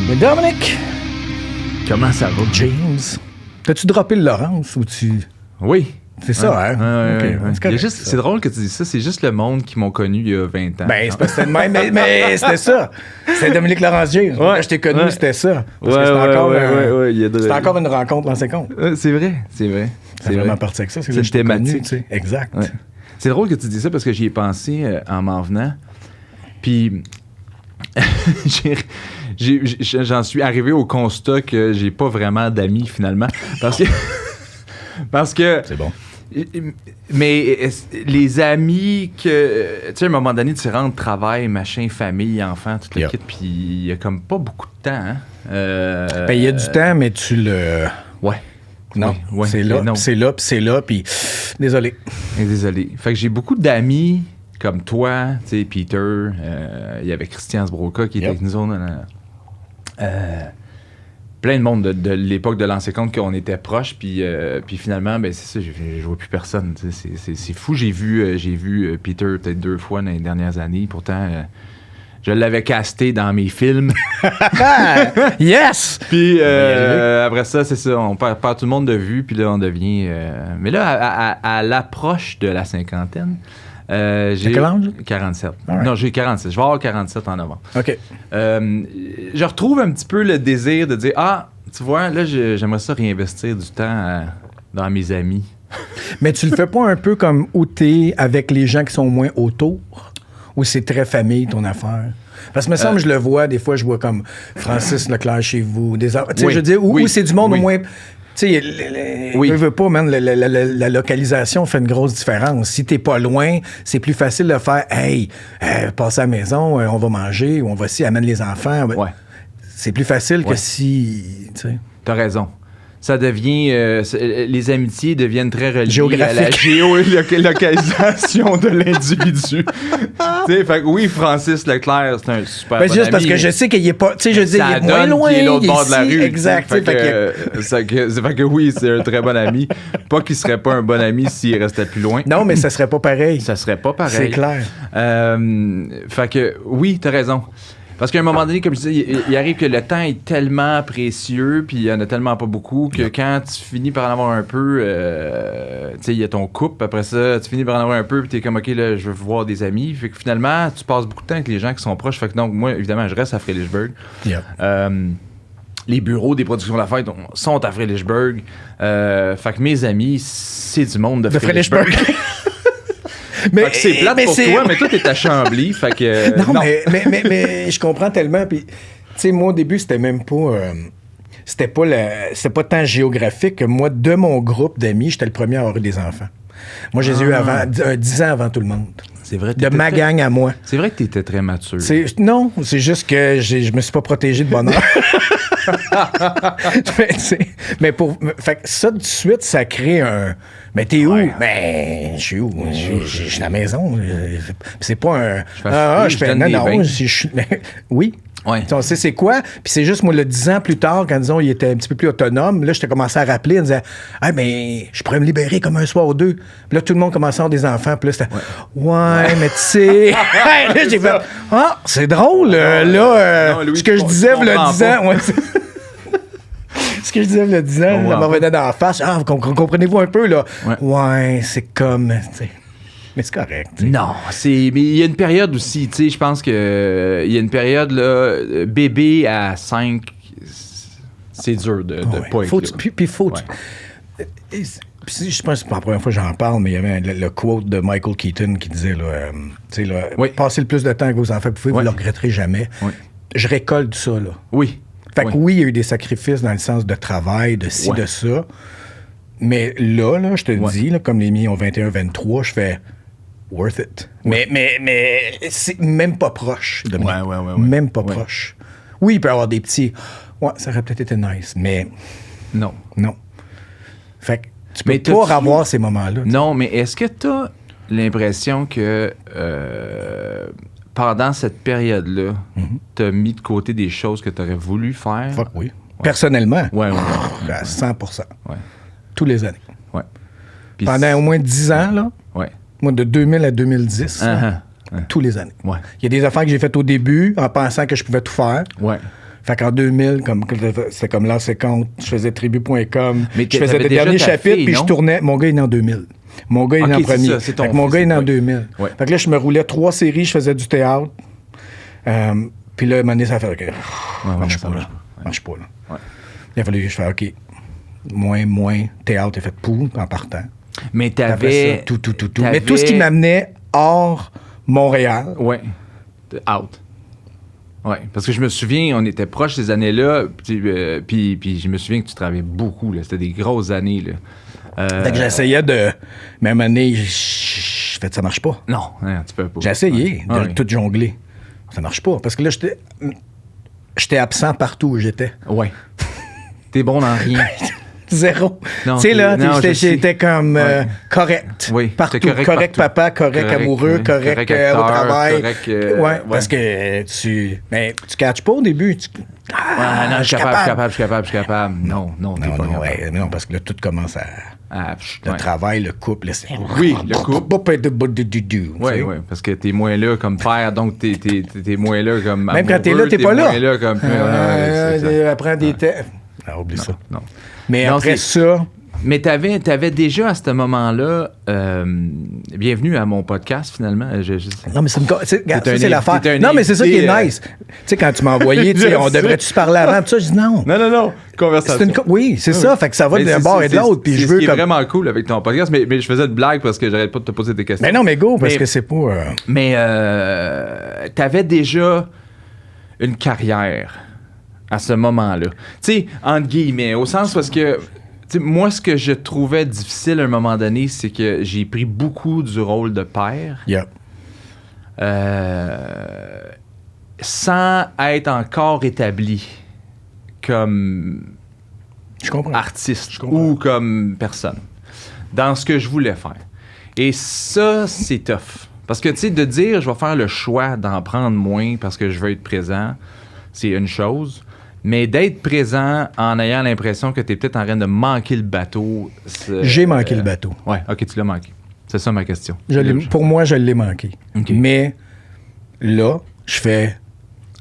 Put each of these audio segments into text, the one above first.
Mais Dominic! Comment ça va? James. T'as-tu droppé le Laurence ou tu... Oui. C'est ça, hein? Ouais. C'est correct, C'est drôle que tu dis ça. C'est juste le monde qui m'ont connu il y a 20 ans. Ben, c'est parce que c'était de même, mais c'était ça. C'était Dominique Laurence James. Ouais, Quand je t'ai connu, c'était ça. Parce que c'était encore une rencontre dans ses comptes. C'est vrai. C'est vraiment parti avec ça. C'est une thématique. Tu sais. Exact. Ouais. C'est drôle que tu dis ça parce que j'y ai pensé en m'en venant. Puis, j'en suis arrivé au constat que j'ai pas vraiment d'amis finalement. Parce que C'est bon. Mais les amis que... Tu sais, à un moment donné, tu rentres, travail, machin, famille, enfants, toute la kit, puis il y a comme pas beaucoup de temps. Hein? Ben, il y a du temps, mais tu le... Ouais. Non, ouais, c'est là, puis c'est là, puis c'est là, puis... Désolé. Désolé. Fait que j'ai beaucoup d'amis comme toi, tu sais, Peter, il y avait Christian Sbroca qui était avec nous autres. Plein de monde de l'époque de l'ancien compte qu'on était proches, puis finalement, ben c'est ça, je vois plus personne. C'est fou. J'ai vu Peter peut-être 2 fois dans les dernières années. Pourtant, je l'avais casté dans mes films. Yes! Puis après ça, c'est ça, on perd tout le monde de vue, puis là, on devient... Mais là, à l'approche de la cinquantaine, j'ai quel âge? 47. Right. Non, j'ai 47. Je vais avoir 47 en novembre. OK. Je retrouve un petit peu le désir de dire tu vois, là, j'aimerais ça réinvestir du temps dans mes amis. Mais tu le fais pas un peu comme où t'es avec les gens qui sont moins autour? Ou c'est très famille, ton affaire? Parce que me semble, je le vois, des fois, je vois comme Francis Leclerc chez vous. Tu sais, je veux dire, où c'est du monde au moins... Tu sais, veux pas, man, la localisation fait une grosse différence. Si t'es pas loin, c'est plus facile de faire « Hey, passe à la maison, on va manger, ou on va amène les enfants. » C'est plus facile que si... T'as raison. Ça devient... les amitiés deviennent très reliées à la géolocalisation de l'individu. Fait que oui, Francis Leclerc, c'est un super bon juste ami, parce que je sais qu'il est pas... Tu sais, je dis, il est moins loin, il est l'autre bord de la rue. Exact. Fait que oui, c'est un très bon ami. Pas qu'il serait pas un bon ami s'il restait plus loin. Non, mais ça serait pas pareil. Ça serait pas pareil. C'est clair. Fait que oui, t'as raison. Parce qu'à un moment donné, comme je disais, il arrive que le temps est tellement précieux, puis il y en a tellement pas beaucoup, que quand tu finis par en avoir un peu, tu sais, il y a ton couple, après ça, tu finis par en avoir un peu, puis t'es comme, OK, là, je veux voir des amis. Fait que finalement, tu passes beaucoup de temps avec les gens qui sont proches. Fait que donc, moi, évidemment, je reste à Frédéricksburg. Les bureaux des productions La Fête sont à Frédéricksburg. Fait que mes amis, c'est du monde de Frédéricksburg. Mais c'est plate pour toi, mais toi, t'es à Chambly, fait que... Non. Mais je comprends tellement, puis, tu sais, moi, au début, c'était même pas... c'était pas tant géographique que moi, de mon groupe d'amis, j'étais le premier à avoir eu des enfants. Moi, je les ai eu avant, 10 ans avant tout le monde. C'est vrai. De ma gang à moi. C'est vrai que t'étais très mature. Non, c'est juste que je me suis pas protégé de bonheur. mais fait que ça, de suite, ça crée un... Mais t'es où? Ben, je suis où? Je suis à la maison. C'est pas un... je fais... Non, oui. Ouais. On sait c'est quoi. Puis c'est juste, moi, 10 ans plus tard, quand, disons, il était un petit peu plus autonome, là, je t'ai commencé à rappeler en disant « Ah, mais je pourrais me libérer comme un soir ou deux. » Puis là, tout le monde commençait à avoir des enfants. Puis là, c'était « Ouais, mais tu sais... » Là, j'ai fait « Ah, c'est drôle, là. Ce que je disais, le 10 ans... Ouais, ce que je disais, le 10 ans, ça me revenait d'en face. Ah, comprenez-vous un peu, là? Ouais, c'est comme... Mais c'est correct. T'sais. Non, mais il y a une période aussi, tu sais, je pense que il y a une période, là, bébé à 5, c'est dur de pas être Puis faut... Je pense que c'est pas la première fois que j'en parle, mais il y avait le quote de Michael Keaton qui disait, là, tu sais, passez le plus de temps avec vos enfants que vous pouvez, vous ne le regretterez jamais. Oui. Je récolte ça, là. Oui. Fait que oui, il y a eu des sacrifices dans le sens de travail, de ci, de ça. Mais là, je te dis, là, comme les miens ont 21-23, je fais... Worth it. Mais c'est même pas proche de moi. Même pas proche. Oui, il peut y avoir des petits... Ouais, ça aurait peut-être été nice, mais... Non. Fait que tu peux pas avoir ces moments-là. Non, mais est-ce que tu as l'impression que pendant cette période-là, tu as mis de côté des choses que tu aurais voulu faire? Fuck oui. Personnellement? Oui. À 100%. Ouais. Tous les années. Ouais. Pendant au moins 10 ans, là. Ouais. Moi, de 2000 à 2010, tous les années. Ouais. Il y a des affaires que j'ai faites au début en pensant que je pouvais tout faire. Ouais. Fait qu'en 2000, c'était comme l'an 50, je faisais tribu.com, Mais je faisais t'avais des déjà derniers ta chapitres, fille, puis non? je tournais. Mon gars est né en 2000. Mon gars est né en Ok, c'est premier. ça, c'est ton Fait que mon fils, gars est né en ouais. 2000. Ouais. Fait que là, je me roulais 3 séries, je faisais du théâtre. Puis là, à un moment donné, ça a fait, OK, marche ça pas, marche là. pas. Marche pas, là. Ouais. Il a fallu que je fasse, OK, moins, théâtre est fait pou en partant. Mais Après t'avais... ça, tout. Mais tout ce qui m'amenait hors Montréal. Ouais. Out. Ouais. Parce que je me souviens, on était proches ces années-là, puis je me souviens que tu travaillais beaucoup, là. C'était des grosses années, là. Fait que j'essayais de. Même année, je fais ça marche pas. Non, tu peux pas. J'ai essayé Ouais. de tout jongler. Ça marche pas. Parce que là, j'étais absent partout où j'étais. Ouais. T'es bon dans rien. Zéro. Non, Tu sais, là, non, je sais. j'étais comme Ouais. correct. Oui, Partout. t'es Correct partout. papa, correct amoureux, oui. correct, Acteur, au travail. correct, ouais, parce que mais tu catches pas au début. Non, je suis capable. Non, t'es Non, pas non, capable. ouais, mais non, parce que là, tout commence à. Le Ouais. travail, le couple, là, c'est. Oui, le couple. Oui, Oui, parce que t'es moins là comme père, donc t'es moins là comme même quand t'es là, amoureux, t'es pas là. moins là comme... Après des temps. Ah, oublie ça. Non. Mais Non, après c'est- ça. Mais t'avais déjà à ce moment-là, bienvenue à mon podcast finalement. Non, mais regarde, T'es un ça, c'est l'affaire. t'es un Non, mais c'est ça qui est invité, nice. Tu sais, quand tu m'as envoyé, tu sais, Je on sais. devrait-tu se parler avant? Puis ça, je dis non. Non, conversation. Oui, c'est ça. Fait que ça va d'un bord et de l'autre. Puis je C'est veux ce qui est comme. vraiment cool avec ton podcast, mais je faisais de blague parce que j'arrête pas de te poser des questions. Mais non, mais go, parce Mais- que c'est pas. Mais t'avais déjà une carrière à ce moment-là. Tu sais, entre guillemets, au sens parce que, tu sais, moi, ce que je trouvais difficile à un moment donné, c'est que j'ai pris beaucoup du rôle de père Yeah. sans être encore établi comme Je comprends. artiste Je comprends. ou comme personne dans ce que je voulais faire. Et ça, c'est tough. Parce que, tu sais, de dire je vais faire le choix d'en prendre moins parce que je veux être présent, c'est une chose. Mais d'être présent en ayant l'impression que tu es peut-être en train de manquer le bateau. J'ai manqué le bateau. Ouais, ok, tu l'as manqué. C'est ça ma question. Pour moi, je l'ai manqué. Ok. Mais là, je fais.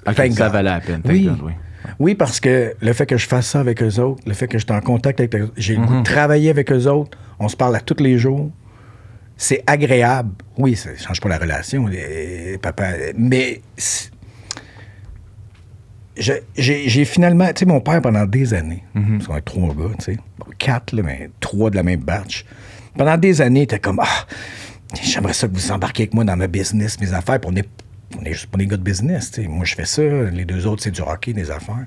Ok, thank ça God. valait la peine. thank Oui. God, oui. Oui, parce que le fait que je fasse ça avec eux autres, le fait que je suis en contact avec eux autres, j'ai le goût Mhm. de travailler avec eux autres, on se parle à tous les jours. C'est agréable. Oui, ça ne change pas la relation, papa. Mais j'ai finalement. Tu sais, mon père, pendant des années, parce qu'on est 3 gars, tu sais, 4, là, mais 3 de la même batch. Pendant des années, il était comme j'aimerais ça que vous embarquiez avec moi dans ma business, mes affaires. Puis on est juste pas des gars de business. Tu sais. Moi, je fais ça. Les 2 autres, c'est du hockey, des affaires.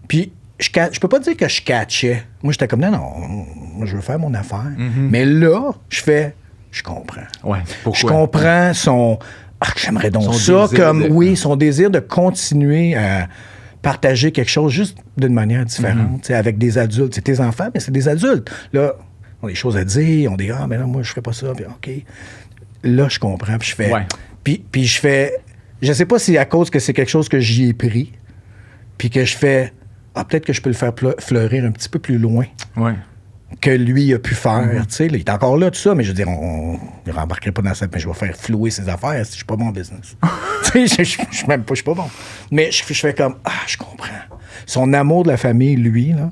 Puis, je peux pas dire que je catchais. Moi, j'étais comme, non, moi, je veux faire mon affaire. Mais là, je comprends. Ouais, pourquoi? Je comprends son... j'aimerais donc Son ça, désir comme, de- oui, son désir de continuer à partager quelque chose juste d'une manière différente, tu sais, avec des adultes. C'est tes enfants, mais c'est des adultes. Là, ils ont des choses à dire, ils ont des, mais là, moi, je ferais pas ça, puis OK. Là, je comprends, puis je fais... Ouais. Puis je fais... Je sais pas si à cause que c'est quelque chose que j'y ai pris, puis que je fais... peut-être que je peux le faire fleurir un petit peu plus loin Ouais. que lui a pu faire. Tu sais, là, il est encore là, tout ça, mais je veux dire, on ne rembarquerait pas dans ça, mais je vais faire flouer ses affaires si je suis pas bon en business. Tu sais, je suis même pas, je suis pas bon. Mais je fais comme, je comprends. Son amour de la famille, lui, là,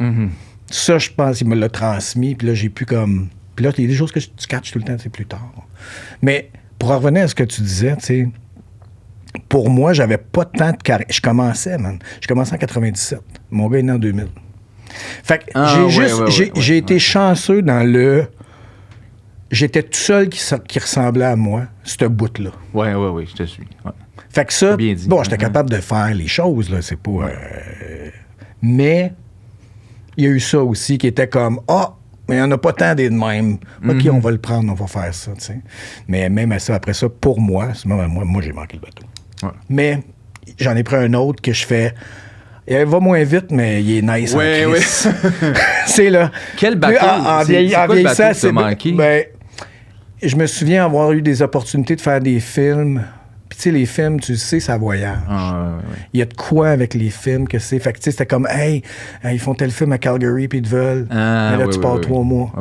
ça, je pense, il me l'a transmis, puis là, j'ai pu comme... Puis là, il y a des choses que tu catches tout le temps, c'est plus tard. Mais pour en revenir à ce que tu disais, tu sais, pour moi, j'avais pas tant de carrière. Je commençais, man. Je commençais en 97. Mon gars est né en 2000. Fait que j'ai été chanceux dans le... J'étais tout seul qui ressemblait à moi, ce bout-là. Ouais, je te suis. Ouais. Fait que ça, Bien dit. bon, j'étais capable de faire les choses, là, c'est pas... mais il y a eu ça aussi qui était comme, mais il n'y en a pas tant des de même. OK, on va le prendre, on va faire ça, tu sais. Mais même à ça, après ça, pour moi, moi j'ai manqué le bateau. Ouais. Mais j'en ai pris un autre que je fais... Il va moins vite, mais il est nice. Ouais, en Christ. C'est là. Quel bateau? En C'est quoi le vieillissant, bateau que t'as manqué? Ben, je me souviens avoir eu des opportunités de faire des films. Puis, tu sais, les films, tu le sais, ça voyage. Ouais. Il y a de quoi avec les films que c'est. Fait que, tu sais, c'était comme, hey, ils font tel film à Calgary, puis ils te veulent. mais là, tu pars 3 mois.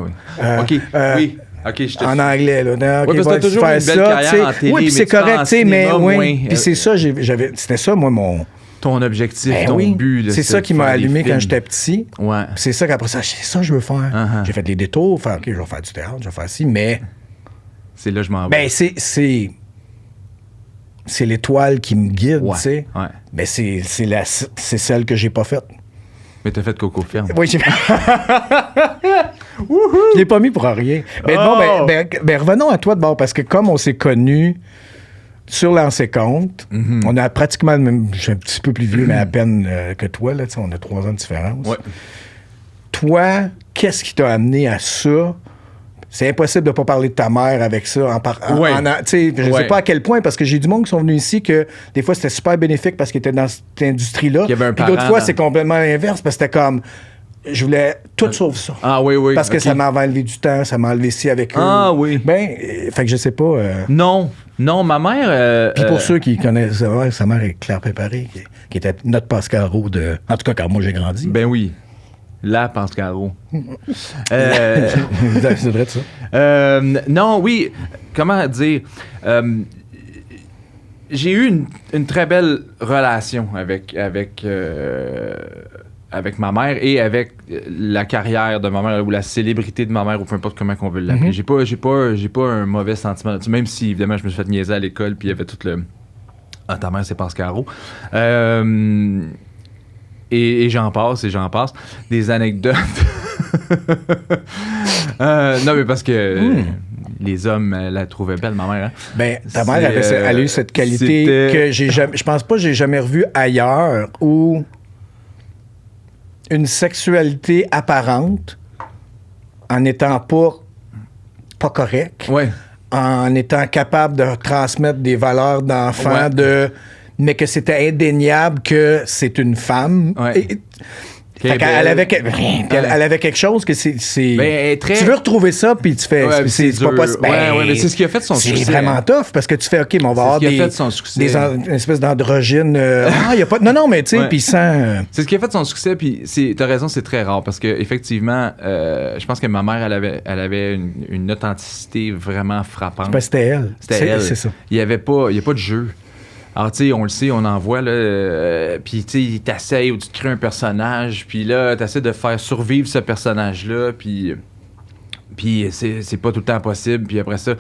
OK, oui. OK, je te En suis. anglais, là. Ouais, parce que t'as toujours faire une belle ça, carrière tu sais. en télé, Oui, puis mais c'est tu fais en correct, tu sais, mais cinéma oui. moins. Puis c'est ça, c'était ça, moi, ton objectif, Ben ton oui. but. Là, C'est ça qui m'a faire des allumé quand films. j'étais petit. Ouais. C'est ça qu'après ça, c'est ça que je veux faire. Uh-huh. J'ai fait les détours, OK, je vais faire du théâtre, je vais faire ci, mais C'est là que je m'en vais. ben c'est l'étoile qui me guide, Ouais, tu sais. ouais. Ben c'est celle que j'ai pas faite. Mais t'as fait Coco Ferme. Oui, je l'ai pas mis pour rien. Mais bon, revenons à toi de bord, parce que comme on s'est connus sur Lancer Compte, on a pratiquement le même. Je suis un petit peu plus vieux, mais à peine que toi, là, tu sais, on a 3 ans de différence. Ouais. Toi, qu'est-ce qui t'a amené à ça? C'est impossible de ne pas parler de ta mère avec ça. Ouais. Tu sais, je ne sais Ouais. pas à quel point, parce que j'ai du monde qui sont venus ici que des fois, c'était super bénéfique parce qu'ils étaient dans cette industrie-là. Qu'il y avait un Puis d'autres parent fois, dans- c'est complètement l'inverse parce que c'était comme... Je voulais tout sauf ça. Ah oui. Parce que ok. ça m'avait enlevé du temps, ça m'a enlevé ci avec eux. Ah oui. Ben, fait que je sais pas... Non, ma mère... Puis pour ceux qui connaissent sa mère est Claire Péparé, qui était notre Pascaro de... En tout cas, quand moi j'ai grandi. Ben oui. La Pascaro. Ça devrait être ça. Non, oui. Comment dire? J'ai eu une très belle relation avec ma mère et avec la carrière de ma mère ou la célébrité de ma mère ou peu importe comment on veut l'appeler. J'ai pas un mauvais sentiment là-dessus, même si évidemment je me suis fait niaiser à l'école puis il y avait tout le ta mère c'est Pascaro. Et j'en passe. Des anecdotes. Non, mais parce que les hommes la trouvaient belle, ma mère. Hein? Ben, ta mère elle a eu cette qualité que je pense pas que j'ai jamais revue ailleurs où une sexualité apparente en n'étant pas correcte, Ouais. en étant capable de transmettre des valeurs d'enfant, Ouais. mais que c'était indéniable que c'est une femme. Ouais. Fait qu'elle avait, elle avait quelque chose que c'est Ben, très... Tu veux retrouver ça, puis tu fais... Ouais, c'est pas dur. possible. Ouais, mais c'est ce qui a fait son succès. C'est vraiment tough, parce que tu fais, OK, mais on va avoir ce qui a fait son succès. une espèce d'androgyne... il y a pas... Non, mais tu sais, Ouais. puis sans... C'est ce qui a fait son succès, puis t'as raison, c'est très rare, parce que effectivement, je pense que ma mère, elle avait une authenticité vraiment frappante. Ben, c'était elle. C'était elle. C'est ça. Il n'y a pas de jeu. Alors, tu sais, on le sait, on en voit, là, puis tu sais, t'essayes ou tu te crées un personnage, puis là, t'essaies de faire survivre ce personnage-là, puis c'est pas tout le temps possible, puis après ça,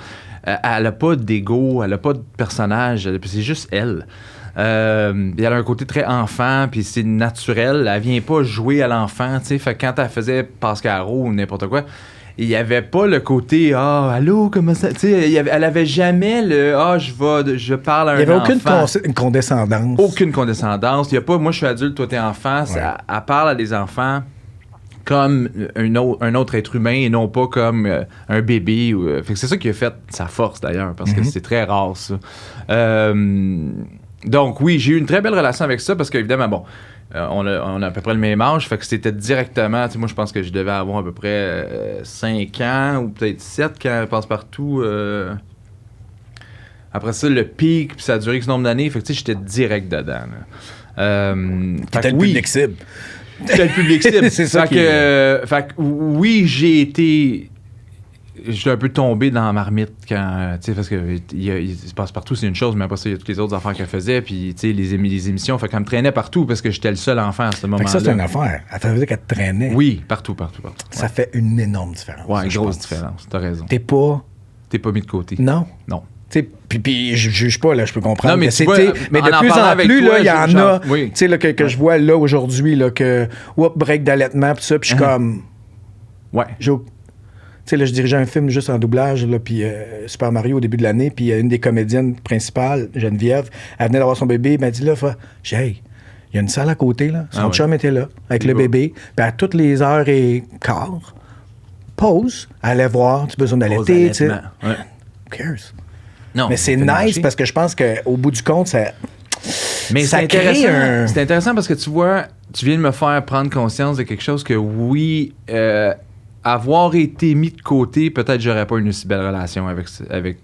elle a pas d'ego, elle a pas de personnage, c'est juste elle. Elle a un côté très enfant, puis c'est naturel, elle vient pas jouer à l'enfant, tu sais, fait que quand elle faisait Pascaro ou n'importe quoi, il n'y avait pas le côté « Ah, allô, comment ça... » Tu sais, elle avait jamais le « Ah, je parle à un enfant. » Il n'y avait aucune condescendance. Aucune condescendance. Il y a pas « Moi, je suis adulte, toi, t'es enfant. Ouais. » Elle parle à des enfants comme un autre être humain et non pas comme un bébé. Fait que c'est ça qui a fait sa force, d'ailleurs, parce que c'est très rare, ça. Donc, oui, j'ai eu une très belle relation avec ça parce qu'évidemment, bon... on a à peu près le même âge, fait que c'était directement, tu sais, moi je pense que je devais avoir à peu près 5 ans ou peut-être 7 quand Passe-Partout. Après ça, le pic, puis ça a duré X nombre d'années, fait que tu sais, j'étais direct dedans. T'étais le public cible. J'étais le public cible. C'est ça fait que oui, j'ai été... J'étais un peu tombé dans la marmite quand, tu sais, parce que il se passe partout, c'est une chose, mais après ça, il y a toutes les autres affaires qu'elle faisait, puis, tu sais, les émissions, fait qu'elle me traînait partout parce que j'étais le seul enfant à ce Fait moment-là. que ça, c'est une affaire. Elle faisait qu'elle te traînait. Oui, partout. Ça fait une énorme différence. Ouais, une je grosse pense. différence, t'as raison. T'es pas... T'es pas mis de côté. Non. Non. Tu sais, puis je juge pas, là, je peux comprendre. Non, mais que tu c'est, vois, tu sais, mais en de en plus parlant en avec plus, toi, là, il y en genre, a, oui. tu sais, là, que je vois là aujourd'hui, là, que, break d'allaitement, puis ça, puis je suis comme... Ouais. Tu sais, là, je dirigeais un film juste en doublage, là, puis Super Mario au début de l'année, puis une des comédiennes principales, Geneviève, elle venait d'avoir son bébé, elle m'a dit, là, j'ai dit, hey, il y a une salle à côté, là. Son chum était là, avec le bébé, puis à toutes les heures et quart, pause, elle allait voir, tu as besoin d'allaiter, tu sais. Ouais. Who cares? Non, Mais c'est ça fait nice marcher. parce que je pense qu'au bout du compte, ça. Mais ça c'est crée intéressant. un- C'est intéressant parce que tu vois, tu viens de me faire prendre conscience de quelque chose que oui, avoir été mis de côté, peut-être j'aurais pas une aussi belle relation avec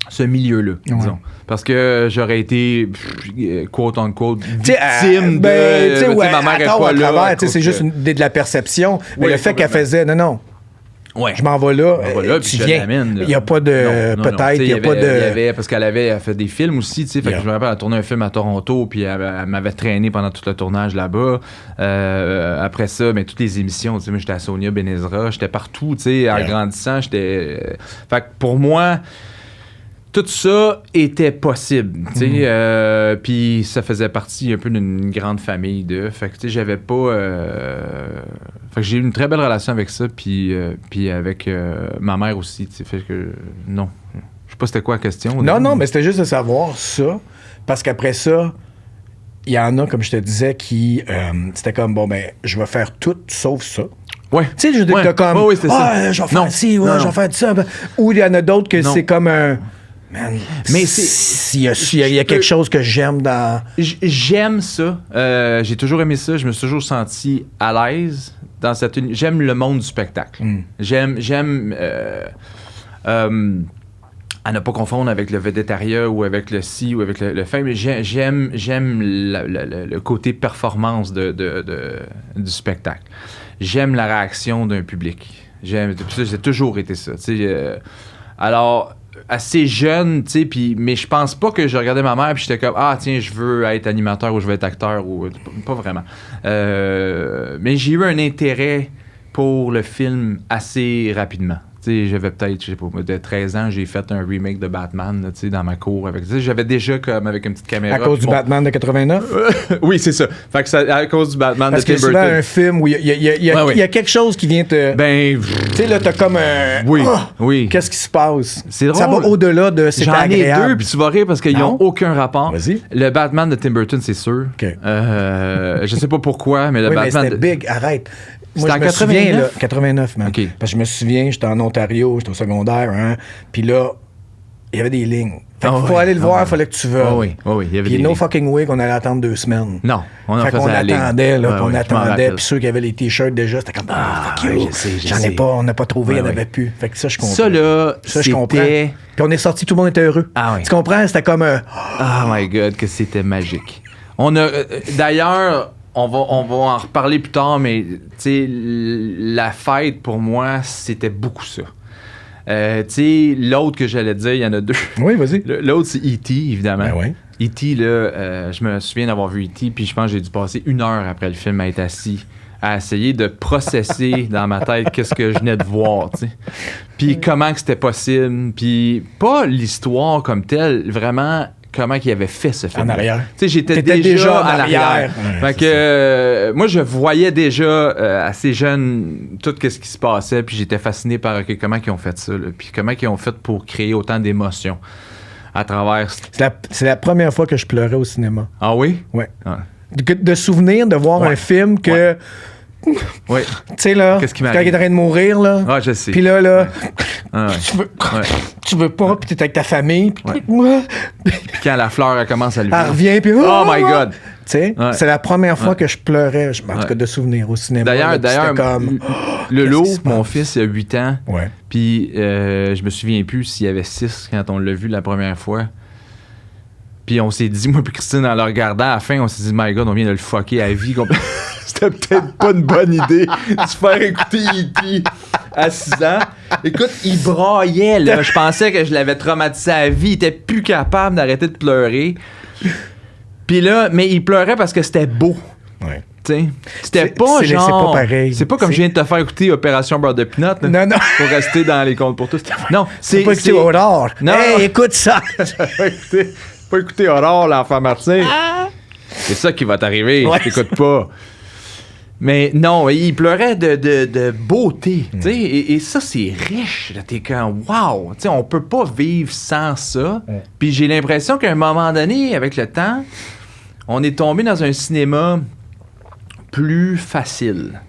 ce milieu-là, disons. Parce que j'aurais été, quote unquote, victime de. tu sais, ma mère est pas là. c'est juste de la perception. Mais Oui, le fait qu'elle complètement. faisait. Non. Ouais. Je m'en vais là. Puis Tu je viens. l'amène. Il n'y a pas de. Non, Peut-être, il n'y a pas de. parce qu'elle avait fait des films aussi, tu sais. Fait que je me rappelle, elle a tourné un film à Toronto, puis elle m'avait traîné pendant tout le tournage là-bas. Après ça, mais toutes les émissions, tu sais, moi, j'étais à Sonia Benezra, j'étais partout, tu sais, en grandissant, j'étais. Fait que pour moi, tout ça était possible, tu sais. Puis ça faisait partie un peu d'une grande famille de. Fait que, tu sais, j'avais pas. Fait que j'ai eu une très belle relation avec ça, puis avec ma mère aussi, tu sais. Fait que. Non. Je sais pas c'était quoi la question. Non, mais c'était juste de savoir ça. Parce qu'après ça, il y en a, comme je te disais, qui. C'était comme, bon, ben, je vais faire tout sauf ça. Ouais. Tu sais, je dis que t'as comme. Oui, c'est ça. Je vais faire ci, je vais faire ça. Ou il y en a d'autres que c'est comme un. Man, mais il y a quelque chose que j'aime dans. J'aime ça. J'ai toujours aimé ça. Je me suis toujours senti à l'aise dans cette. J'aime le monde du spectacle. J'aime. À ne pas confondre avec le végétariat ou avec le ci ou avec le fin, mais j'aime le côté performance du spectacle. J'aime la réaction d'un public. J'ai toujours été ça. Alors, assez jeune, tu sais, mais je pense pas que je regardais ma mère puis j'étais comme, ah tiens, je veux être animateur ou je veux être acteur, ou pas vraiment. Mais j'ai eu un intérêt pour le film assez rapidement. J'avais peut-être, je sais pas, de 13 ans, j'ai fait un remake de Batman là, dans ma cour. J'avais déjà comme avec une petite caméra. À cause du Batman de 89? Oui, c'est ça. Fait que à cause du Batman Parce de Tim Burton. Parce que c'est un film où il y a quelque chose qui vient te... Ben... Tu sais, là, t'as comme un... Oui. Qu'est-ce qui se passe? C'est drôle. Ça va au-delà de... C'est agréable. J'en ai deux, puis tu vas rire parce qu'ils n'ont aucun rapport. Vas-y. Le Batman de Tim Burton, c'est sûr. OK. Je sais pas pourquoi, mais le Batman... mais c'était big. Arrête. C'était en 89? 89, man. Okay. Parce que je me souviens, j'étais en Ontario, j'étais au secondaire, hein, puis là, il y avait des lignes. Fait qu'il faut aller le voir, il fallait que tu veuilles. Oui, il y avait puis des no lignes. fucking way qu'on allait attendre 2 semaines. Non, on fait qu'on attendait, là, on attendait, puis ceux qui avaient les t-shirts déjà, c'était comme, fuck you, j'en ai pas, on n'a pas trouvé, il n'y en avait plus. Fait que ça, je comprends. Ça, là, je comprends. Puis on est sortis, tout le monde était heureux. Ah oui. Tu comprends? C'était comme Oh my God, que c'était magique. On a, d'ailleurs... On va en reparler plus tard, mais la fête, pour moi, c'était beaucoup ça. L'autre que j'allais dire, il y en a deux. Oui, vas-y. L'autre, c'est E.T., évidemment. Ben oui. E.T., là, je me souviens d'avoir vu E.T., puis je pense que j'ai dû passer 1 heure après le film à être assis, à essayer de processer dans ma tête qu'est-ce que je venais de voir, tu sais. Puis comment que c'était possible, puis pas l'histoire comme telle, vraiment... comment il avait fait ce film. En arrière. Tu sais, j'étais déjà en arrière. Ouais, fait que moi, je voyais déjà assez jeune tout ce qui se passait, puis j'étais fasciné par comment ils ont fait ça, là, puis comment ils ont fait pour créer autant d'émotions à travers... C'est la première fois que je pleurais au cinéma. Ah oui? Oui. Ah. De souvenir de voir un film que... Oui. Tu sais, là, qu'est-ce qui quand il est en train de mourir, là. Ah, je sais. Puis là, Ouais. tu veux pas, puis t'es avec ta famille, puis puis quand la fleur, elle commence à lui. Elle revient, puis... Oh my God! Tu sais, c'est la première fois que je pleurais, en tout cas de souvenir au cinéma. D'ailleurs, comme... le lot, mon fils, il a 8 ans. Ouais. Puis je me souviens plus s'il y avait 6 quand on l'a vu la première fois. Puis on s'est dit, moi puis Christine, en le regardant, à la fin, on s'est dit, my God, on vient de le fucker à vie. C'était peut-être pas une bonne idée de se faire écouter E.T. à 6 ans. Écoute, il braillait, là. Je pensais que je l'avais traumatisé à vie. Il était plus capable d'arrêter de pleurer. Puis là, mais il pleurait parce que c'était beau. Ouais. C'était pas genre... C'est pas pareil. C'est pas comme je viens de te faire écouter Opération Beurre de Pinot. Non. Pour rester dans les comptes pour tous. Non, c'est pas écouter Aurore. Non. Hey, écoute ça. Pas écouter Aurore, l'enfant Martin. C'est ça qui va t'arriver. Ouais. Tu t'écoutes pas. Mais non, il pleurait de beauté. Et ça, c'est riche. Là, t'es comme, wow! On peut pas vivre sans ça. Puis j'ai l'impression qu'à un moment donné, avec le temps, on est tombé dans un cinéma plus facile.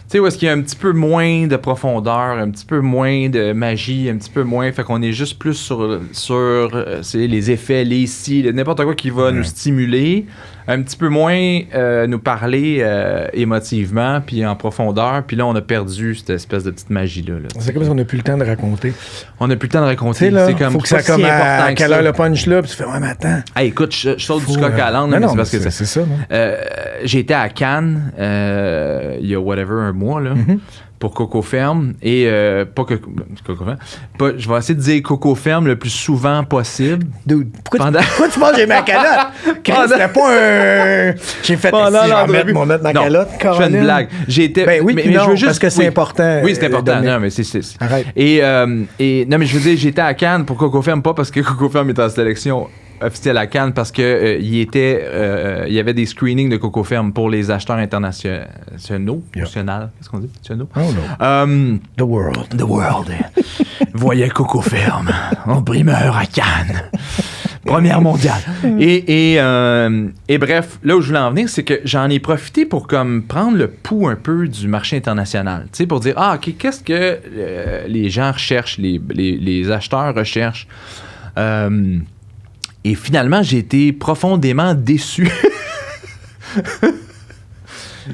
Tu sais, où est-ce qu'il y a un petit peu moins de profondeur, un petit peu moins de magie, un petit peu moins... Fait qu'on est juste plus sur les effets, les si, n'importe quoi qui va nous stimuler. Un petit peu moins nous parler émotivement, puis en profondeur. Puis là, on a perdu cette espèce de petite magie-là. C'est comme si on n'a plus le temps de raconter. On n'a plus le temps de raconter. Là, c'est comme faut que ça comme à quelle heure le punch là, puis tu fais, ouais, mais attends. Hey, écoute, je saute du coq à l'âne, mais c'est parce que c'est ça. j'ai été à Cannes il y a un mois, là. pour Coco Ferme et pas que Coco Ferme. Je vais essayer de dire Coco Ferme le plus souvent possible. Dude, pourquoi tu manges ma calotte? C'était pas un. J'ai fait mettre ma calotte. Je fais une blague. Ben oui, mais je veux juste parce que c'est important. Oui, c'est important. Non, mais c'est. Arrête. Et non, mais je veux dire, j'étais à Cannes pour Coco Ferme, pas parce que Coco Ferme est en sélection officielle à Cannes, parce que il y avait des screenings de Coco Ferme pour les acheteurs internationaux. Qu'est-ce qu'on dit? Oh no. The World. Voyait Coco Ferme en primeur à Cannes. Première mondiale. Et bref, là où je voulais en venir, c'est que j'en ai profité pour comme prendre le pouls un peu du marché international. Tu sais, pour dire, OK, qu'est-ce que les gens recherchent, les acheteurs recherchent. Et finalement, j'ai été profondément déçu.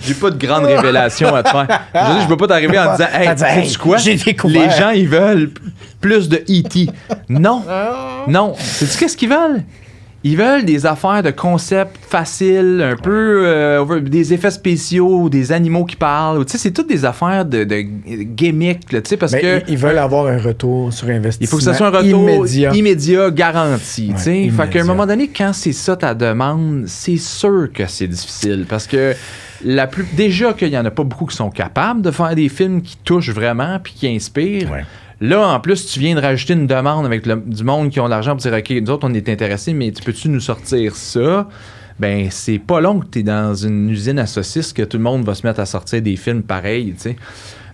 J'ai pas de grande révélation à te faire. Je peux pas t'arriver en disant, hey, sais-tu quoi? Les gens, ils veulent plus de E.T. Non. Sais-tu qu'est-ce qu'ils veulent? Ils veulent des affaires de concept faciles, un peu des effets spéciaux, des animaux qui parlent. Tu sais, c'est toutes des affaires de gimmick, tu sais, parce que ils veulent avoir un retour sur investissement. Il faut que ça soit un retour immédiat garanti, tu sais. Fait qu'à un moment donné, quand c'est ça ta demande, c'est sûr que c'est difficile, parce que déjà qu'il y en a pas beaucoup qui sont capables de faire des films qui touchent vraiment puis qui inspirent. Ouais. Là, en plus, tu viens de rajouter une demande avec du monde qui ont l'argent pour dire, OK, nous autres, on est intéressés, mais peux-tu nous sortir ça? Ben, c'est pas long que tu es dans une usine à saucisses que tout le monde va se mettre à sortir des films pareils, tu sais.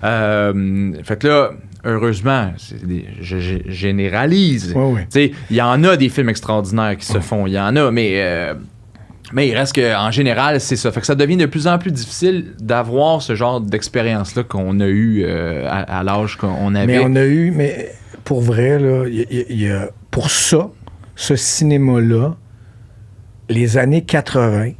Fait que là, heureusement, je généralise. Ouais. Tu sais, il y en a des films extraordinaires qui se font, il y en a, mais il reste qu'en général, c'est ça. Fait que ça devient de plus en plus difficile d'avoir ce genre d'expérience-là qu'on a eu à l'âge qu'on avait. Mais pour vrai, là, pour ça, ce cinéma-là, les années 80,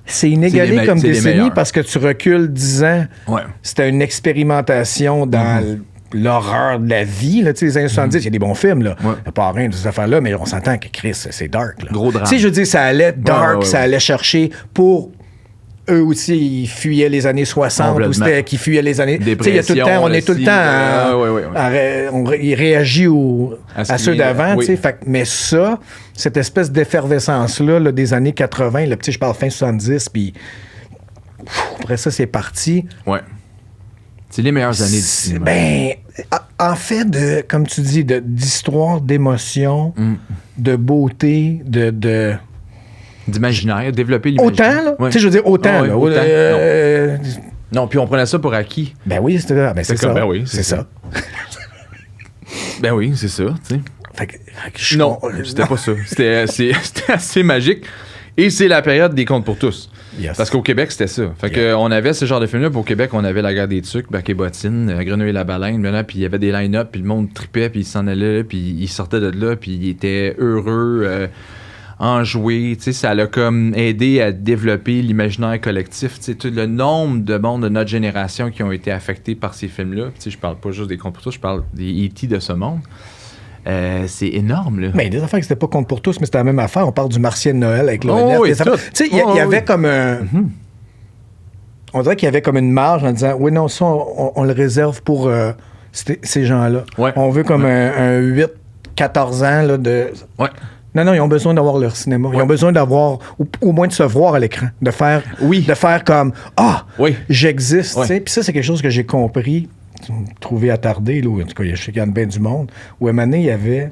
c'est inégalé comme décennie parce que tu recules 10 ans. Ouais. C'était une expérimentation dans l'horreur de la vie. Là, les années 70, il y a des bons films. Là. Ouais. Pas rien de ces affaires-là, mais on s'entend que Chris, c'est dark. Là. Gros drame. Je veux dire, ça allait dark, ça allait chercher pour... Eux aussi, ils fuyaient les années 60 ou c'était qu'ils fuyaient les années... Tu sais, il y a tout le temps, on est tout le temps... il réagit à ceux d'avant, tu sais. Mais ça, cette espèce d'effervescence-là là, des années 80, là, je parle fin 70, puis après ça, c'est parti. Ouais. C'est les meilleures années du cinéma. Ben, en fait, comme tu dis, d'histoire, d'émotion, de beauté, d'imaginaire, développer l'imaginaire. Autant, là? Ouais. Tu sais, je veux dire, autant, là. Non, puis on prenait ça pour acquis. Ben oui, c'est ça. Ben oui, c'est ça. Ben oui, c'est ça, tu sais. Non, c'était pas ça. C'était assez magique. Et c'est la période des contes pour tous. Yes. Parce qu'au Québec, c'était ça. Fait qu'on avait ce genre de film-là. Puis au Québec, on avait La Guerre des Tucs, Bac et Bottine, Grenouille et la Baleine. Puis il y avait des line-up, puis le monde tripait, puis il s'en allait, puis il sortait de là, puis il était heureux, enjoué. Tu sais, ça l'a comme aidé à développer l'imaginaire collectif. Tu sais, tout le nombre de monde de notre génération qui ont été affectés par ces films-là. Tu sais, je parle pas juste des contes pour tous, je parle des E.T. de ce monde. C'est énorme, là. Mais des affaires que c'était pas compte pour tous, mais c'était la même affaire. On parle du Martien de Noël avec l'ONF. Oui, tu sais, il y avait comme un... On dirait qu'il y avait comme une marge en disant, oui, non, ça, on le réserve pour ces gens-là. Ouais. On veut comme un 8-14 ans là, de... Ouais. Non, ils ont besoin d'avoir leur cinéma. Ils ont besoin d'avoir, ou au moins de se voir à l'écran. De faire comme, j'existe. Puis ça, c'est quelque chose que j'ai compris, trouvé attardé, là, en tout cas, je sais qu'il y en a bien du monde, où à un moment donné, il y avait...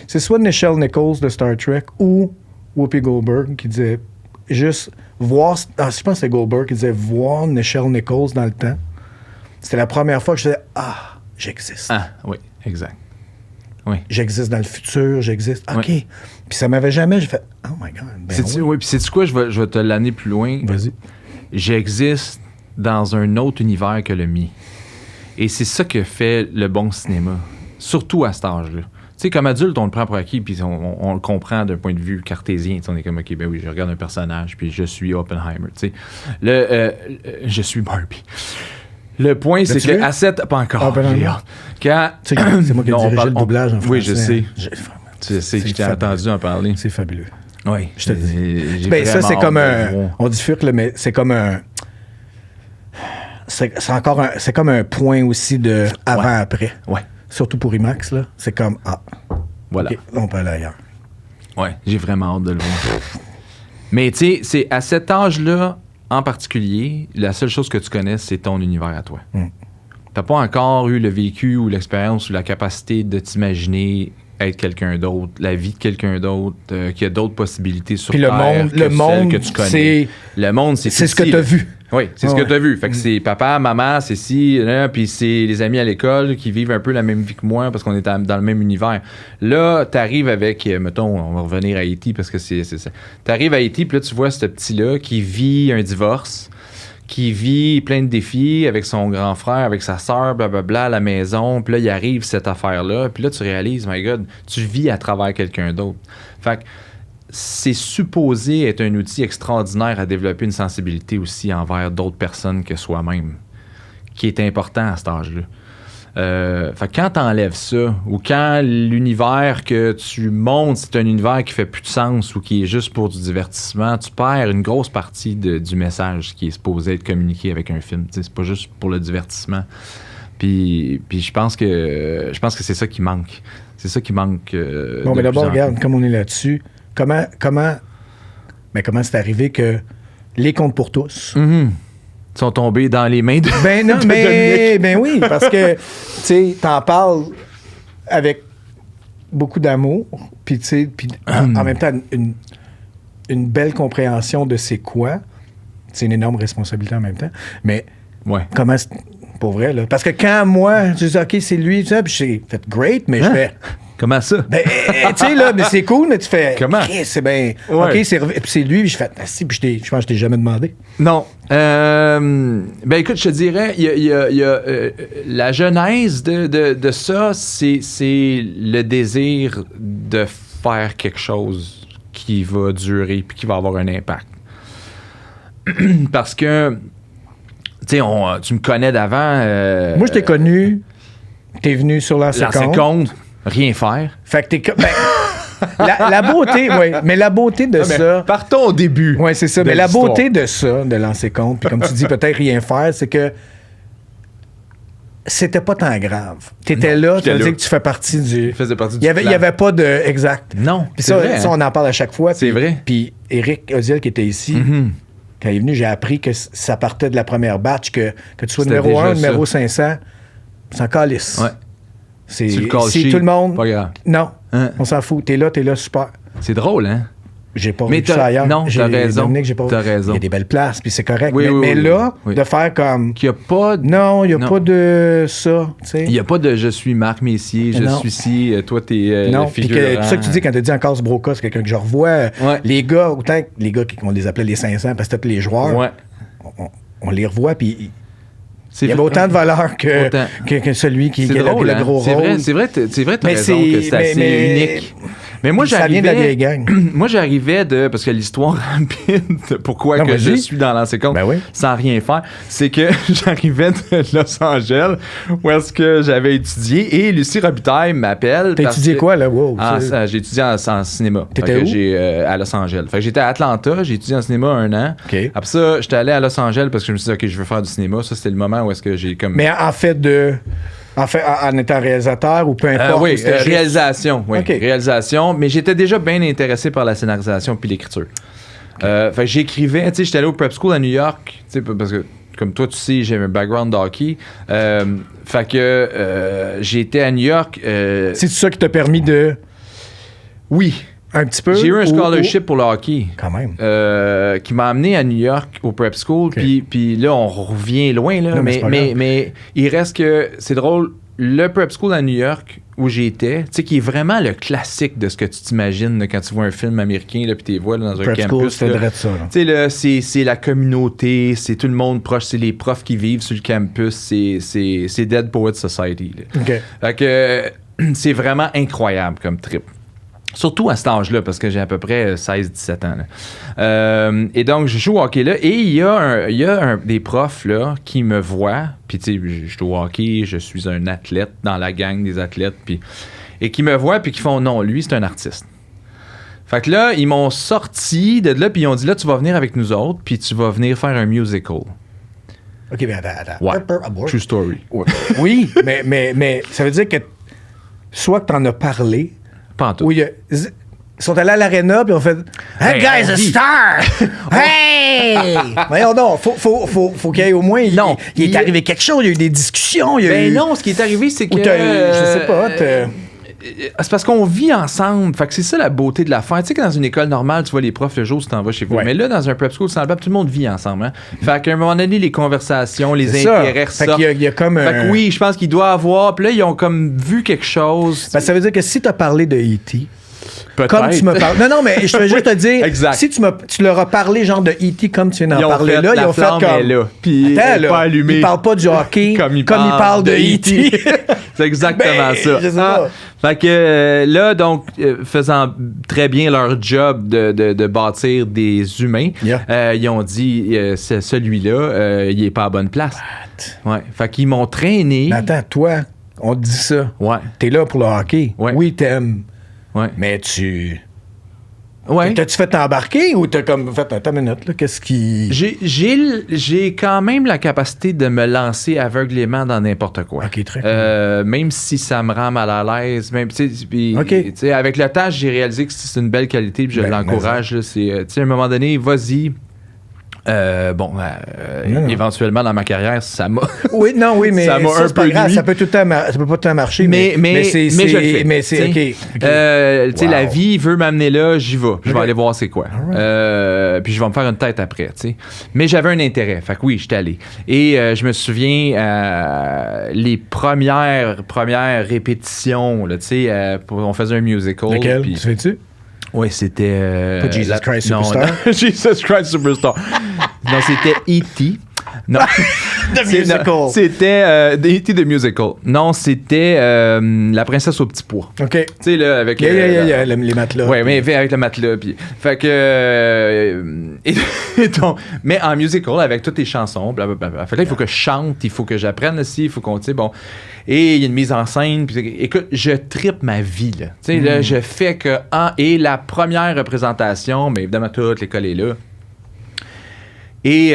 C'est soit Nichelle Nichols de Star Trek ou Whoopi Goldberg qui disait juste voir... je pense que c'est Goldberg qui disait voir Nichelle Nichols dans le temps. C'était la première fois que je disais j'existe. Ah, oui, exact. Oui. J'existe dans le futur, j'existe. OK. Oui. Puis ça m'avait jamais... J'ai fait oh my God. Ben oui, puis sais-tu quoi? Je vais te l'amener plus loin. Vas-y. J'existe dans un autre univers que le mien. Et c'est ça que fait le bon cinéma. Surtout à cet âge-là. Tu sais, comme adulte, on le prend pour acquis, puis on le comprend d'un point de vue cartésien. T'sais, on est comme, OK, ben oui, je regarde un personnage, puis je suis Oppenheimer. Tu sais, je suis Barbie. Le point, c'est que à cette... Pas encore. Quand... C'est moi qui ai dirigé le doublage en français. Oui, je sais. Je sais, je t'ai entendu en parler. C'est fabuleux. Oui. Je te dis. Ben ça, c'est comme un... On dit fuck, mais c'est comme un... c'est encore c'est comme un point aussi de avant-après. Ouais. Surtout pour IMAX, là. C'est comme, Voilà. OK, on peut aller ailleurs. Ouais, j'ai vraiment hâte de le voir. Mais tu sais, c'est à cet âge-là, en particulier, la seule chose que tu connais, c'est ton univers à toi. T'as pas encore eu le vécu ou l'expérience ou la capacité de t'imaginer être quelqu'un d'autre, la vie de quelqu'un d'autre, qu'il y a d'autres possibilités sur Puis Terre le monde, que tu connais. Le monde, c'est ce que tu as vu. Oui, c'est ce que tu as vu. Fait que c'est papa, maman, c'est puis c'est les amis à l'école qui vivent un peu la même vie que moi parce qu'on est dans le même univers. Là, t'arrives avec, mettons, on va revenir à Haïti parce que c'est ça. T'arrives à Haïti, puis là, tu vois ce petit-là qui vit un divorce, qui vit plein de défis avec son grand frère, avec sa sœur, blablabla, à la maison. Puis là, il arrive cette affaire-là. Puis là, tu réalises, my God, tu vis à travers quelqu'un d'autre. Fait que c'est supposé être un outil extraordinaire à développer une sensibilité aussi envers d'autres personnes que soi-même, qui est important à cet âge-là. Fait que quand t'enlèves ça, ou quand l'univers que tu montes, c'est un univers qui fait plus de sens ou qui est juste pour du divertissement, tu perds une grosse partie du message qui est supposé être communiqué avec un film. T'sais, c'est pas juste pour le divertissement. Puis je pense que c'est ça qui manque. C'est ça qui manque. Bon, mais d'abord, regarde, comme on est là-dessus, comment c'est arrivé que les comptes pour tous sont tombés dans les mains de Ben non, de mais ben oui, parce que tu sais, t'en parles avec beaucoup d'amour, puis tu sais, puis en même temps une belle compréhension de c'est quoi. C'est une énorme responsabilité en même temps, mais comment pour vrai là, parce que quand moi je dis OK, c'est lui ça, puis j'ai fait great, mais je fais comment ça? Ben, tu sais, là, mais c'est cool, mais tu fais. Comment? Okay, c'est bien. OK, puis c'est lui, puis je fais. Si, puis je pense que je t'ai jamais demandé. Non. Ben, écoute, je te dirais, il y a la genèse de ça, c'est le désir de faire quelque chose qui va durer puis qui va avoir un impact. Parce que, tu sais, tu me connais d'avant. Moi, je t'ai connu. T'es venu sur la seconde. Rien faire. Fait que t'es la beauté, oui, mais la beauté de ça. Partons au début. Oui, c'est ça. Mais la beauté de ça, de lancer compte, puis comme tu dis, peut-être rien faire, c'est que c'était pas tant grave. T'étais là, tu veux dire que tu fais partie du. Faisais partie du. Il y avait pas de. Exact. Non. Puis ça, vrai, ça, on en parle à chaque fois. C'est vrai. Puis Éric Oziel qui était ici. Quand il est venu, j'ai appris que ça partait de la première batch, que tu sois numéro 1, numéro 500, c'est en calice. Ouais. C'est tout le monde. Pas grave. Non, on s'en fout. T'es là, super. C'est drôle, hein? J'ai pas vu ça ailleurs. Non, t'as raison. T'as raison. Il y a des belles places, puis c'est correct. Oui, mais là, de faire comme. Qu'il y a pas de... Non, il n'y a pas de ça. Il n'y a pas de je suis Marc Messier, je suis ci, toi t'es non, le figurant. C'est ça que tu dis quand tu dis encore ce Broca, c'est quelqu'un que je revois. Les gars, autant que les gars qu'on les appelait les 500 parce que c'était les joueurs, on les revoit, puis. Il y avait autant de valeur que celui qui a drôle, le gros rôle. C'est vrai, t'as raison que c'est assez unique. Mais moi, ça vient de la vieille gang. Moi, j'arrivais parce que l'histoire rapide, pourquoi je suis dans l'ancien compte sans rien faire, c'est que j'arrivais de Los Angeles où est-ce que j'avais étudié et Lucie Robitaille m'appelle. T'as étudié quoi, là? Wow, j'ai étudié en cinéma. T'étais où? À Los Angeles. Fait que j'étais à Atlanta, j'ai étudié en cinéma 1 an. Okay. Après ça, j'étais allé à Los Angeles parce que je me suis dit, OK, je veux faire du cinéma. Ça, c'était le moment où est-ce que j'ai comme... Mais en étant réalisateur ou peu importe. Oui, réalisation. Oui, okay. Réalisation. Mais j'étais déjà bien intéressé par la scénarisation puis l'écriture. Fait que j'écrivais, tu sais, j'étais allé au prep school à New York, tu sais, parce que, comme toi, tu sais, j'ai un background d'hockey. Fait que j'étais à New York. C'est ça qui t'a permis de. Oui. Un petit peu. J'ai eu un scholarship pour le hockey. Quand même. Qui m'a amené à New York au prep school. Okay. Puis là, on revient loin. Là, non, mais il reste que, c'est drôle, le prep school à New York où j'étais, tu sais, qui est vraiment le classique de ce que tu t'imagines là, quand tu vois un film américain, puis tu les vois là, dans un prep campus. School, là. Ça, tu sais, là, c'est la communauté, c'est tout le monde proche, c'est les profs qui vivent sur le campus, c'est Dead Poets Society. Là. Okay. Fait que c'est vraiment incroyable comme trip. Surtout à cet âge-là, parce que j'ai à peu près 16-17 ans. Là. Et donc, je joue au hockey là. Et il y a des profs là, qui me voient. Puis, tu sais, je joue au hockey, je suis un athlète dans la gang des athlètes. Et qui me voient, puis qui font non, lui, c'est un artiste. Fait que là, ils m'ont sorti de là, puis ils ont dit là, tu vas venir avec nous autres, puis tu vas venir faire un musical. OK, mais attends. Ouais. Abort. True story. Ouais. Oui, mais ça veut dire que soit que t'en as parlé, Pas en tout. ou ils sont allés à l'aréna puis on fait Hey Hey, guys, on a dit. star! Hey! Voyons donc, faut qu'il y ait au moins. Non. Il est arrivé quelque chose, il y a eu des discussions. Il y a Ben eu, non, ce qui est arrivé, c'est que. ou je sais pas, c'est parce qu'on vit ensemble. Fait que c'est ça la beauté de l'affaire. Tu sais que dans une école normale, tu vois les profs le jour où tu t'en vas chez vous. Ouais. Mais là, dans un prep school semblable, tout le monde vit ensemble. Hein? Fait qu'à un moment donné, les conversations, les c'est ça. intérêts Fait ressortent. qu'il y a comme Fait que oui, je pense qu'il doit avoir. Puis là, ils ont comme vu quelque chose. Ben, ça veut dire que si tu as parlé de E.T., Peut-être. comme tu me parles. Non, mais je veux juste te dire, Exact. si tu leur as parlé genre de E.T. comme tu viens Ils d'en ont parler fait, là, la ils ont fait flamme comme. est là. Puis Attends, elle est là, pas allumée. ils parlent pas du hockey comme ils parlent de E.T. C'est exactement Ben, ça. je sais pas. Fait que là, donc, faisant très bien leur job de bâtir des humains, Yeah. ils ont dit, celui-là, il est pas à bonne place. Ouais. Fait qu'ils m'ont traîné. Mais attends, toi, on te dit ça. Ouais. T'es là pour le hockey. Ouais. Oui, t'aimes. Ouais. Mais tu. Ouais. T'as-tu fait t'embarquer ou t'as comme fait attends une minute, là, qu'est-ce qui. J'ai quand même la capacité de me lancer aveuglément dans n'importe quoi. Ok, très cool. Même si ça me rend mal à l'aise. Même, puis, Ok. tu sais, avec le temps, j'ai réalisé que c'est une belle qualité puis je Ben, l'encourage. Là, c'est, tu sais, à un moment donné, vas-y. Non. Éventuellement dans ma carrière, ça m'a. Oui, non, oui, mais Ça m'a un c'est pas peu grave, nuit. ça peut tout le temps ça peut pas tout le temps marcher, Mais c'est je le fais. mais c'est t'sais. OK. Tu sais, Wow. la vie veut m'amener là, j'y vais. Je vais Ok. aller voir c'est quoi. Puis je vais me faire une tête après, tu sais. Mais j'avais un intérêt. Fait que oui, j'étais allé. Et je me souviens les premières répétitions, là, tu sais, on faisait un musical. Lequel? puis- Tu fais-tu? Oui, c'était. Pas Jesus Christ non, Superstar? non, Jesus Christ Superstar. Non, c'était E.T. Non. The Musical. C'était E.T. The Musical. Non, c'était La Princesse au Petit Pois. OK. Tu sais, là, avec. Yeah, les matelas. Ouais, mais avec le matelas. Puis, fait que. Et donc, mais en musical, avec toutes les chansons, blablabla. Fait que là, il faut que je chante, il faut que j'apprenne aussi, il faut qu'on. Tu sais, bon. Et il y a une mise en scène. Puis, écoute, je trippe ma vie, là. Tu sais, là, je fais que. Et la première représentation, mais évidemment, toute l'école est là. Et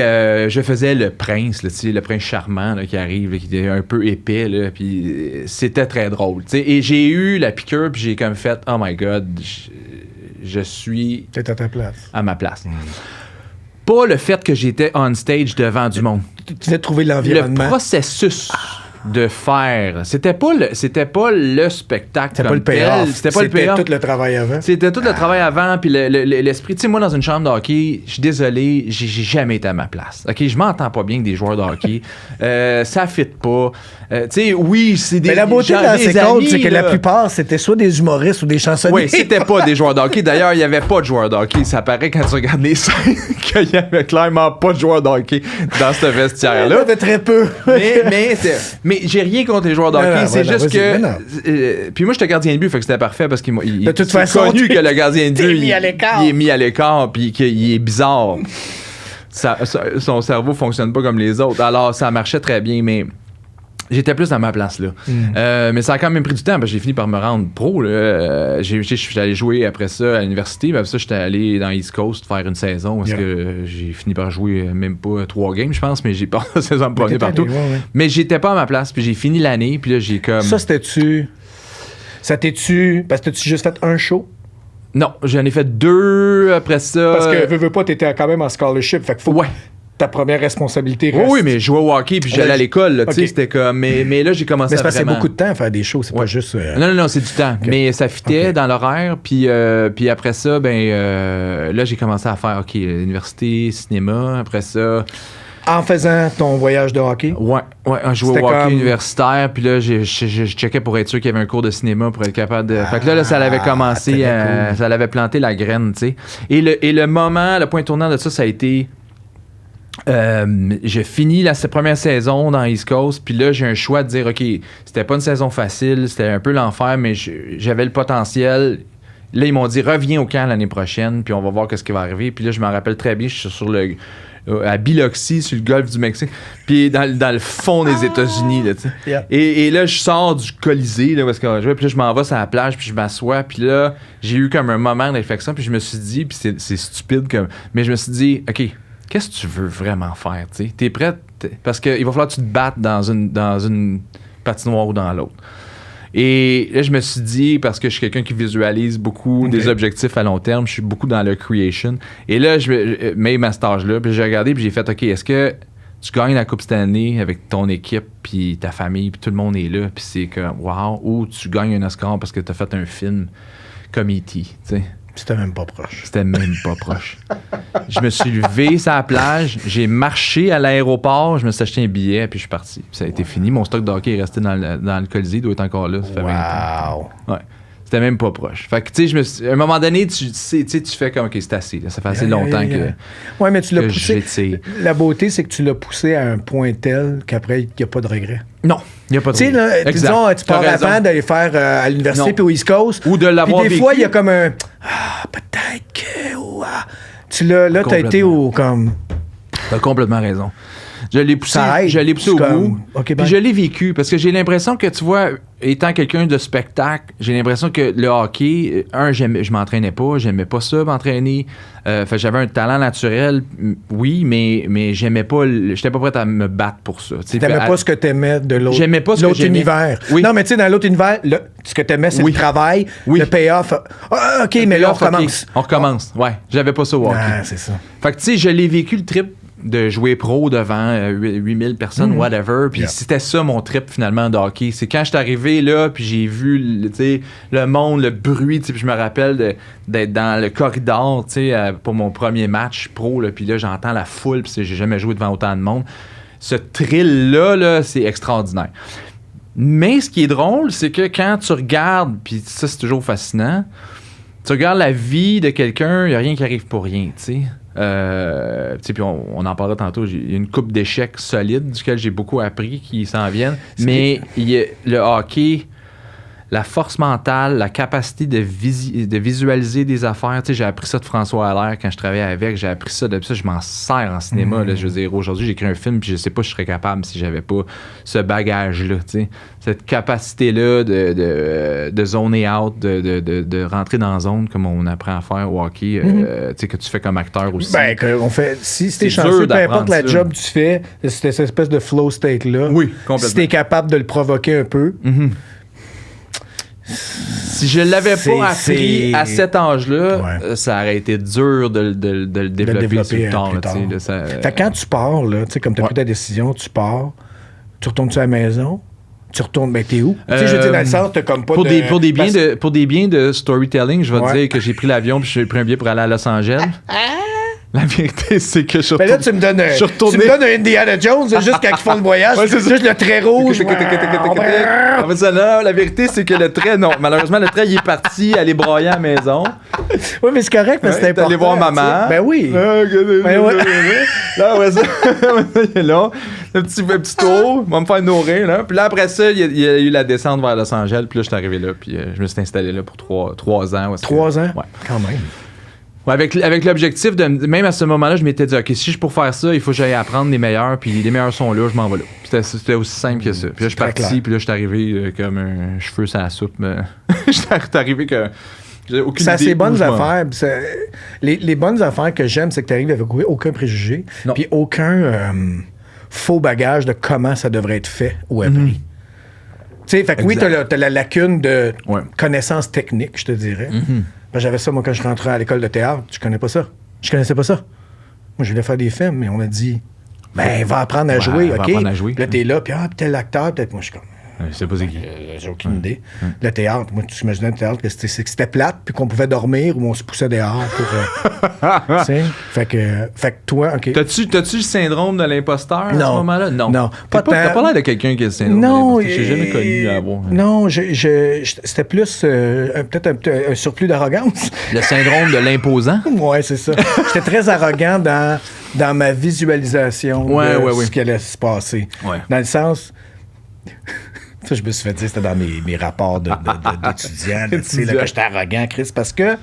je faisais le prince, là, le prince charmant là, qui arrive, là, qui est un peu épais, là, puis c'était très drôle. T'sais. Et j'ai eu la piqûre, puis j'ai comme fait « Oh my God, je suis T'es à ta place. à ma place. Pas le fait que j'étais on stage devant du monde. Tu devais trouver Le l'environnement. processus de faire, c'était pas le spectacle C'était pas comme le payoff. tel, c'était pas le payoff. tout le travail avant. C'était tout le travail avant, puis l'esprit. Tu sais, moi, dans une chambre de hockey, je suis désolé, j'ai jamais été à ma place. OK, je m'entends pas bien avec des joueurs de hockey. Ça fit pas. Tu sais, oui, c'est des. Mais la beauté de gens- la des séquence, amis, c'est que la là. plupart, c'était soit des humoristes ou des chansonniers. Oui, c'était pas des joueurs de hockey. D'ailleurs, il y avait pas de joueurs de hockey. Ça paraît quand tu regardes les scènes qu'il y avait clairement pas de joueurs de hockey dans ce Il y en vestiaire-là. avait très peu. mais j'ai rien contre les joueurs de hockey. Non, non, c'est voilà, juste vas-y, mais non. que. Puis moi, j'étais gardien de but, fait que c'était parfait parce qu'il De toute c'est façon, connu que le gardien de t'es but. mis à l'écart. Il est mis à l'écart, puis qu'il est bizarre. Son cerveau fonctionne pas comme les autres. Alors, ça marchait très bien, mais. J'étais plus dans ma place, là. Mais ça a quand même pris du temps, parce que j'ai fini par me rendre pro, là. Je suis allé jouer après ça à l'université, puis après ça, j'étais allé dans East Coast faire une saison, parce que j'ai fini par jouer même pas 3 games, je pense, mais j'ai pas la saison me promener partout. allé, ouais. Mais j'étais pas à ma place, puis j'ai fini l'année, puis là, j'ai comme... Ça, c'était-tu. Ça t'es-tu. Parce que t'as-tu juste fait un show? Non, j'en ai fait 2 après ça. Parce que, veux pas, t'étais quand même en scholarship. Fait que faut. Ouais. Ta première responsabilité Oui, reste. oui, mais je jouais au hockey, puis j'allais à l'école, là, tu sais, Ok. c'était comme... Mais là, j'ai commencé Mais c'est à parce que c'est vraiment... beaucoup de temps à faire des shows, c'est pas juste. Non, c'est du temps. Mais ça fitait dans l'horaire. Puis après ça, là, j'ai commencé à faire, OK, université, cinéma. Après ça, En faisant ton voyage de hockey. ouais, je jouais C'était au hockey comme- universitaire. Puis là, je checkais pour être sûr qu'il y avait un cours de cinéma pour être capable de... Fait que là, ça l'avait commencé, très cool. ça l'avait planté la graine, tu sais. Et le moment, le point tournant de ça a été... j'ai fini la première saison dans East Coast, puis là, j'ai un choix de dire, OK, c'était pas une saison facile, c'était un peu l'enfer, mais j'avais le potentiel. Là, ils m'ont dit, reviens au camp l'année prochaine, puis on va voir ce qui va arriver. Puis là, je me rappelle très bien, je suis sur à Biloxi, sur le golfe du Mexique, puis dans le fond des États-Unis, là, tu sais. Yeah. Et là, je sors du Colisée, là, parce que puis là, je m'en vais sur la plage, puis je m'assois, puis là, j'ai eu comme un moment de réflexion, puis je me suis dit, puis c'est stupide, mais je me suis dit, OK, qu'est-ce que tu veux vraiment faire, tu sais? T'es prêt? parce qu'il va falloir que tu te battes dans une patinoire ou dans l'autre. Et là, je me suis dit, parce que je suis quelqu'un qui visualise beaucoup des objectifs à long terme, je suis beaucoup dans le creation. Et là, même à cet âge-là, puis j'ai regardé, puis j'ai fait, OK, est-ce que tu gagnes la Coupe Stanley avec ton équipe, puis ta famille, puis tout le monde est là, puis c'est comme, wow, ou tu gagnes un Oscar parce que tu as fait un film comme E.T., tu sais. C'était même pas proche. C'était même pas proche. Je me suis levé sur la plage, j'ai marché à l'aéroport, je me suis acheté un billet, puis je suis parti. Puis ça a été fini. Mon stock de hockey est resté dans le Colisée, il doit être encore là. Ça fait 20 ans. Ouais. C'était même pas proche. Fait que, tu sais, à un moment donné, tu fais comme, OK, c'est assez. Là. Ça fait assez longtemps que. Ouais, mais tu l'as poussé. J'étire. La beauté, c'est que tu l'as poussé à un point tel qu'après, il n'y a pas de regret. Non, il n'y a pas de regret. Tu sais, disons, tu pars avant d'aller faire à l'université puis au East Coast. Ou de l'avoir vécu. Puis des fois, il y a comme un. Peut-être que. Là, t'as été au comme. T'as complètement raison. Je l'ai poussé au bout. Okay, puis je l'ai vécu parce que j'ai l'impression que, tu vois, étant quelqu'un de spectacle, j'ai l'impression que le hockey, je m'entraînais pas, j'aimais pas ça, m'entraîner. J'avais un talent naturel, oui, mais j'aimais pas, j'étais pas prêt à me battre pour ça. T'aimais pas ce que t'aimais de l'autre, j'aimais pas ce que univers. Oui. Non, mais tu sais, dans l'autre univers, ce que t'aimais, c'est le travail, le payoff. OK, mais là, on recommence. Okay. On recommence, ouais. J'avais pas ça au hockey. Ah, c'est ça. Fait que, tu sais, je l'ai vécu le trip de jouer pro devant 8000 personnes, whatever. Puis c'était ça mon trip finalement de hockey. C'est quand je suis arrivé là, puis j'ai vu le monde, le bruit. Puis je me rappelle d'être dans le corridor pour mon premier match pro. Puis là, j'entends la foule, puis j'ai jamais joué devant autant de monde. Ce thrill-là, c'est extraordinaire. Mais ce qui est drôle, c'est que quand tu regardes, puis ça, c'est toujours fascinant, tu regardes la vie de quelqu'un, il n'y a rien qui arrive pour rien, tu sais. Puis on en parlera tantôt. Il y a une coupe d'échecs solide duquel j'ai beaucoup appris qui s'en viennent. Mais le hockey, la force mentale, la capacité de visualiser des affaires. J'ai appris ça de François Allaire quand je travaillais avec. J'ai appris ça depuis ça. Je m'en sers en cinéma. Là, je veux dire, aujourd'hui, j'écris un film puis je sais pas si je serais capable si j'avais pas ce bagage-là. T'sais. Cette capacité-là de zoner out, de rentrer dans la zone comme on apprend à faire au hockey, que tu fais comme acteur aussi. Ben, si t'es chanceux, peu importe la job que tu fais, c'est cette espèce de flow state-là. Oui, complètement. Si t'es capable de le provoquer un peu. Si je l'avais pas appris à cet âge-là, ça aurait été dur de le développer sur le temps. Fait que quand tu pars, là, comme tu as pris ta décision, tu pars, tu retournes-tu à la maison? Tu retournes, ben t'es où? Tu sais, je veux dire, dans le sens, t'as comme pas pour des biens de storytelling, je vais te dire que j'ai pris l'avion puis j'ai pris un billet pour aller à Los Angeles. La vérité, c'est que je là, tu me donnes un Indiana Jones, juste quand ils font le voyage, juste le trait rouge. La vérité, c'est que le trait, non. Malheureusement, le trait, il est parti aller broyer à la maison. Oui, mais c'est correct, parce que c'est important. Aller voir maman. Ben oui. Là, ouais, ça. Là, un petit tour, on va me faire nourrir. Là. Puis là, après ça, il y a eu la descente vers Los Angeles. Puis là, je suis arrivé là. Puis je me suis installé là pour 3 ans. 3 ans? Ouais. Quand même. Ouais, avec l'objectif de... Même à ce moment-là, je m'étais dit, OK, si je pour faire ça, il faut que j'aille apprendre les meilleurs, puis les meilleurs sont là, je m'en vais là. C'était aussi simple que ça. Puis là, je suis parti, puis là, je suis arrivé comme un cheveu sur la soupe. Je suis arrivé que... J'ai aucune idée. C'est assez bonnes affaires. Les bonnes affaires que j'aime, c'est que tu arrives avec aucun préjugé, puis aucun faux bagage de comment ça devrait être fait ou appris. Tu sais, fait que oui, t'as la lacune de connaissances techniques, je te dirais. J'avais ça, moi, quand je rentrais à l'école de théâtre. Je connaissais pas ça. Moi, je voulais faire des films, mais on m'a dit, va apprendre à jouer, OK? Apprendre à jouer. Là, t'es là, puis tel acteur, peut-être. Moi, je suis comme... Je sais pas c'est qui. J'ai aucune idée. Le théâtre, moi, tu imaginais le théâtre que c'était plate, puis qu'on pouvait dormir ou on se poussait dehors pour... fait que toi, OK. T'as-tu le syndrome de l'imposteur à ce moment-là? Non. T'as pas l'air de quelqu'un qui a le syndrome de l'imposteur. J'ai jamais connu à avoir. Non, c'était plus peut-être un surplus d'arrogance. Le syndrome de l'imposant? Ouais, c'est ça. J'étais très arrogant dans ma visualisation de ce qui allait se passer. Ouais. Dans le sens... Ça, je me suis fait dire, c'était dans mes rapports d'étudiants. Tu sais, là, que j'étais arrogant, Chris, parce que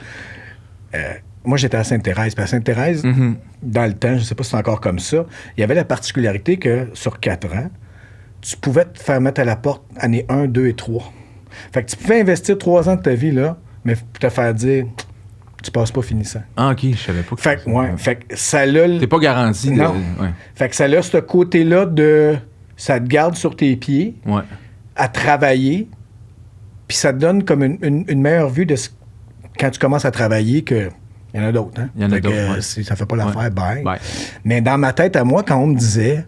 moi, j'étais à Sainte-Thérèse. Puis à Sainte-Thérèse, dans le temps, je ne sais pas si c'est encore comme ça, il y avait la particularité que sur 4 ans, tu pouvais te faire mettre à la porte année 1, 2 et 3. Fait que tu pouvais investir 3 ans de ta vie, là, mais te faire dire, tu passes pas finissant. Ah, OK, je savais pas. Fait que ça a... T'es pas garanti. Non. Fait que ça a ce côté-là de... Ça te garde sur tes pieds à travailler, puis ça te donne comme une meilleure vue de quand tu commences à travailler que... Il y en a d'autres, hein? Il y en a d'autres, ça fait pas l'affaire, bye. Mais dans ma tête, à moi, quand on me disait...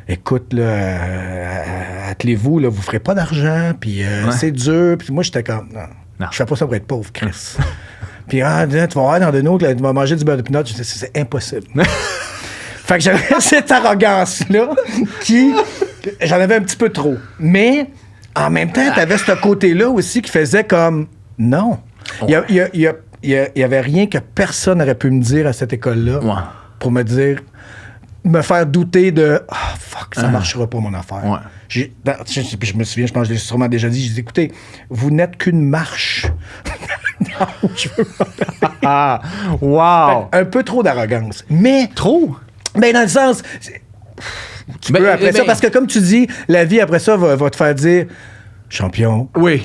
Écoute, là, attelez-vous, là, vous ferez pas d'argent, puis c'est dur. Puis moi, j'étais comme, non, je fais pas ça pour être pauvre, Chris. Puis, tu vas voir dans de nous, tu vas manger du beurre de pinot. Je disais, c'est impossible. Fait que j'avais cette arrogance-là qui, j'en avais un petit peu trop. Mais, en même temps, t'avais ce côté-là aussi qui faisait comme, non. Il y avait rien que personne n'aurait pu me dire à cette école-là pour me dire... me faire douter de « Ah, fuck, ça marchera pas, mon affaire. » Je me souviens, je pense que je l'ai sûrement déjà dit, j'ai dit « Écoutez, vous n'êtes qu'une marche. » Non, je veux pas. Wow! Un peu trop d'arrogance. Mais... Trop? Mais dans le sens... Tu peux après ça, parce que comme tu dis, la vie après ça va te faire dire « Champion. » Oui.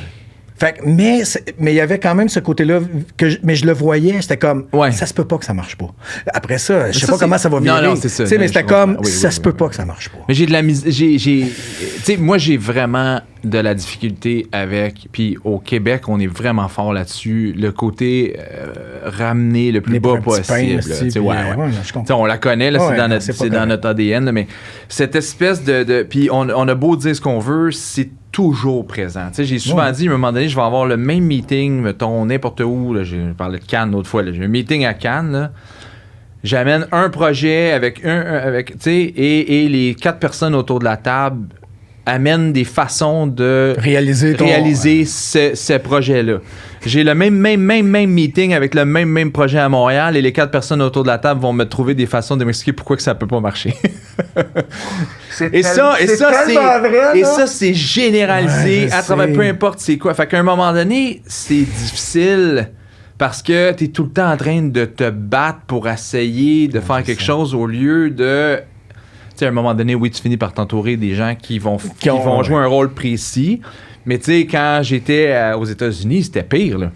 Fait que, mais il y avait quand même ce côté-là, mais je le voyais, c'était comme, ça se peut pas que ça marche pas. Après ça, je sais pas comment ça va virer. Non, c'est ça. Mais c'était comme, ça se peut pas que ça marche pas. Mais j'ai de la moi, j'ai vraiment de la difficulté avec, puis au Québec, on est vraiment fort là-dessus, le côté ramener le plus bas possible. On la connaît, là, c'est dans notre ADN, là, mais cette espèce de puis on a beau dire ce qu'on veut, c'est toujours présent. Tu sais, j'ai souvent dit, à un moment donné, je vais avoir le même meeting, mettons, n'importe où. Là, je parlais de Cannes l'autre fois. Là, j'ai un meeting à Cannes. Là, j'amène un projet avec tu sais, et les 4 personnes autour de la table amènent des façons de réaliser ce projet-là. J'ai le même meeting avec le même projet à Montréal et les 4 personnes autour de la table vont me trouver des façons de m'expliquer pourquoi que ça peut pas marcher. Ça, c'est généralisé à travers peu importe c'est quoi. Fait qu'à un moment donné, c'est difficile parce que t'es tout le temps en train de te battre pour essayer de faire quelque chose au lieu de... Tu sais, à un moment donné, oui, tu finis par t'entourer des gens qui vont jouer un rôle précis. Mais tu sais, quand j'étais aux États-Unis, c'était pire, là.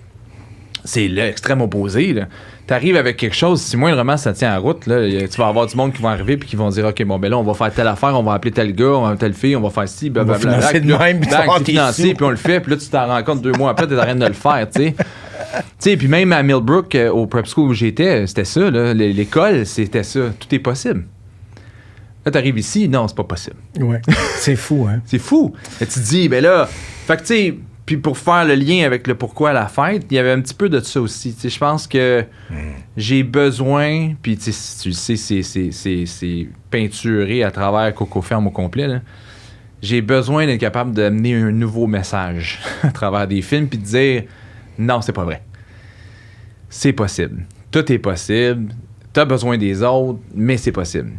C'est l'extrême opposé, là. T'arrives avec quelque chose, si moindrement ça tient en route, là, tu vas avoir du monde qui va arriver puis qui vont dire, OK, bon, ben là, on va faire telle affaire, on va appeler tel gars, on va appeler telle fille, on va faire ci, blablabla. On va financer de même, puis on le fait, puis là, tu t'en rends compte 2 mois après, t'es en train de le faire, tu sais. Tu sais, puis même à Millbrook, au prep school où j'étais, c'était ça, là. L'école, c'était ça. Tout est possible. Là, t'arrives ici, non, c'est pas possible. Ouais. C'est fou, hein? C'est fou. Et tu te dis, ben là, fait que tu sais, puis pour faire le lien avec le pourquoi la fête, il y avait un petit peu de ça aussi. Tu sais, je pense que j'ai besoin, puis tu sais, c'est peinturé à travers Coco Ferme au complet, là. J'ai besoin d'être capable d'amener un nouveau message à travers des films, puis de dire, non, c'est pas vrai. C'est possible. Tout est possible. T'as besoin des autres, mais c'est possible.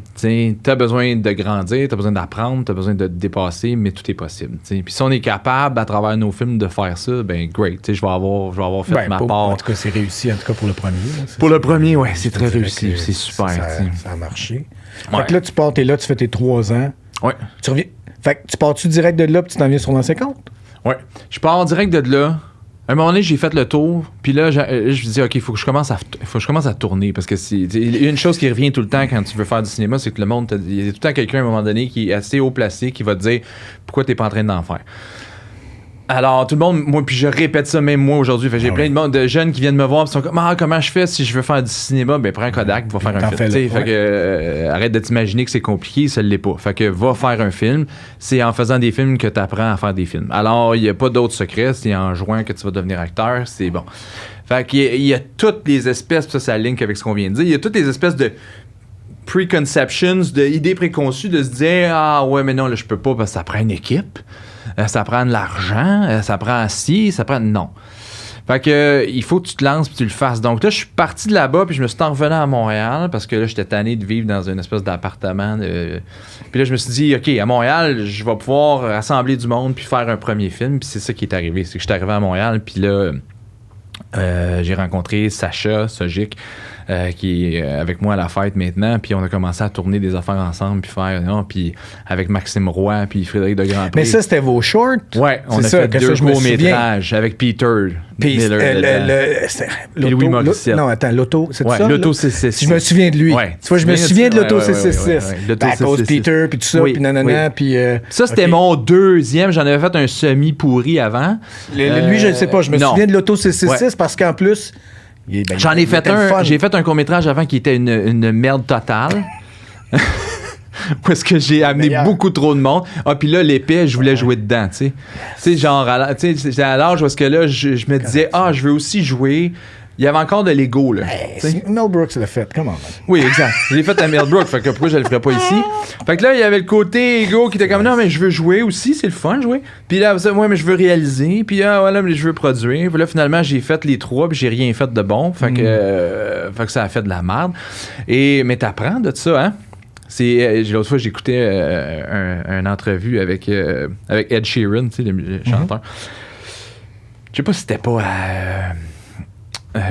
T'as besoin de grandir, t'as besoin d'apprendre, t'as besoin de te dépasser, mais tout est possible. Puis si on est capable, à travers nos films, de faire ça, ben great. Je vais avoir fait ma part. En tout cas, c'est réussi, en tout cas pour le premier. Là, pour le premier, oui, c'est très réussi. C'est super. Ça a marché. Fait que là, tu pars, t'es là, tu fais tes 3 ans. Ouais. Tu reviens. Fait que tu pars-tu direct de là, puis tu t'en viens sur l'ancien compte? Ouais. Je pars direct de là. À un moment donné, j'ai fait le tour, puis là, je me dis, OK, il faut que je commence à tourner, parce que il y a une chose qui revient tout le temps quand tu veux faire du cinéma, c'est que le monde, il y a tout le temps quelqu'un à un moment donné qui est assez haut placé, qui va te dire, pourquoi t'es pas en train d'en faire? Alors, tout le monde, moi, puis je répète ça même moi aujourd'hui. J'ai plein de jeunes qui viennent me voir et sont comme, comment je fais si je veux faire du cinéma? Ben, prends un Kodak, va faire un film. Fait que, arrête de t'imaginer que c'est compliqué, ça l'est pas. Fait que, va faire un film. C'est en faisant des films que tu apprends à faire des films. Alors, il n'y a pas d'autre secret. C'est en jouant que tu vas devenir acteur. C'est bon. Fait qu'il y a toutes les espèces, puis ça link avec ce qu'on vient de dire, il y a toutes les espèces de preconceptions, d'idées préconçues, de se dire, ah ouais, mais non, là, je peux pas parce que ça prend une équipe. Ça prend de l'argent, ça prend ci, ça prend... Non. Fait que il faut que tu te lances puis tu le fasses. Donc là, je suis parti de là-bas puis je me suis revenu à Montréal parce que là, j'étais tanné de vivre dans une espèce d'appartement. Puis là, je me suis dit, OK, à Montréal, je vais pouvoir rassembler du monde puis faire un premier film. Puis c'est ça qui est arrivé. C'est que je suis arrivé à Montréal puis là, j'ai rencontré Sacha Sojic, qui est avec moi à la fête maintenant, puis on a commencé à tourner des affaires ensemble, puis faire, puis avec Maxime Roy, puis Frédéric de Grandpré. Mais ça, c'était vos shorts? Ouais, on a fait 2 courts-métrages avec Peter. Puis Miller c'était Puis Louis Morissette. Non, attends, l'auto, c'est Ouais, ça? l'auto 666. Je me souviens de lui. Ouais. Tu vois, je me souviens de l'auto Ouais, 666. l'auto À cause de 666. Peter, puis tout ça, Oui, puis nanana, oui. puis... Ça, c'était ok. mon deuxième. J'en avais fait un semi-pourri avant. Lui, je ne sais pas. Je me non. souviens de l'auto 666 parce qu'en plus... J'en ai fait un. J'ai fait un court-métrage avant qui était une merde totale. Où est-ce que j'ai amené Meilleur. beaucoup trop de monde. Ah, puis là, l'épée, je voulais jouer dedans, tu sais. Tu sais, genre, tu sais, à l'âge où est-ce que là, je me disais, je veux aussi jouer. Il y avait encore de l'ego, là. tu sais. Mel Brooks l'a fait. Come on, man. Oui, exact. Je l'ai fait à Mel Brooks, fait que pourquoi je le ferais pas ici? Fait que là, il y avait le côté ego qui était comme, non, mais je veux jouer aussi, c'est le fun, jouer. Puis là, ouais, mais je veux réaliser. Puis voilà, mais je veux produire. Puis là, finalement, j'ai fait les trois, puis j'ai rien fait de bon. Fait que ça a fait de la merde. Mais t'apprends de ça, hein? L'autre fois, j'écoutais une entrevue avec Ed Sheeran, tu sais, le chanteur. Je sais pas si c'était pas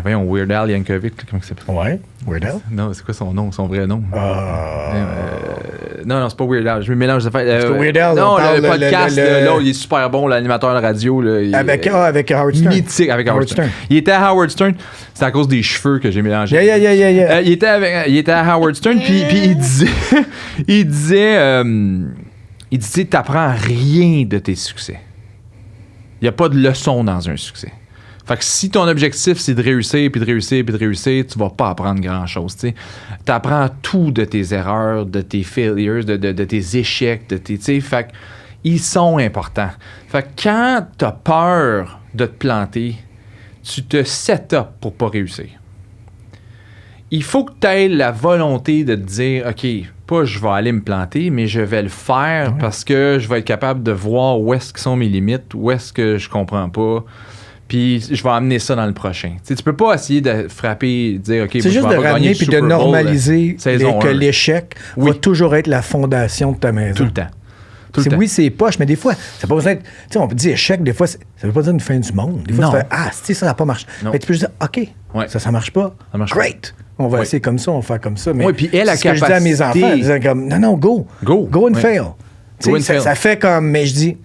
voyons, Weird Al Yankovic, comment il s'appelle? Ouais, Weird Al. Non, c'est quoi son vrai nom? Non, c'est pas Weird Al. Je me mélange de faire. Parce que Weird Al, non, on parle le podcast, le- là, il est super bon, l'animateur de radio. Là, Avec Howard Stern. mythique avec Howard Stern. Il était à Howard Stern. C'est à cause des cheveux que j'ai mélangé. Yeah. Il était à Howard Stern, puis il disait, t'apprends rien de tes succès. Il n'y a pas de leçon dans un succès. Fait que si ton objectif, c'est de réussir, puis de réussir, puis de réussir, tu vas pas apprendre grand-chose, tu sais. T'apprends tout de tes erreurs, de tes failures, de tes échecs, tu sais. Fait que ils sont importants. Fait que quand t'as peur de te planter, tu te set up pour pas réussir. Il faut que tu aies la volonté de te dire, OK, pas je vais aller me planter, mais je vais le faire parce que je vais être capable de voir où est-ce que sont mes limites, où est-ce que je comprends pas. Puis je vais amener ça dans le prochain. Tu sais, tu peux pas essayer de frapper, dire OK, C'est juste de ramener puis de normaliser que l'échec va toujours être la fondation de ta maison. Tout le temps. Tout le temps. Oui, c'est poche, mais des fois, ça pas besoin d'être. Tu sais, on peut dire échec, des fois, ça veut pas dire une fin du monde. Des fois, Non. tu fais ça n'a pas marché. Non. Mais tu peux juste dire OK, Ouais. ça marche pas. Ça marche Great. On va essayer comme ça, on va faire comme ça. Mais Oui, puis elle a c'est ce que je dis à mes enfants, capacité- en disant comme non, go. Go. Go and Oui. fail. Tu Go sais, and fail. ça fait comme, mais je dis,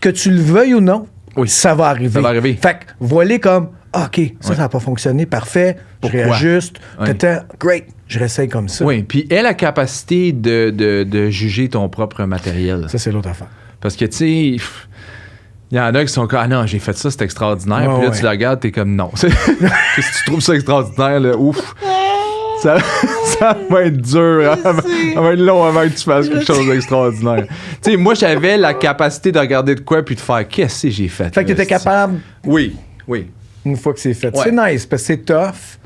que tu le veuilles ou non, Oui. ça va arriver. Ça va arriver. Fait que voiler comme, OK, ça n'a pas fonctionné, parfait, Pourquoi? je réajuste, Oui. great, je réessaye comme ça. Oui, puis elle a la capacité de juger ton propre matériel. Ça, c'est l'autre affaire. Parce que, tu sais, il y en a qui sont comme, ah non, j'ai fait ça, c'est extraordinaire. Ouais, Puis là, ouais. tu la regardes, t'es comme, non. Si tu trouves ça extraordinaire, là, ouf. Ça va être dur. Hein? Ça va être long avant que tu fasses quelque chose d'extraordinaire. Tu sais, moi, j'avais la capacité de regarder de quoi puis de faire, qu'est-ce que j'ai fait? Fait que tu là, étais capable, Oui. une fois que c'est fait. Ouais. C'est nice, parce que c'est tough.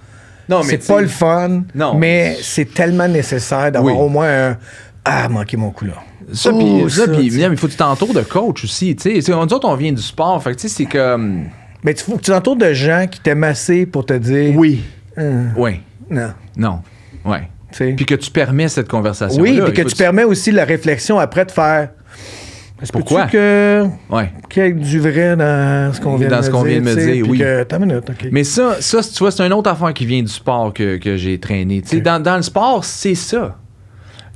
Non, C'est tu pas sais, le fun, Non. mais c'est tellement nécessaire d'avoir Oui. au moins un manqué mon coup là. Ça, Oh, puis ça, tu sais. il faut que tu t'entoures de coach aussi. Tu sais, nous autres, on vient du sport. Fait que, tu sais, c'est comme. Mais il faut que tu t'entoures de gens qui t'aiment assez pour te dire Oui. Hum, Oui. non. Non. Ouais. Tu sais. Puis que tu permets cette conversation. Oui, puis que tu permets aussi la réflexion après de faire. Est-ce Pourquoi? qu'il Ouais. y a du vrai dans ce qu'on vient Dans ce qu'on vient de me tu sais, dire, puis oui. que, attends une minute, OK. Mais ça, tu vois, c'est une autre affaire qui vient du sport que j'ai traîné. Tu sais, dans le sport, c'est ça.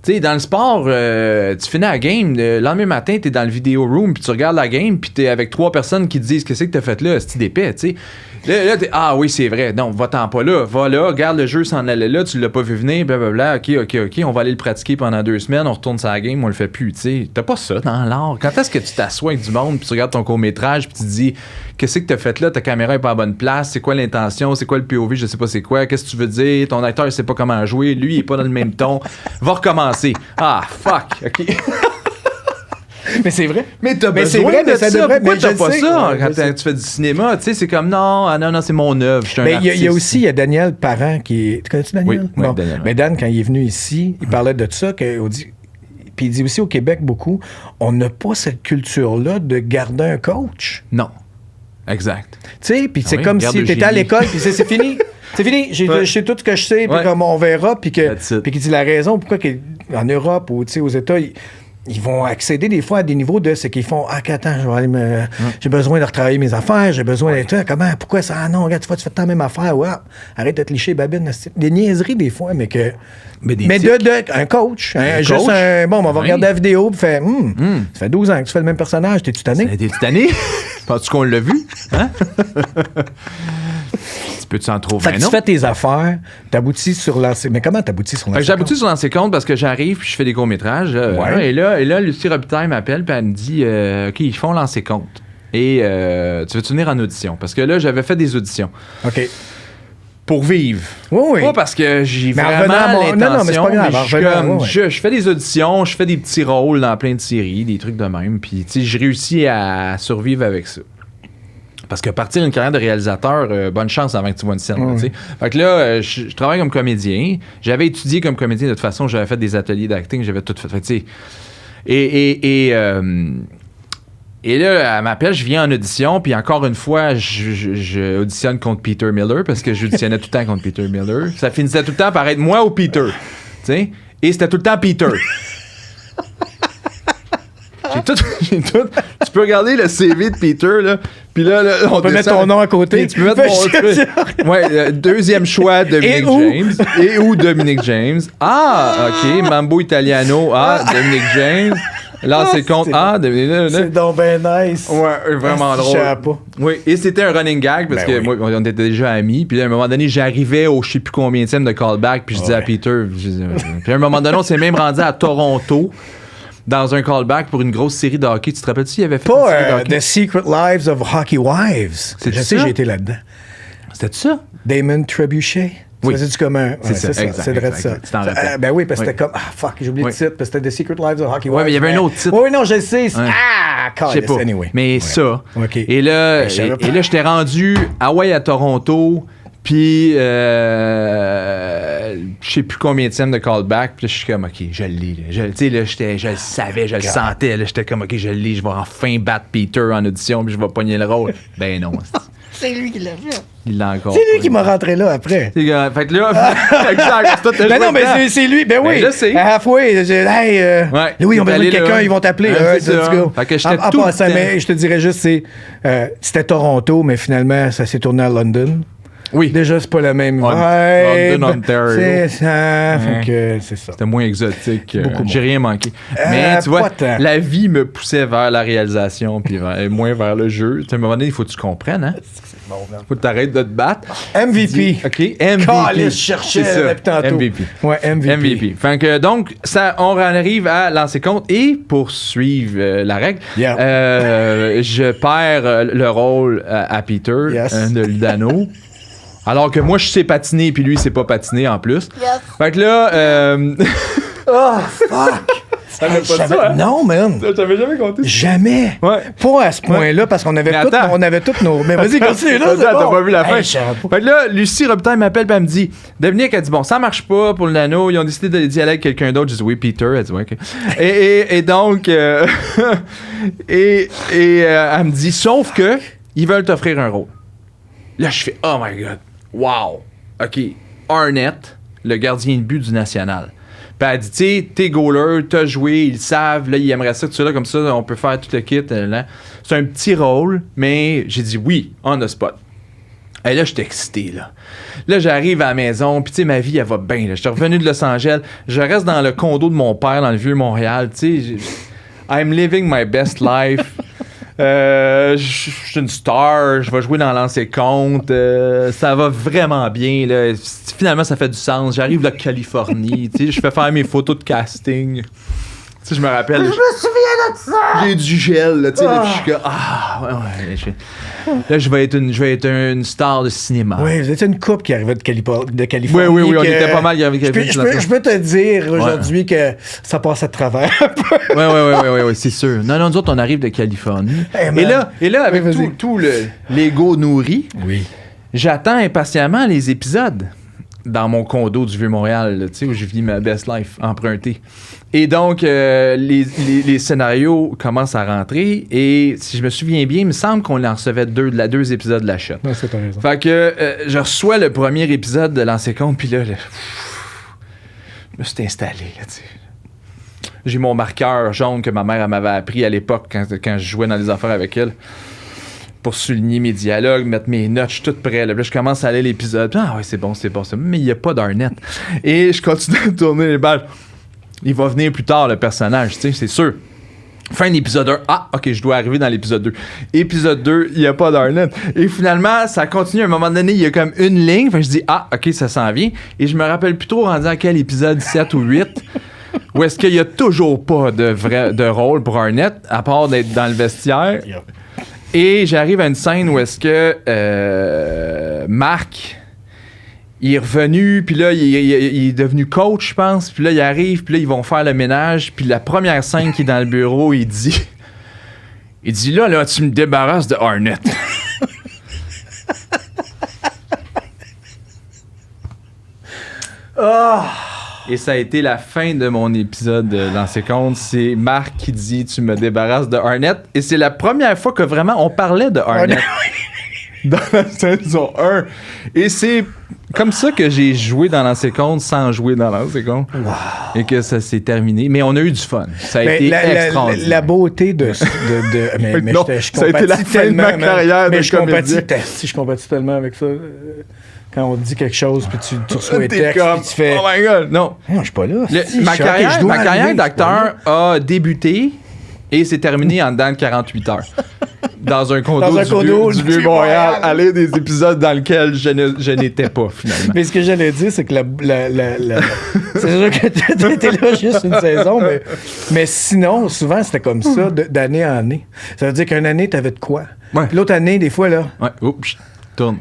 Tu sais, dans le sport, tu finis la game, le lendemain matin, t'es dans le vidéo room, puis tu regardes la game, puis t'es avec 3 personnes qui te disent qu'est-ce que t'as fait là, c'est d'épais, tu sais. Là, t'es, ah oui, c'est vrai, non, va-t'en pas là, va là, regarde le jeu s'en allait là, tu l'as pas vu venir, blablabla, ok, on va aller le pratiquer pendant 2 semaines, on retourne sur la game, on le fait plus, tu sais. T'as pas ça dans l'art. Quand est-ce que tu t'assois avec du monde, puis tu regardes ton court-métrage, puis tu te dis, qu'est-ce que t'as fait là, ta caméra est pas à bonne place, c'est quoi l'intention, c'est quoi le POV, je sais pas c'est quoi, qu'est-ce que tu veux dire, ton acteur il sait pas comment jouer, lui il est pas dans le même ton, va recommencer. Ah, fuck, ok. Mais c'est vrai. Mais t'as Mais c'est besoin vrai, de mais ça ça. devrait- Pourquoi mais t'as je pas sais. ça Ouais, quand je sais. tu fais du cinéma? Tu sais, c'est comme non, c'est mon œuvre. Je suis un Mais artiste. il y a aussi Daniel Parent qui est. Tu connais-tu Daniel? Oui, Daniel, ouais. Mais Dan, quand il est venu ici, il parlait de ça. Puis il dit aussi au Québec beaucoup, on n'a pas cette culture-là de garder un coach. Non. Exact. Tu sais, puis c'est oui, comme garde si le tu étais à génie. l'école, puis c'est fini. C'est fini. Je sais tout ce que je sais, puis Ouais. comme on verra, puis That's it. qu'il dit la raison pourquoi en Europe ou tu sais, aux États, ils vont accéder des fois à des niveaux de ce qu'ils font. Ah, attends, je vais aller j'ai besoin de retravailler mes affaires, j'ai besoin d'être là. Comment, pourquoi ça? Ah non, regarde, tu fais ta même affaire. Ouais. Arrête de te licher, babine. Des niaiseries des fois, mais que. Mais un coach. Juste un. Bon, on va regarder la vidéo et fait. Ça fait 12 ans que tu fais le même personnage, t'es-tu tanné? T'es-tu tanné? Penses-tu qu'on l'a vu? Hein? Peux-tu en trouver un autre? Tu fais tes affaires, t'aboutis sur lancer. Mais comment t'aboutis sur lancer compte? J'aboutis sur lancer compte parce que j'arrive puis je fais des courts-métrages. Et là, Lucie Robitaille m'appelle puis elle me dit OK, ils font lancer compte. Et tu veux-tu venir en audition? Parce que là, j'avais fait des auditions. OK. Pour vivre. Oui. Pas parce que j'ai vraiment l'intention. Non, mais c'est pas grave. Je fais des auditions, je fais des petits rôles dans plein de séries, des trucs de même. Puis, tu sais, je réussis à survivre avec ça. Parce que partir d'une carrière de réalisateur, bonne chance avant que tu vois une scène. Là, fait que là, je travaille comme comédien. J'avais étudié comme comédien de toute façon. J'avais fait des ateliers d'acting. J'avais tout fait. Fait tu sais. Et là, elle m'appelle, je viens en audition. Puis encore une fois, je auditionne contre Peter Miller parce que j'auditionnais tout le temps contre Peter Miller. Ça finissait tout le temps par être moi ou Peter. T'sais? Et c'était tout le temps Peter. J'ai tout. Tu peux regarder le CV de Peter, là. Puis là, on peut mettre ton nom à côté. Tu peux mettre mon ouais, deuxième choix, Dominic James. Et où Dominic James? Ah, OK. Mambo Italiano. Ah, Dominic James. Là, c'est compte. Ah, c'est donc ben nice. Ouais, vraiment drôle. Pas. Oui, et c'était un running gag parce que moi, on était déjà amis. Puis là, à un moment donné, j'arrivais au je sais plus combien de callback. Puis je disais à Peter. Puis à un moment donné, on s'est même rendu à Toronto. Dans un callback pour une grosse série de hockey. Tu te rappelles-tu, il avait fait une série de hockey? The Secret Lives of Hockey Wives. Je sais, j'ai été là-dedans. C'était ça? Damon Trebuchet. Oui. C'est du commun. C'est ça. C'est vrai de ça. Ben oui, parce que c'était comme. Ah, fuck, j'ai oublié le titre. Parce que c'était The Secret Lives of Hockey Wives. Oui, mais il y avait un autre titre. Oui, non, je le sais. Je sais pas. Anyway. Mais ça. Okay. Et là, j'étais rendu à Toronto. Puis, je sais plus combien de scènes de callback. Puis là, je suis comme, OK, je l'ai. Tu sais, là, je le savais, je le sentais. Là, j'étais comme, OK, je l'ai. Je vais enfin battre Peter en audition. Puis je vais pogner le rôle. Ben non. C'est lui qui l'a fait. Il l'a encore. C'est lui qui m'a rentré là après. Fait que là, exact. Ben non, mais c'est lui. Ben oui. Je sais. Halfway, Louis, on va besoin de quelqu'un, ils vont t'appeler. Let's go. Fait que j'étais tout le temps. Mais je te dirais juste, c'était Toronto, mais finalement, ça s'est tourné à London. Oui. Déjà, c'est pas la même London, Ontario. C'est ça. Fait que c'est ça. C'était moins exotique. J'ai rien manqué. Mais tu vois, la vie me poussait vers la réalisation puis moins vers le jeu. À un moment donné, il faut que tu comprennes, hein? Faut que tu arrêtes de te battre. MVP. OK, MVP. Calais, je cherchais tantôt. MVP. Ouais, MVP. Fait que donc, ça, on arrive à lancer compte et poursuivre la règle. Je perds le rôle à Peter de Ludano. Alors que moi, je sais patiner, puis lui, il sait pas patiner en plus. Fait que là... Oh, fuck! T'avais pas ça, hein? Non, man! T'avais jamais compté? Jamais! Ouais. Pas à ce point-là, parce qu'on avait toutes nos... Mais vas-y, continue, là, t'as pas vu la fin. Fait que là, Lucie Robitaille m'appelle, puis elle me dit... Dominique, elle dit, bon, ça marche pas pour le nano, ils ont décidé de dialoguer avec quelqu'un d'autre. Je dis, oui, Peter. Elle dit, oui, OK. Et donc... elle me dit, sauf que, ils veulent t'offrir un rôle. Là, je fais, oh my God. Wow! OK. Arnett, le gardien de but du National. Puis elle dit, tu sais, t'es goaler, t'as joué, ils le savent, là, ils aimeraient ça que tu sois là comme ça, on peut faire tout le kit. Là. C'est un petit rôle, mais j'ai dit oui, on the spot. Et là, j'étais excité, là. Là, j'arrive à la maison, puis tu sais, ma vie, elle va bien, là. J'étais revenu de Los Angeles, je reste dans le condo de mon père, dans le Vieux-Montréal, tu sais, I'm living my best life. Je suis une star, je vais jouer dans Lancer Compte, ça va vraiment bien là. Finalement ça fait du sens, j'arrive de la Californie, tu sais, je fais faire mes photos de casting. Tu sais, je me rappelle. Je me souviens de ça! J'ai du gel, là, tu sais, là, je suis comme, là, je vais être une star de cinéma. Oui, vous étiez une couple qui arrivait de Californie. Oui, on était pas mal qui arrivait de Californie. Je peux te dire aujourd'hui que ça passe à travers un peu. Oui, c'est sûr. Non, nous autres, on arrive de Californie. Et là, avec tout l'ego nourri, j'attends impatiemment les épisodes dans mon condo du Vieux-Montréal, tu sais, où je vis ma best life emprunté. Et donc, les scénarios commencent à rentrer. Et si je me souviens bien, il me semble qu'on en recevait deux épisodes de la shot. Non, c'est pas raison. Fait que je reçois le premier épisode de Lancer Compte, puis là, je me suis installé, là, tu sais. j'ai mon marqueur jaune que ma mère elle m'avait appris à l'époque quand je jouais dans les affaires avec elle. Pour souligner mes dialogues, mettre mes notes, je suis tout prêt. Là, je commence à aller l'épisode. Ah ouais, c'est bon. Mais il n'y a pas d'Arnett. Et je continue à tourner les balles. Il va venir plus tard, le personnage, tu sais, c'est sûr. Fin de l'épisode 1. Ah, OK, je dois arriver dans l'épisode 2. Épisode 2, il n'y a pas d'Arnett. Et finalement, ça continue. À un moment donné, il y a comme une ligne. Fait que je dis, ah, OK, ça s'en vient. Et je me rappelle plus trop rendu à quel épisode, 7 ou 8, où est-ce qu'il n'y a toujours pas de rôle pour Arnett, à part d'être dans le vestiaire. Et j'arrive à une scène où est-ce que Marc... Il est revenu, puis là, il est devenu coach, je pense. Puis là, il arrive, puis là, ils vont faire le ménage. Puis la première scène qui est dans le bureau, il dit, là, tu me débarrasses de Arnett. Et ça a été la fin de mon épisode dans ces comptes. C'est Marc qui dit, tu me débarrasses de Arnett. Et c'est la première fois que vraiment on parlait de Arnett. Dans la saison 1. Et c'est comme ça que j'ai joué dans Lancer Compte sans jouer dans Lancer Compte. Wow. Et que ça s'est terminé. Mais on a eu du fun. Ça a été extraordinaire. La beauté de mais non, ça a été la fin de ma carrière de comédien. Je compatis tellement avec ça. Quand on te dit quelque chose, puis tu reçois un texte, comme, puis tu fais... Oh my God, non. Non, je suis pas là. Ma carrière d'acteur a débuté et s'est terminée en dedans de 48 heures. Dans un condo du Vieux-Montréal, aller des épisodes dans lesquels je n'étais pas, finalement. Mais ce que j'allais dire, c'est que c'est sûr que tu étais là juste une saison, mais sinon, souvent, c'était comme ça, d'année en année. Ça veut dire qu'une année, t'avais de quoi? Ouais. Puis l'autre année, des fois, là... Ouais, oups, tourne.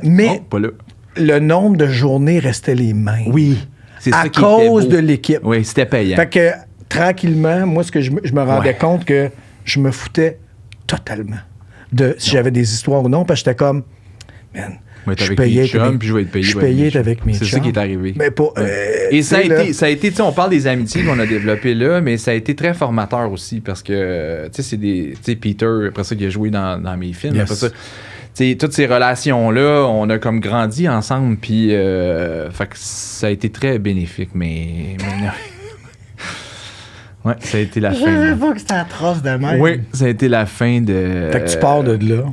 Mais pas là. Le nombre de journées restait les mêmes. Oui, c'est ça qui était beau. À cause de l'équipe. Oui, c'était payant. Fait que, tranquillement, moi, ce que je me rendais compte que je me foutais totalement de si j'avais des histoires ou non, parce que j'étais comme, man, je payais puis je vais être payé. Je payais avec mes chums. C'est ça qui est arrivé. Mais pour, et ça a été, tu sais, on parle des amitiés qu'on a développées là, mais ça a été très formateur aussi, parce que, tu sais, tu sais, Peter, après ça, qui a joué dans mes films, après ça, t'sais, toutes ces relations-là, on a comme grandi ensemble, puis fait que ça a été très bénéfique, mais ouais, ça a été la fin. Je savais pas que c'était atroce de même. Oui, ça a été la fin de... Fait que tu pars de là.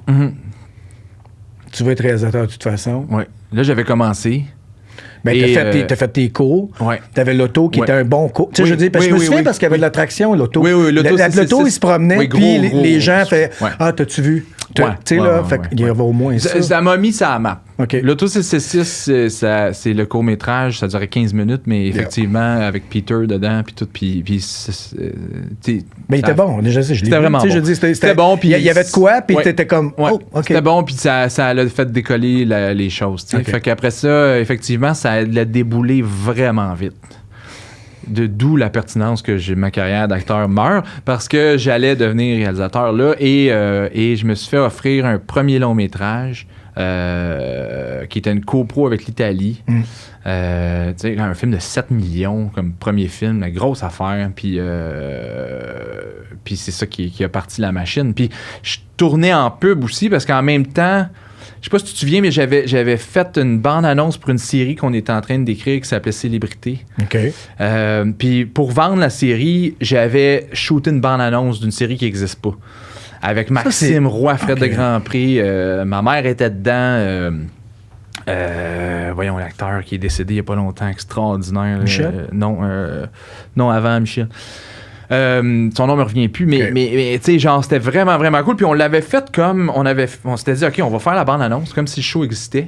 Tu veux être réalisateur de toute façon. Oui. Là, j'avais commencé. Ben, t'as fait tes cours. Ouais. T'avais l'auto qui était un bon cours. Tu sais, je veux dire, parce que je me souviens parce qu'il y avait de l'attraction, l'auto. Oui, l'auto, il se promenait, puis les gens faisaient Ah, t'as-tu vu? Tu sais, là, fait qu'il y avait au moins ça. Ça m'a mis ça à map. Okay. L'auto 666, c'est le court-métrage, ça durait 15 minutes, mais effectivement, avec Peter dedans, puis tout, puis mais il était bon, déjà, je l'ai vu. C'était vraiment bon. C'était bon, puis il y avait de quoi, puis t'étais comme, oh, OK. C'était bon, puis ça a fait décoller les choses, tu sais. Fait qu'après ça, effectivement, ça l'a déboulé vraiment vite. D'où la pertinence que ma carrière d'acteur meurt, parce que j'allais devenir réalisateur là, et je me suis fait offrir un premier long-métrage qui était une copro avec l'Italie. Un film de 7 millions comme premier film, une grosse affaire, puis c'est ça qui a parti la machine. Puis je tournais en pub aussi, parce qu'en même temps, je sais pas si tu te souviens, mais j'avais fait une bande-annonce pour une série qu'on était en train d'écrire qui s'appelait Célébrité. OK. Puis pour vendre la série, j'avais shooté une bande-annonce d'une série qui n'existe pas. Avec Maxime Roy, Fred de Grandpré. Ma mère était dedans. Voyons, l'acteur qui est décédé il n'y a pas longtemps, extraordinaire. Michel? Non, avant Michel. Son nom me revient plus, mais tu sais, genre, c'était vraiment, vraiment cool. Puis on l'avait fait comme, on s'était dit, OK, on va faire la bande-annonce comme si le show existait.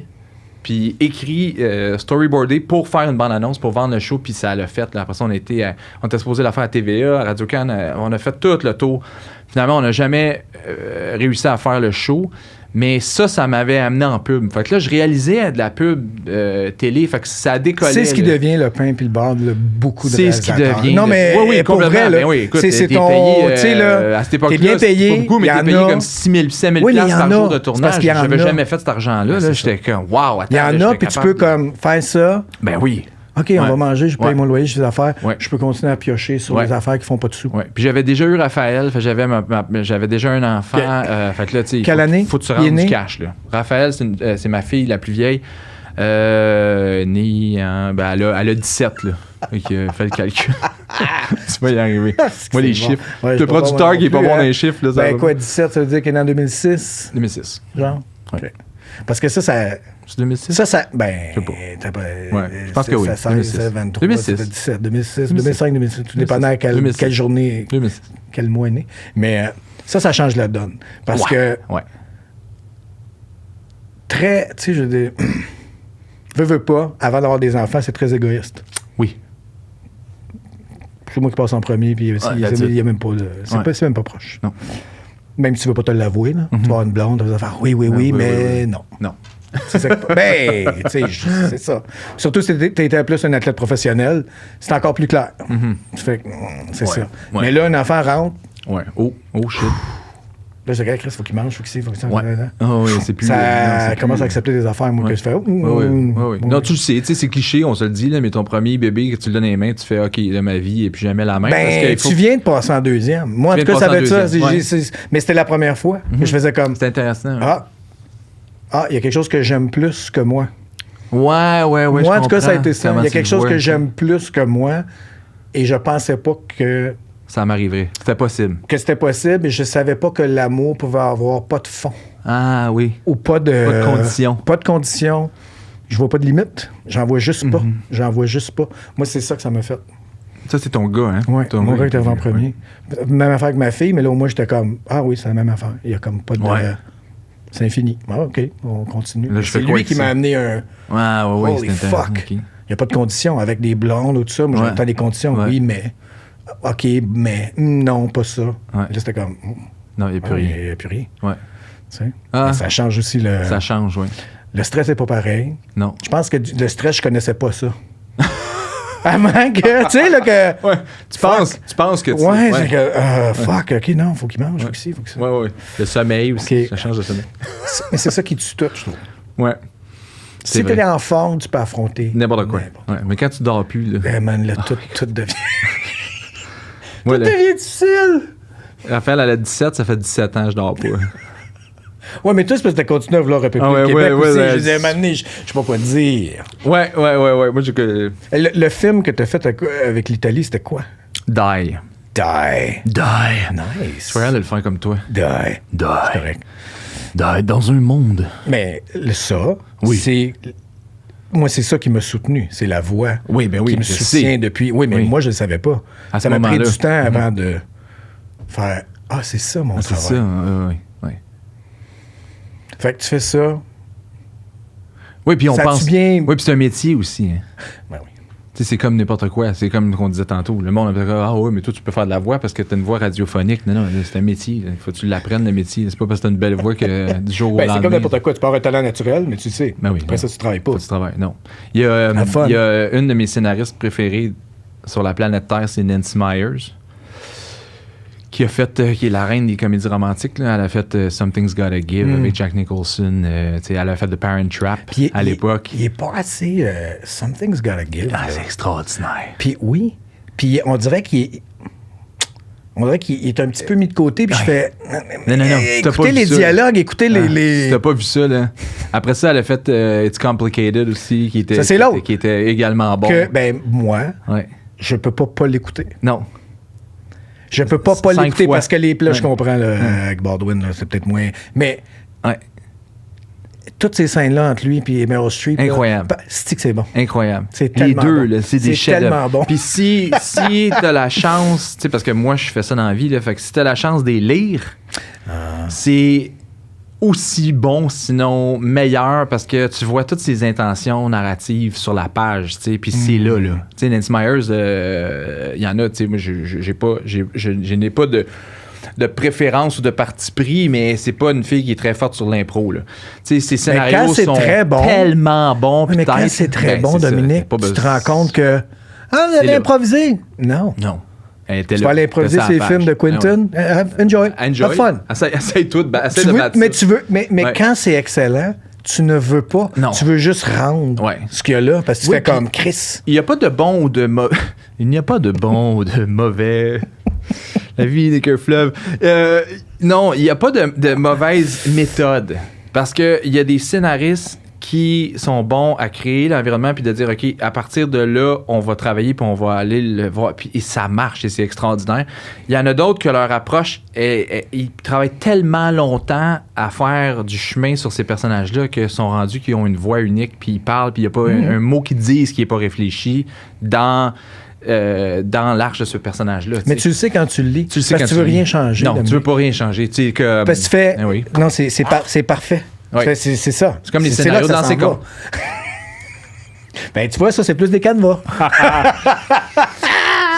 Puis écrit, storyboardé pour faire une bande-annonce, pour vendre le show, puis ça l'a fait. Là. Après ça, on était supposé la faire à TVA, à Radio-Can, on a fait tout le tour. Finalement, on n'a jamais réussi à faire le show. Mais ça m'avait amené en pub. Fait que là, je réalisais de la pub télé. Fait que ça décollait. C'est ce qui devient le pain puis le beurre de beaucoup de réalisateurs. C'est ce qui devient. Non, mais oui, pour vrai, là, oui, écoute, c'est ton... Tu sais, là, à cette époque-là, t'es bien payé. Pas beaucoup, mais t'es payé comme 6 000 par jour de tournage. J'avais jamais fait cet argent-là. Là, j'étais comme, wow, attends. Il y en a, puis tu peux comme faire ça. Ben oui. OK, on va manger, je paye mon loyer, je fais des affaires. Ouais. Je peux continuer à piocher sur les affaires qui font pas de sous. Ouais. Puis j'avais déjà eu Raphaël, j'avais déjà un enfant. Fait que là, tu sais, quelle année? Faut que tu rentres du cash. Là. Raphaël, c'est ma fille la plus vieille. Née en... elle a 17, là. Fait le calcul. Tu vas y arriver. C'est Moi, les bon. chiffres. Ouais, je Le suis pas producteur bon qui est pas non bon plus, dans hein. les chiffres, là, ça Ben va. quoi, 17, ça veut dire qu'il est né en 2006, 2006. genre? OK. Parce que ça... C'est 2006? Ben... Je sais pas. T'as pas... Ouais, je pense que oui. Ça 2006. 23, 2006. ça fait 17, 2006, 2005, 2006. Tout dépendant à 2006. quelle journée, 2006. quel mois est né. Mais ça change la donne. Parce que... Ouais. Très... Tu sais, je veux dire... veux pas, avant d'avoir des enfants, c'est très égoïste. Oui. C'est moi qui passe en premier, puis il n'y a même pas de... C'est même pas proche. Non. Même si tu veux pas te l'avouer, là. Tu vas avoir une blonde, tu vas faire oui, mais non. Non. C'est ça que... Ben, tu sais, c'est ça. Surtout si t'étais plus un athlète professionnel, c'est encore plus clair. Tu fais... C'est ça. Ouais. Mais là, un enfant rentre, Ouais. Oh shit. là, je dis, Chris, faut qu'il mange, faut qu'il ça. Ouais. Oh, oui, c'est plus. Ça non, c'est commence plus- à accepter des affaires, moi, Ouais. que je fais... Ouais. Non, tu le sais, tu sais, c'est cliché, on se le dit, là, mais ton premier bébé, que tu le donnes dans les mains, tu fais, OK, là, ma vie, et puis jamais la main. parce Ben, qu'il faut- tu viens de passer en deuxième. Moi, en Tu tout viens cas, de ça veut passer en dire ça. deuxième, Mais c'était la première fois que je faisais comme... C'est intéressant. hein. Il y a quelque chose que j'aime plus que moi. Ouais, Moi, en tout cas, ça a été ça. Comment Il y a tu quelque le chose vois. que j'aime plus que moi et je pensais pas que Ça m'arriverait. C'était possible. c'était possible et je savais pas que l'amour pouvait avoir pas de fond Ah oui. ou pas de... Pas de conditions. Pas de conditions. Je vois pas de limite. J'en vois juste pas. J'en vois juste pas. Moi, c'est ça que ça m'a fait. Ça, c'est ton gars, hein? Ouais, Ton mon gars était en ouais. premier. Même affaire que ma fille, mais là, au moins, j'étais comme, ah oui, c'est la même affaire. Il y a comme pas de... Ouais. C'est infini. Ah, OK, on continue. Là, je C'est fais quoi lui avec qui ça? m'a amené un... Ouais, Holy c'est intéressant. fuck! OK. Il n'y a pas de conditions avec des blondes ou tout ça. Moi, Ouais. j'entends des conditions, Ouais. oui, mais... OK, mais non, pas ça. Ouais. Là, c'était comme... Non, il n'y a plus Il rien. n'y a plus rien. Ouais. Tu sais? Ah. Mais ça change aussi le... Ça change, oui. Le stress n'est pas pareil. Non. Je pense que le stress, je connaissais pas ça. Avant que... Tu sais, là, que... Ouais. Tu penses que tu. Ouais, c'est que... fuck, OK, non, faut qu'il mange, faut qu'il ci, faut que ça. Ouais. Le sommeil aussi. OK. Ça change de sommeil. Mais c'est ça qui tue tout, je trouve. Ouais. Si C'est t'es vrai. en forme, tu peux affronter... N'importe quoi. Ouais. Mais quand tu dors plus, là. Eh, man, là, tout devient... Moi, tout là, devient difficile! Raphaël, elle a 17, ça fait 17 ans, je dors pas. Ouais, mais toi, c'est parce que t'as continué à vouloir repeupler Ah ouais, le Québec ouais, aussi. ouais, Je disais, à un moment donné, je sais pas quoi te dire. Ouais. Moi, j'ai que. Le film que t'as fait avec l'Italie, c'était quoi? Die. Die. Nice. Nice. Tu vas de le faire comme toi. Die. Die. C'est correct. Die dans un monde. Mais ça, Oui. c'est... Moi, c'est ça qui m'a soutenu. C'est la voix Oui, ben oui, qui me je soutient sais. depuis... Oui, mais Oui. moi, je le savais pas. À ce Ça m'a pris moment-là. du temps avant de faire... Ah, c'est ça, mon C'est travail. ça, oui. Fait que tu fais ça... Oui, puis on Ça pense. a-tu bien- Oui, puis c'est un métier aussi. Hein. Ben oui. Tu sais, c'est comme n'importe quoi. C'est comme qu'on disait tantôt. Le monde avait dit, ah oui, mais toi, tu peux faire de la voix parce que tu as une voix radiophonique. Non, c'est un métier. Il faut que tu l'apprennes, le métier. C'est pas parce que tu as une belle voix que du jour au Ben, lendemain. c'est comme n'importe quoi. Tu peux avoir un talent naturel, mais tu le sais. Ben oui, Après non. ça, tu travailles pas. Faut que tu travailles. Non. Il y a une de mes scénaristes préférés sur la planète Terre, c'est Nancy Myers, qui a fait, qui est la reine des comédies romantiques. Là. Elle a fait Something's Gotta Give avec Jack Nicholson. Tu sais, elle a fait The Parent Trap Puis à l'époque. Il est pas assez... Something's gotta give. Ah, là. c'est extraordinaire. Puis oui. Puis on dirait qu'il est... On dirait qu'il est un petit peu mis de côté, puis je fais... Non, t'as pas Écoutez vu les ça. dialogues, écoutez Ah, les... Si t'as pas vu ça, là. Après ça, elle a fait It's Complicated aussi, qui était, Ça, c'est l'autre. qui était également bon. Que, ben, moi, Ouais. je peux pas l'écouter. Non. Je peux pas 5 l'écouter fois. parce que les... Là, je Ouais. comprends, là, avec Baldwin, là, c'est peut-être moins... Mais Ouais. toutes ces scènes-là entre lui et Meryl Streep... là, Incroyable. c'est que c'est bon. Incroyable. C'est Les tellement deux, bon. là, c'est des C'est chefs tellement bon. Puis si t'as la chance, tu sais, parce que moi, je fais ça dans la vie, là, fait que si t'as la chance de les lire, c'est aussi bon, sinon meilleur, parce que tu vois toutes ces intentions narratives sur la page, tu sais, puis c'est là. Tu sais, Nancy Myers, il y en a, tu sais, moi, je n'ai pas de préférence ou de parti pris, mais c'est pas une fille qui est très forte sur l'impro, là. Tu sais, ses scénarios c'est sont très bon- tellement bons. Oui, mais quand peut-être, c'est très ben, bon, c'est ça. Dominique, Pas tu te besoin- rends compte que... Ah, vous C'est allez là. improviser? Non. Non. Elle était Tu là. vas aller improviser C'était ces sa films de page. Quentin. Enjoy. Enjoy. Have fun. Essaye tout. Essaye Tu de veux- battre mais ça. tu veux, mais Ouais. quand c'est excellent, tu ne veux pas. Non. Tu veux juste rendre Ouais. ce qu'il y a là parce que tu Oui, fais puis- comme Chris. Il n'y a pas de bon ou de mauvais. Il n'y a pas de bon ou de mauvais. La vie n'est qu'un fleuve. Non, il n'y a pas de mauvaise méthode. Parce qu'il y a des scénaristes qui sont bons à créer l'environnement puis de dire, OK, à partir de là, on va travailler puis on va aller le voir. Puis, et ça marche et c'est extraordinaire. Il y en a d'autres que leur approche, ils travaillent tellement longtemps à faire du chemin sur ces personnages-là qu'ils sont rendus qu'ils ont une voix unique puis ils parlent puis il n'y a pas un mot qu'ils disent qui n'est pas réfléchi dans l'arche de ce personnage-là. Mais tu le sais quand tu le lis. Tu le sais parce que tu veux rien changer. Non, tu veux pas rien changer. Tu sais, que, parce que tu fais... oui. Non, c'est parfait. Oui. C'est ça. C'est comme les scénarios dans ces cas. Ben, tu vois, ça, c'est plus des canevas.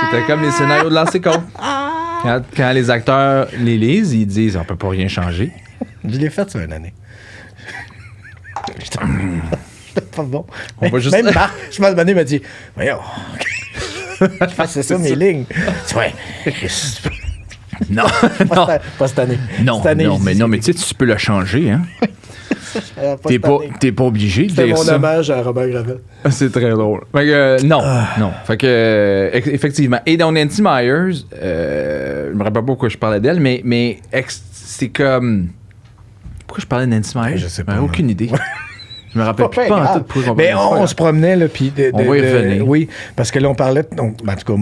C'était comme les scénarios de lancer compte. Quand les acteurs les lisent, ils disent on peut pas rien changer. Je l'ai fait ça une année. J'étais pas bon. On va juste... Même Marc, je m'en demandé, il m'a dit voyons, c'est ça mes lignes. Ouais. Non, pas cette année. Non, cette année, mais tu sais, tu peux le changer, hein. T'es pas obligé de C'était dire mon ça. hommage à Robert Gravel. C'est très drôle. Fait que, non. Fait que, effectivement. Et dans Nancy Myers, je me rappelle pas pourquoi je parlais d'elle, mais c'est comme... Pourquoi je parlais de Nancy Myers? Je sais pas. Aucune idée. Je me rappelle plus pas en tout pourquoi mais on se promenait, là, puis... On va y revenir. Oui, parce que là, on parlait... Donc, en tout cas,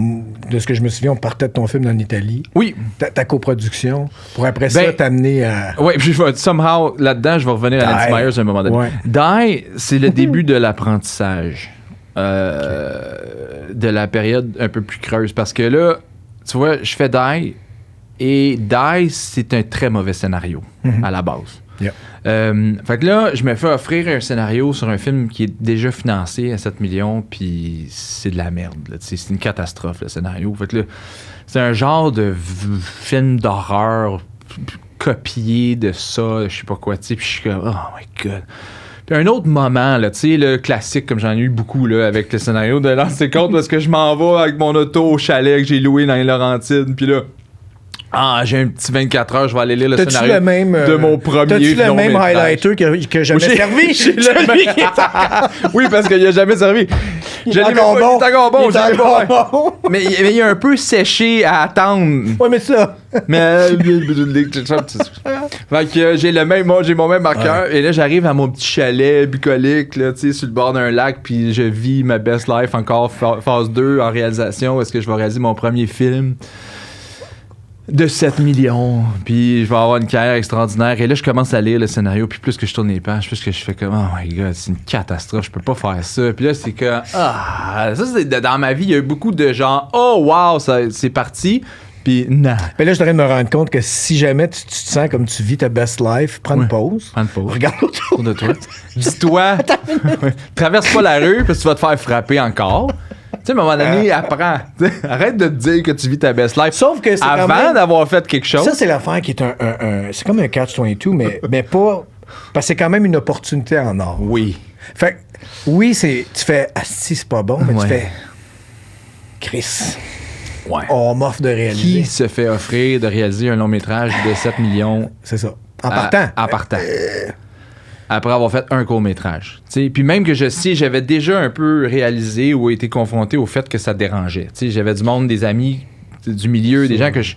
de ce que je me souviens, on partait de ton film en Italie. Oui. Ta coproduction, pour après ça t'amener à... Oui, puis somehow, là-dedans, je vais revenir à Nancy Myers à un moment donné. Ouais. Die, c'est le début de l'apprentissage. De la période un peu plus creuse. Parce que là, tu vois, je fais Die, et Die, c'est un très mauvais scénario, à la base. Yeah. Fait que là, je me fais offrir un scénario sur un film qui est déjà financé à 7 millions, puis c'est de la merde. Là, c'est une catastrophe, le scénario. Fait que là, c'est un genre de film d'horreur copié de ça, je sais pas quoi, tu sais, puis je suis comme, oh my God. Puis un autre moment, là, tu sais, le classique, comme j'en ai eu beaucoup, là, avec le scénario de Lancer Compte, parce que je m'en vais avec mon auto au chalet que j'ai loué dans les Laurentides, puis là, j'ai un petit 24 heures, je vais aller lire le scénario de mon premier T'as-tu le même long-métrage. highlighter que jamais servi? Oui, parce qu'il n'a jamais servi. Il est encore bon. Mais il est un peu séché à attendre. Ouais, mais ça... Mais fait que j'ai mon même marqueur, et là j'arrive à mon petit chalet bucolique là, tu sais, sur le bord d'un lac, puis je vis ma best life encore, phase 2 en réalisation. Est-ce que je vais réaliser mon premier film de 7 millions, puis je vais avoir une carrière extraordinaire, et là je commence à lire le scénario, puis plus que je tourne les pages, plus que je fais comme oh my God, c'est une catastrophe, je peux pas faire ça. Puis là c'est que ça c'est dans ma vie, il y a eu beaucoup de gens oh wow, ça c'est parti. Puis, non. Mais là, je devrais me rendre compte que si jamais tu te sens comme tu vis ta best life, prends une pause. Regarde autour de toi. Dis-toi, traverse pas la rue parce que tu vas te faire frapper encore. Tu sais, à un moment donné, apprends. Arrête de te dire que tu vis ta best life. Sauf que c'est avant quand même... d'avoir fait quelque chose. Ça, c'est l'affaire qui est c'est comme un catch-22, mais pas... Parce que c'est quand même une opportunité en or. Oui. Fait oui, tu fais « Ah, si, c'est pas bon », mais tu fais « Chris ». Ouais. On m'offre de réaliser. Qui se fait offrir de réaliser un long métrage de 7 millions? C'est ça. En partant. Après avoir fait un court métrage. Puis même que j'avais déjà un peu réalisé ou été confronté au fait que ça dérangeait. T'sais, j'avais du monde, des amis du milieu, des gens que je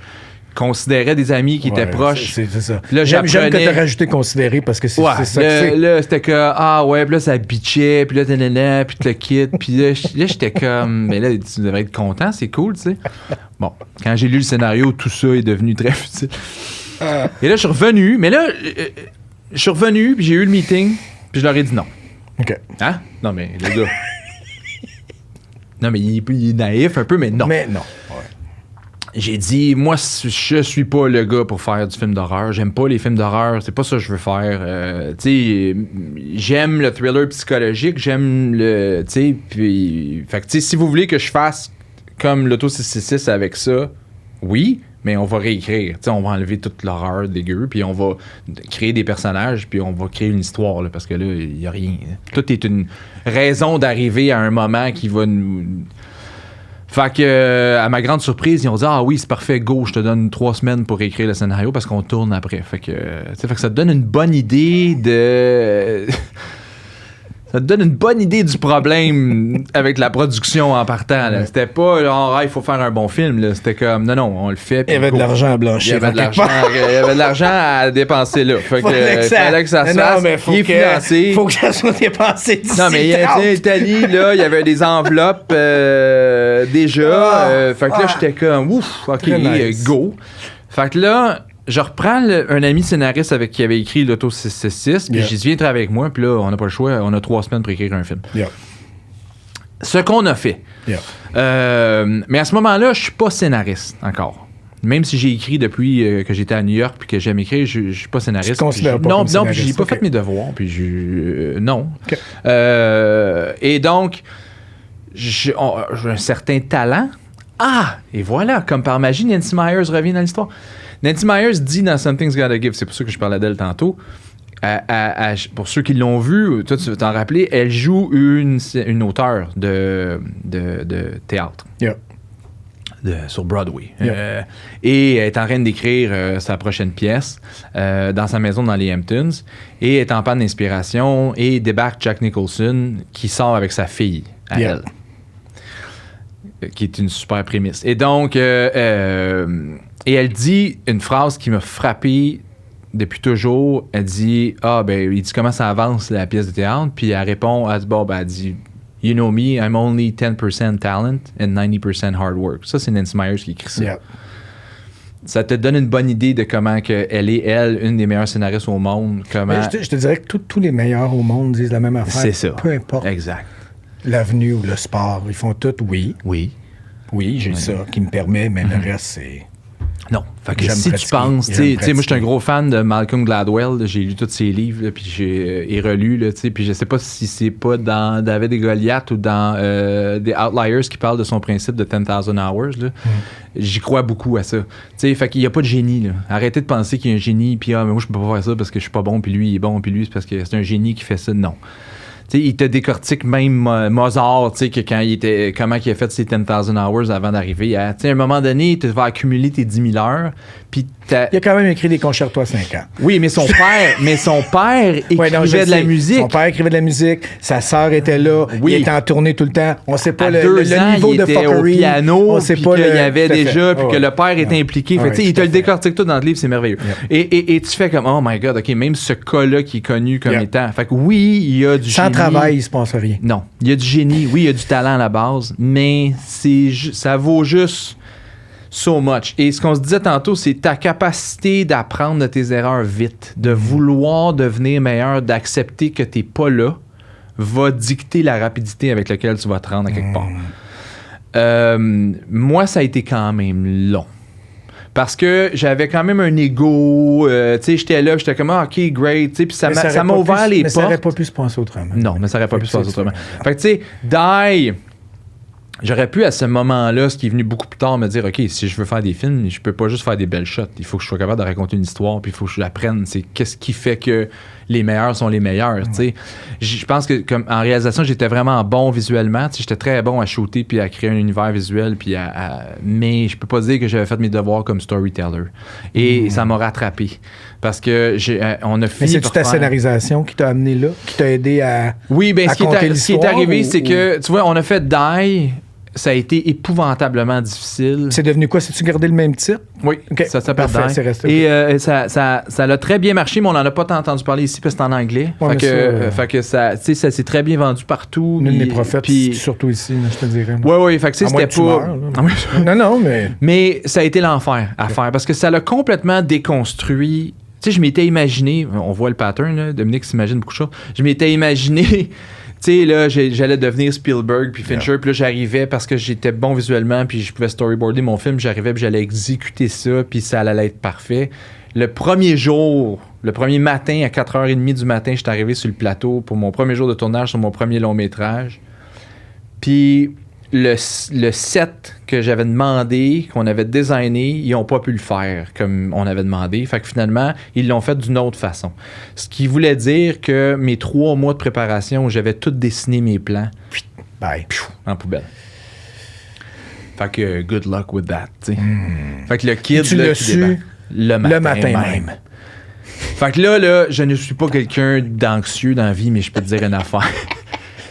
considérais des amis qui étaient proches. C'est ça. Là, j'aime que tu as rajouté considéré parce que c'est ça que c'est. Là, c'était que, puis là, ça bitchait, puis là, puis tu le quittes, puis là, j'étais comme, mais là, tu devrais être content, c'est cool, tu sais. Bon, quand j'ai lu le scénario, tout ça est devenu très futile. Et là, je suis revenu, mais là, puis j'ai eu le meeting, puis je leur ai dit non. OK. Hein? Non, mais le gars. Non, mais il est naïf un peu, mais non. Mais non. J'ai dit, moi, je suis pas le gars pour faire du film d'horreur. J'aime pas les films d'horreur. C'est pas ça que je veux faire. Tu sais, j'aime le thriller psychologique. J'aime le... Tu sais, puis... Fait que, tu sais, si vous voulez que je fasse comme l'Auto 666 avec ça, oui, mais on va réécrire. Tu sais, on va enlever toute l'horreur dégueu, puis on va créer des personnages, puis on va créer une histoire, là, parce que là, il y a rien. Tout est une raison d'arriver à un moment qui va nous... Fait que, à ma grande surprise, ils ont dit « Ah oui, c'est parfait, go, je te donne 3 semaines pour écrire le scénario parce qu'on tourne après. » Fait que ça te donne une bonne idée de... Ça te donne une bonne idée du problème avec la production en partant. Là. C'était pas, genre, il faut faire un bon film. Là. C'était comme, non, on le fait. Il y avait de l'argent à blanchir. Il y avait de l'argent à dépenser là. Fait que, fallait que ça se fasse. Il est financé. Faut que ça soit dépensé d'ici. Non, mais Italie, là, il y avait des enveloppes déjà. Fait que là, j'étais comme, ouf, OK, nice. Go. Fait que là, je reprends un ami scénariste avec qui avait écrit l'Auto 666, puis j'ai dit, viens travailler avec moi, puis là, on n'a pas le choix, on a 3 semaines pour écrire un film. Yeah. Ce qu'on a fait. Yeah. Mais à ce moment-là, je suis pas scénariste encore. Même si j'ai écrit depuis que j'étais à New York puis que j'aime écrire, je suis pas scénariste. Tu te considères pas comme non, puis j'ai pas fait mes devoirs, puis non. Okay. Et donc, j'ai un certain talent. Ah! Et voilà, comme par magie, Nancy Meyers revient dans l'histoire. Nancy Meyers dit dans Something's Gotta Give, c'est pour ça que je parlais d'elle tantôt, pour ceux qui l'ont vu, toi tu vas t'en rappeler, elle joue une auteure de théâtre. Yeah. Sur Broadway. Yeah. Et elle est en train d'écrire sa prochaine pièce dans sa maison dans les Hamptons et est en panne d'inspiration et débarque Jack Nicholson qui sort avec sa fille à elle. Qui est une super prémisse. Et donc, et elle dit une phrase qui m'a frappé depuis toujours. Elle dit, il dit comment ça avance la pièce de théâtre, puis elle répond, elle dit, you know me, I'm only 10% talent and 90% hard work. Ça, c'est Nancy Meyers qui écrit ça. Yeah. Ça te donne une bonne idée de comment elle est, une des meilleures scénaristes au monde. Comment... Je te dirais que tous les meilleurs au monde disent la même affaire. C'est ça. Peu importe. Exact. L'avenue ou le sport, ils font tout, oui. Oui, j'ai ça qui me permet, mais le reste, c'est... Non. Fait que si tu penses, tu sais, moi, je suis un gros fan de Malcolm Gladwell. Là, j'ai lu tous ses livres, là, puis j'ai relu, là, tu sais, puis je sais pas si c'est pas dans David et Goliath ou dans The Outliers qui parle de son principe de 10,000 hours. Là. J'y crois beaucoup à ça. Tu sais, fait qu'il y a pas de génie, là. Arrêtez de penser qu'il y a un génie, puis mais moi, je peux pas faire ça parce que je suis pas bon, puis lui, il est bon, puis lui, c'est parce que c'est un génie qui fait ça. Non. T'sais, il te décortique même Mozart, que quand comment il a fait ses 10,000 hours avant d'arriver. À un moment donné, tu vas accumuler tes 10 000 heures. Puis il a quand même écrit des concertos à 5 ans. Oui, mais son père écrivait de la musique. Son père écrivait de la musique. Sa sœur était là. Oui. Il était en tournée tout le temps. On sait pas à le niveau il de était fuckery. Au piano, on sait puis pas qu'il y avait déjà, puis que le père était impliqué. Fait, il te le décortique tout dans le livre, c'est merveilleux. Et tu fais comme, oh my God, OK, même ce cas-là qui est connu comme étant... Fait que oui, il y a du génie. Sans travail, il se passe rien. Non. Il y a du génie, oui, il y a du talent à la base, mais ça vaut juste so much. Et ce qu'on se disait tantôt, c'est ta capacité d'apprendre de tes erreurs vite, de vouloir devenir meilleur, d'accepter que t'es pas là, va dicter la rapidité avec laquelle tu vas te rendre à quelque part. Moi, ça a été quand même long. Parce que j'avais quand même un ego, tu sais, j'étais là, j'étais comme, OK, great, tu sais, puis ça m'a ouvert les portes. Mais ça n'aurait pas pu se passer autrement. Non, mais ça n'aurait pas pu se passer autrement. Fait que, tu sais, Die, j'aurais pu à ce moment-là, ce qui est venu beaucoup plus tard, me dire, OK, si je veux faire des films, je peux pas juste faire des belles shots. Il faut que je sois capable de raconter une histoire, puis il faut que je l'apprenne. C'est qu'est-ce qui fait que les meilleurs sont les meilleurs, tu sais. Je pense que comme en réalisation, j'étais vraiment bon visuellement. J'étais très bon à shooter puis à créer un univers visuel, puis mais je peux pas dire que j'avais fait mes devoirs comme storyteller. Et ça m'a rattrapé. Parce que on a fini. Mais c'est-tu ta scénarisation qui t'a amené là, qui t'a aidé à. Oui, bien, ce qui est arrivé, c'est que, tu vois, on a fait Die. Ça a été épouvantablement difficile. C'est devenu quoi? C'est-tu gardé le même titre? Oui, okay. Ça s'appelle Die. C'est resté. Et ça a très bien marché, mais on n'en a pas tant entendu parler ici parce que c'est en anglais. Ouais, fait que ça s'est très bien vendu partout. Nul n'est prophète, surtout ici, je te dirais. Oui, fait que c'était pas... Non, mais... Mais ça a été l'enfer à faire parce que ça l'a complètement déconstruit. Tu sais, je m'étais imaginé, on voit le pattern, là, Dominique s'imagine beaucoup de choses, je m'étais imaginé... Tu sais, là, j'allais devenir Spielberg puis Fincher, puis là, j'arrivais parce que j'étais bon visuellement, puis je pouvais storyboarder mon film, j'arrivais puis j'allais exécuter ça, puis ça allait être parfait. Le premier matin, à 4h30 du matin, j'étais arrivé sur le plateau pour mon premier jour de tournage sur mon premier long-métrage. Puis le set que j'avais demandé, qu'on avait designé, ils n'ont pas pu le faire comme on avait demandé. Fait que finalement, ils l'ont fait d'une autre façon. Ce qui voulait dire que mes 3 mois de préparation où j'avais tout dessiné mes plans, en poubelle. Fait que good luck with that, tu sais. Fait que le kid, tu l'as su le matin même. Fait que là, je ne suis pas quelqu'un d'anxieux dans la vie, mais je peux te dire une affaire.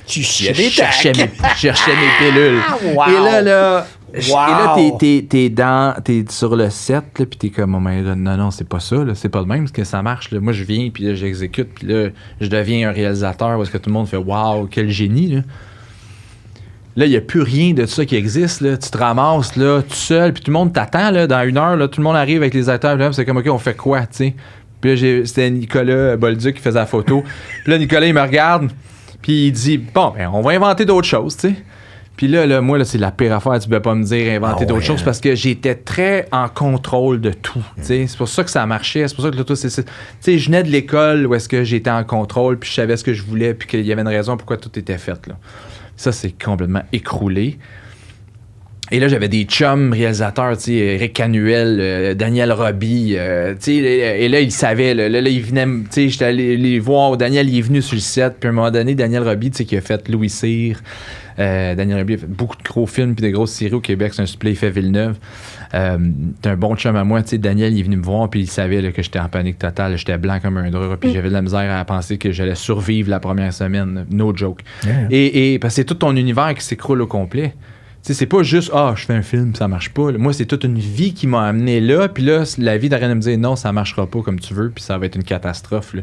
Tu Je cherchais cherchais mes pilules. Wow. Et là, Wow. t'es sur le set, là, puis t'es comme, oh my God, non, c'est pas ça, là, c'est pas le même, parce que ça marche. Là. Moi, je viens, puis là, j'exécute, puis là, je deviens un réalisateur, parce que tout le monde fait, wow, quel génie, là. Là, il n'y a plus rien de ça qui existe. Là. Tu te ramasses là, tout seul, puis tout le monde t'attend là, dans 1 heure. Là, tout le monde arrive avec les acteurs. Puis là, c'est comme, OK, on fait quoi, tu sais? Puis là, c'était Nicolas Bolduc qui faisait la photo. Puis là, Nicolas, il me regarde, puis il dit, bon, ben, on va inventer d'autres choses, tu sais. Puis là, moi, là, c'est la pire affaire. Tu ne peux pas me dire inventer d'autres choses parce que j'étais très en contrôle de tout. C'est pour ça que ça marchait. C'est pour ça que l'auto, c'est. Tu sais, je venais de l'école où est-ce que j'étais en contrôle, puis je savais ce que je voulais, puis qu'il y avait une raison pourquoi tout était fait, là. Ça, c'est complètement écroulé. Et là, j'avais des chums réalisateurs, tu sais, Eric Canuel, Daniel Roby, tu sais, et là, ils savaient, là, ils venaient, tu sais, j'étais allé les voir. Daniel, il est venu sur le set, puis à un moment donné, Daniel Roby, tu sais, qui a fait Louis Cyr. Daniel Roby a fait beaucoup de gros films puis de grosses séries au Québec. C'est un supplé, il fait Villeneuve. T'es un bon chum à moi. Tu sais, Daniel, il est venu me voir puis il savait là, que j'étais en panique totale. J'étais blanc comme un drap puis j'avais de la misère à penser que j'allais survivre la première semaine. No joke. Yeah. Et parce que c'est tout ton univers qui s'écroule au complet. Tu sais, c'est pas juste « Ah, je fais un film, ça marche pas. » Moi, c'est toute une vie qui m'a amené là. Puis là, la vie d'arrêter de me dire « Non, ça marchera pas comme tu veux. » Puis ça va être une catastrophe. Là.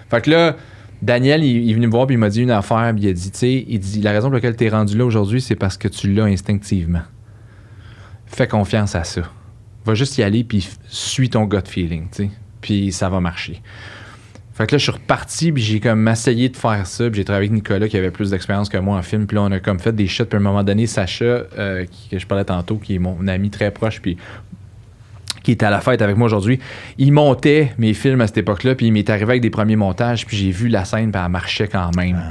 Fait que là, Daniel, il est venu me voir puis il m'a dit une affaire. Puis il a dit, tu sais, la raison pour laquelle tu es rendu là aujourd'hui, c'est parce que tu l'as instinctivement. Fais confiance à ça. Va juste y aller puis suis ton gut feeling, tu sais. Puis ça va marcher. Fait que là, je suis reparti puis j'ai comme essayé de faire ça. Puis j'ai travaillé avec Nicolas qui avait plus d'expérience que moi en film. Puis là, on a comme fait des shots. Puis à un moment donné, Sacha, que je parlais tantôt, qui est mon ami très proche, puis qui était à la fête avec moi aujourd'hui, il montait mes films à cette époque-là, puis il m'est arrivé avec des premiers montages, puis j'ai vu la scène, puis elle marchait quand même.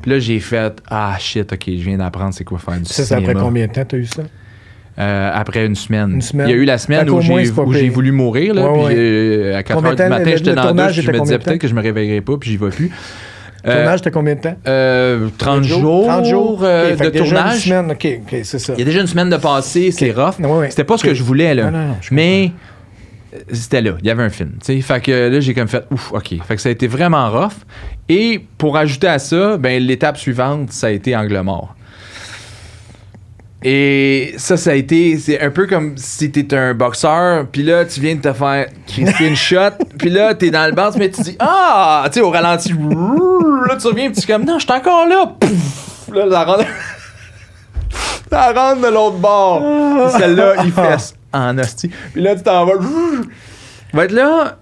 Puis là, j'ai fait « Ah, shit, OK, je viens d'apprendre c'est quoi faire du cinéma. » Ça, c'est après combien de temps t'as eu ça? Après une semaine. Une semaine. Il y a eu la semaine où j'ai voulu mourir, là, puis à 4 heures du matin, j'étais dans la douche, je me disais peut-être que je me réveillerais pas, puis j'y vais plus. Le tournage, c'était combien de temps? 30 jours. 30 jours de tournage. Une semaine. OK, c'est ça. Il y a déjà une semaine de passé, c'est rough. Oui. C'était pas ce que je voulais, là. Non, mais c'était là, il y avait un film. T'sais. Fait que là, j'ai comme fait, ouf, OK. Fait que ça a été vraiment rough. Et pour ajouter à ça, ben, l'étape suivante, ça a été Angle mort. Et ça a été, c'est un peu comme si t'es un boxeur, puis là, tu viens de te faire crisser une shot, puis là, t'es dans le bar, mais tu dis, ah, tu sais, au ralenti, là, tu reviens, puis tu es comme, non, je suis encore là, pouf, là, ça rentre de l'autre bord. Celle-là, il fesse en hostie. Puis là, tu t'en vas. Va être là,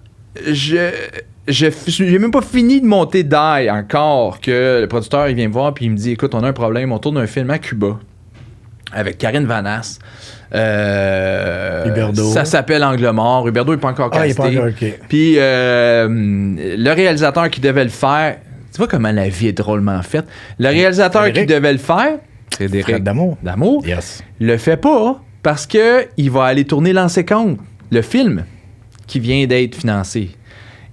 j'ai même pas fini de monter Die encore que le producteur, il vient me voir, puis il me dit, écoute, on a un problème, on tourne un film à Cuba avec Karine Vanasse. Huberdeau. Ça s'appelle Angle mort. Huberdeau n'est pas encore casté. Il est pas encore, OK. Puis le réalisateur qui devait le faire, tu vois comment la vie est drôlement faite. Le réalisateur qui devait le faire, Frédéric Damour, yes. Le fait pas parce que il va aller tourner Lancer compte, le film qui vient d'être financé.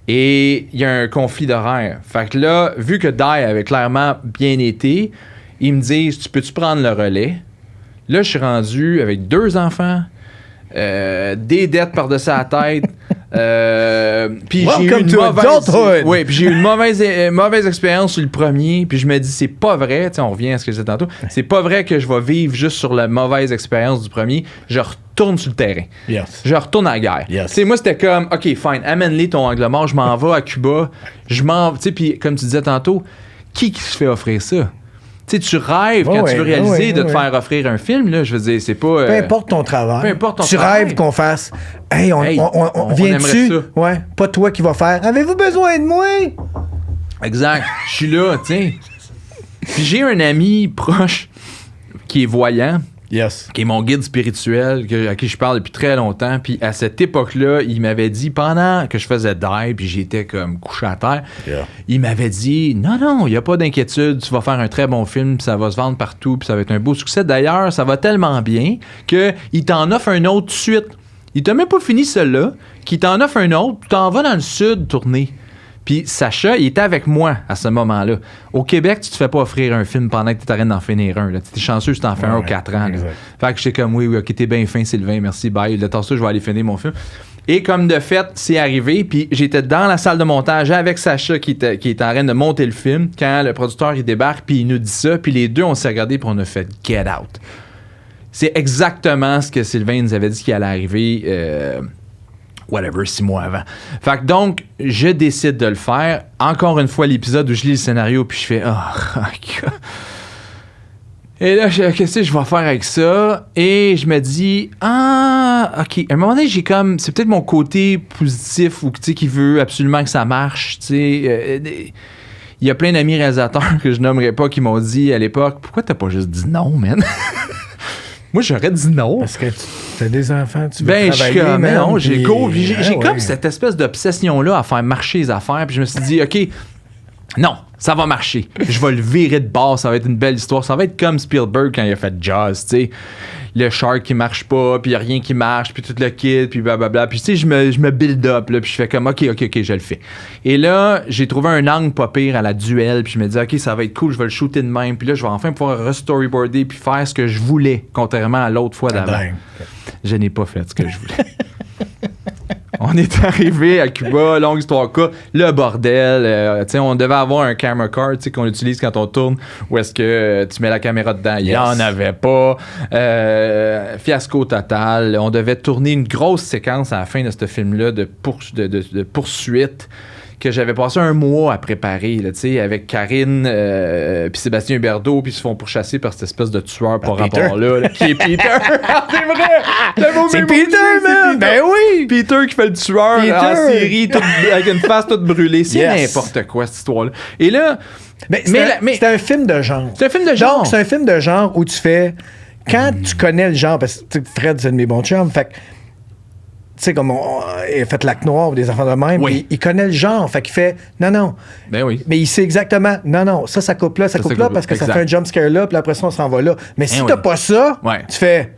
Et il y a un conflit d'horaire. Fait que là, vu que Die avait clairement bien été, ils me disent, tu peux-tu prendre le relais? Là, je suis rendu avec 2 enfants, des dettes par-dessus la tête. Puis j'ai eu une mauvaise expérience sur le premier. Puis je me dis, c'est pas vrai. On revient à ce que je disais tantôt. C'est pas vrai que je vais vivre juste sur la mauvaise expérience du premier. Je retourne sur le terrain. Yes. Je retourne à la guerre. Yes. Moi, c'était comme, OK, fine, amène-les ton Angle mort. Je m'en vais à Cuba. Puis comme tu disais tantôt, qui se fait offrir ça? Tu sais, tu rêves quand tu veux réaliser de te faire offrir un film, là, je veux dire, c'est pas... Peu importe ton travail. Peu importe ton tu travail. rêves qu'on fasse... Hey, on viens-tu? Ouais, pas toi qui va faire. Avez-vous besoin de moi? Exact. Je suis là, tu sais. Puis j'ai un ami proche qui est voyant. Yes. Qui est mon guide spirituel, à qui je parle depuis très longtemps. Puis à cette époque-là, il m'avait dit, pendant que je faisais Die, puis j'étais comme couché à terre, il m'avait dit, non, il n'y a pas d'inquiétude, tu vas faire un très bon film, puis ça va se vendre partout, puis ça va être un beau succès. D'ailleurs, ça va tellement bien qu'il t'en offre un autre tout de suite. Il t'a même pas fini celui-là, qu'il t'en offre un autre, tu t'en vas dans le sud tourner. Puis Sacha, il était avec moi à ce moment-là. Au Québec, tu te fais pas offrir un film pendant que tu t'arrêtes d'en finir un. Tu es chanceux si t'en fais un ou 4 ans. Fait que j'étais comme, oui, OK, t'es bien fin, Sylvain, merci, bye. Le temps ça, je vais aller finir mon film. Et comme de fait, c'est arrivé. Puis j'étais dans la salle de montage avec Sacha qui était en train de monter le film quand le producteur il débarque puis il nous dit ça. Puis les deux, on s'est regardés puis on a fait « Get out ». C'est exactement ce que Sylvain nous avait dit qui allait arriver 6 mois avant. Fait que donc, je décide de le faire. Encore une fois, l'épisode où je lis le scénario puis je fais « Oh, God ». Et là, qu'est-ce que je vais faire avec ça? Et je me dis, OK. À un moment donné, j'ai comme, c'est peut-être mon côté positif ou, tu sais, qui veut absolument que ça marche, tu sais. Il y a plein d'amis réalisateurs que je nommerai pas qui m'ont dit à l'époque, pourquoi t'as pas juste dit non, man? Moi, j'aurais dit non. Parce que t'as des enfants, tu veux travailler, je suis comme, man, non, j'ai comme cette espèce d'obsession-là à faire marcher les affaires. Puis je me suis dit, OK, non, ça va marcher. Je vais le virer de bord, ça va être une belle histoire. Ça va être comme Spielberg quand il a fait Jaws, tu sais. Le shark qui marche pas, puis il y a rien qui marche, puis tout le kit, puis blablabla. Puis tu sais, je me build up, là, puis je fais comme, OK, je le fais. Et là, j'ai trouvé un angle pas pire à la duel, puis je me dis, OK, ça va être cool, je vais le shooter de même, puis là, je vais enfin pouvoir restoryboarder, puis faire ce que je voulais, contrairement à l'autre fois d'avant. Je n'ai pas fait ce que je voulais. On est arrivé à Cuba, longue histoire cas, le bordel. On devait avoir un camera card qu'on utilise quand on tourne, où est-ce que tu mets la caméra dedans. Il n'y en avait pas. Fiasco total. On devait tourner une grosse séquence à la fin de ce film-là de poursuite que j'avais passé un mois à préparer, là, avec Karine puis Sébastien Huberdeau, puis ils se font pourchasser par cette espèce de tueur par rapport-là, qui est Peter. C'est vrai! C'est Peter, man! Ben oui! Peter qui fait le tueur en série, avec une face toute brûlée. C'est n'importe quoi, cette histoire-là. Et là... Mais c'est un film de genre. C'est un film de genre. Donc, c'est un film de genre où tu fais... Quand tu connais le genre, parce que Fred, c'est un de mes bons chums, fait que tu sais, comme il a fait Lac Noir ou des enfants de même, puis il connaît le genre, fait qu'il fait non. Ben oui. Mais il sait exactement, non, ça coupe là, ça coupe là, parce que ça fait un jump scare là, puis après ça, on s'en va là. Mais si t'as pas ça, tu fais.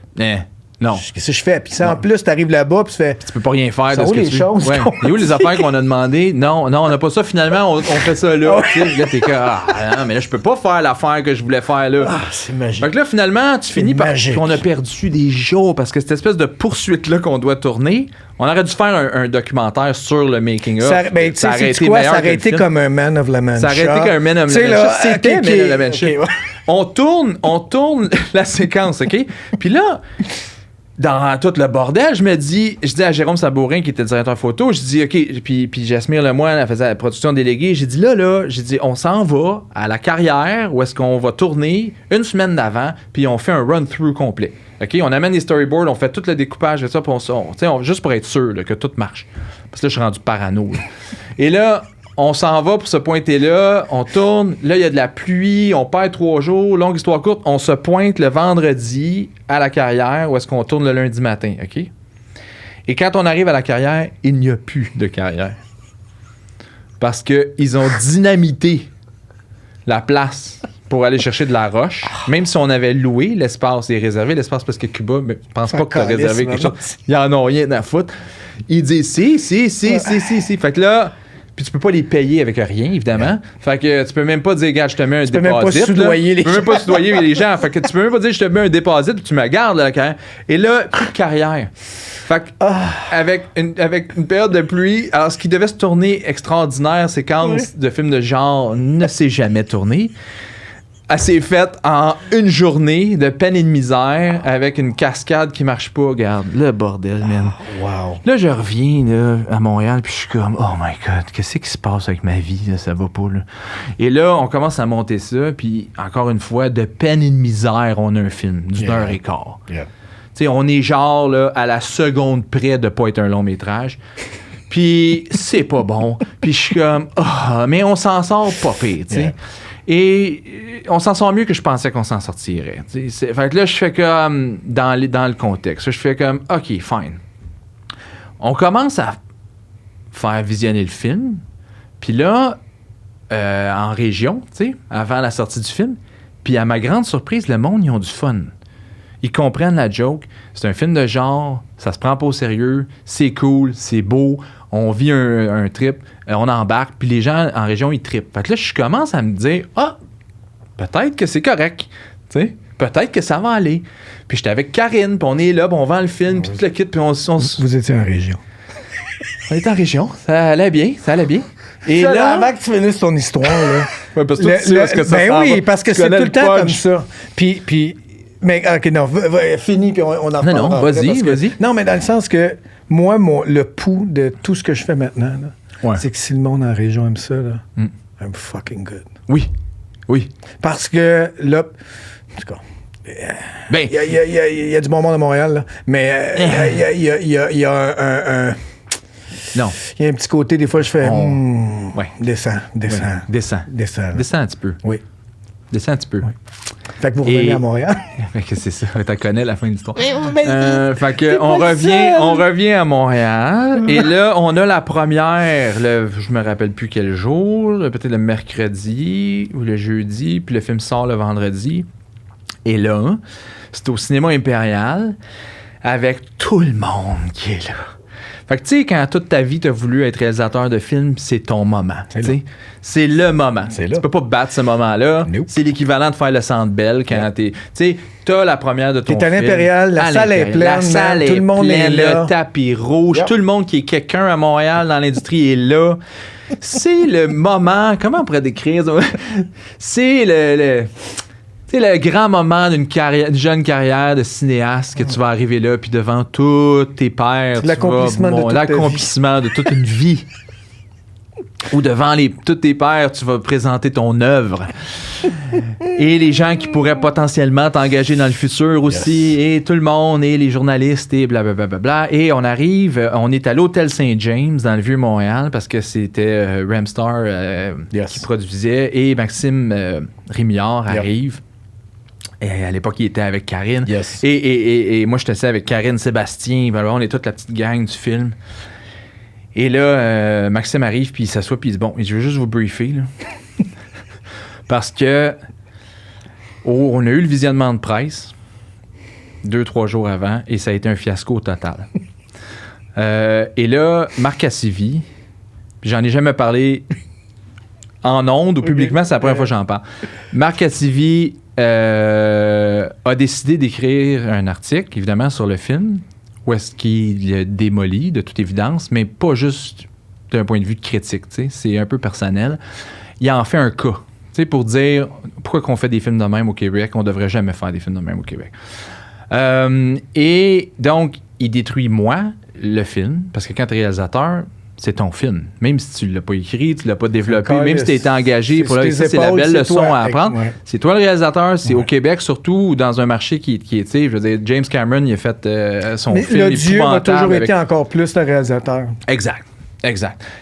Non. Qu'est-ce que je fais? Puis ça, en plus, t'arrives là-bas, puis tu fais. Tu peux pas rien faire de ce que les tu choses. Ouais. Et où les affaires qu'on a demandé? Non, on n'a pas ça. Finalement, on fait ça là. Là, t'es comme, non, mais là, je peux pas faire l'affaire que je voulais faire là. C'est magique. Fait que là, finalement, tu finis par qu'on a perdu des jours parce que cette espèce de poursuite-là qu'on doit tourner, on aurait dû faire un documentaire sur le making-of. Ça aurait été meilleur. Ça aurait été comme un Man of La Mancha. Ça aurait été comme un Man of La Mancha. C'était Man of La Mancha. On tourne la séquence, OK? Puis là... Dans tout le bordel, je dis à Jérôme Sabourin, qui était directeur photo, je dis, OK, puis Jasmine Lemoine, elle faisait la production déléguée, j'ai dit, on s'en va à la carrière où est-ce qu'on va tourner une semaine d'avant, puis on fait un run-through complet. OK, on amène les storyboards, on fait tout le découpage de ça, puis juste pour être sûr là, que tout marche. Parce que là, je suis rendu parano. Là. Et là... On s'en va pour se pointer là, on tourne, là il y a de la pluie, on perd 3 jours, longue histoire courte, on se pointe le vendredi à la carrière où est-ce qu'on tourne le lundi matin, OK? Et quand on arrive à la carrière, il n'y a plus de carrière. Parce qu'ils ont dynamité la place pour aller chercher de la roche, même si on avait loué l'espace et réservé l'espace parce que Cuba, mais je pense pas que tu as réservé quelque chose. Ils en ont rien à foutre. Ils disent si. Fait que là... Puis tu peux pas les payer avec rien, évidemment. Fait que tu peux même pas dire, regarde, je te mets un déposit. Tu peux même pas soudoyer les gens. Tu peux même pas soudoyer les gens. Fait que tu peux même pas dire, je te mets un déposit, puis tu me gardes la carrière. Et là, plus de carrière. Fait que, avec une période de pluie, alors ce qui devait se tourner extraordinaire, séquence de films de genre, ne s'est jamais tourné. Elle s'est faite en une journée de peine et de misère avec une cascade qui marche pas. Regarde, le bordel, man. Wow. Là, je reviens là, à Montréal, puis je suis comme, oh my God, qu'est-ce qui se passe avec ma vie? Là, ça va pas, là. Et là, on commence à monter ça, puis encore une fois, de peine et de misère, on a un film d'une heure et quart. Tu sais, on est genre là, à la seconde près de pas être un long métrage. Puis c'est pas bon. Puis je suis comme, mais on s'en sort pas pire, tu sais. Et on s'en sort mieux que je pensais qu'on s'en sortirait. Fait que là, je fais comme, dans le contexte, je fais comme, OK, fine. On commence à faire visionner le film, puis là, en région, tu sais, avant la sortie du film, puis à ma grande surprise, le monde, ils ont du fun. Ils comprennent la joke. C'est un film de genre, ça se prend pas au sérieux, c'est cool, c'est beau, on vit un trip, on embarque, puis les gens en région, ils trippent. Fait que là, je commence à me dire, peut-être que c'est correct, tu sais, peut-être que ça va aller. Puis j'étais avec Karine, puis on est là, puis on vend le film, puis tout le kit, puis on... Vous étiez en région. On était en région. Ça allait bien. Et Ça, là... avant que tu finisses ton histoire, là. Ouais, parce que toi, tu sais où est-ce que ça ben s'en oui, va. parce que Tu c'est connais tout le temps punch. comme ça. Puis mais, OK, non, fini, puis on en Non, reparlera après, vas-y, parce que- vas-y. Non, mais dans le sens que, moi, le pouls de tout ce que je fais maintenant, là, Ouais. c'est que si le monde en région aime ça, là, I'm fucking good. Oui. Parce que, là, en tout cas, Ben, il y a du bon monde à Montréal, là, mais il y a un... non. Il y a un petit côté, des fois, je fais... Ouais. Descends. Ouais. Descends là. un petit peu. Oui. Descends un petit peu. Fait que vous revenez Et- à Montréal. Fait que c'est ça, t'en connais la fin de l'histoire. Mais Fait que on revient à Montréal et là on a la première, je me rappelle plus quel jour, peut-être le mercredi ou le jeudi, puis le film sort le vendredi. Et là, c'est au cinéma Impérial avec tout le monde qui est là. Fait que tu sais, quand toute ta vie t'as voulu être réalisateur de film, c'est ton moment. C'est tu sais. C'est le moment. C'est là. Tu peux pas battre ce moment-là. Nope. C'est l'équivalent de faire le Centre Bell quand t'es... Tu sais, t'as la première de ton T'es à film. l'Impérial, la À salle est l'Impérial. pleine, La salle man, est tout le monde pleine, est là. le tapis rouge, Yep. tout le monde qui est quelqu'un à Montréal dans l'industrie est là. C'est le moment... Comment on pourrait décrire ça? C'est c'est le grand moment d'une jeune carrière de cinéaste que tu vas arriver là, puis devant tous tes pairs, tu L'accomplissement vas- de toute ta vie. l'accomplissement de toute une vie. Ou devant tous tes pairs, tu vas présenter ton œuvre. Et les gens qui pourraient potentiellement t'engager dans le futur aussi, et tout le monde, et les journalistes, et blablabla. Et on arrive, on est à l'Hôtel Saint-James, dans le Vieux-Montréal, parce que c'était Ramstar qui produisait, et Maxime Rémillard arrive. Et à l'époque, il était avec Karine. Yes. Et moi, j'étais assis avec Karine, Sébastien. On est toute la petite gang du film. Et là, Maxime arrive, puis il s'assoit, puis il dit, bon, je veux juste vous briefer, là. Parce que on a eu le visionnement de presse 2-3 jours avant, et ça a été un fiasco total. Et là, Marc Cassivi, puis j'en ai jamais parlé en ondes ou publiquement, c'est la première fois que j'en parle. Marc Cassivi a décidé d'écrire un article, évidemment, sur le film, où est-ce qu'il le démolit, de toute évidence, mais pas juste d'un point de vue critique, tu sais, c'est un peu personnel. Il en fait un cas, tu sais, pour dire pourquoi qu'on fait des films de même au Québec, on devrait jamais faire des films de même au Québec. Et donc, il détruit, moi, le film, parce que quand tu es réalisateur, c'est ton film. Même si tu l'as pas écrit, tu l'as pas développé, même si tu été engagé pour là, ça, c'est la belle leçon à apprendre. Ouais. C'est toi le réalisateur, c'est au Québec surtout, ou dans un marché qui est, tu sais, je veux dire, James Cameron, il a fait son Mais film le Dieu a épouvantable toujours avec- été encore plus le réalisateur. Exact.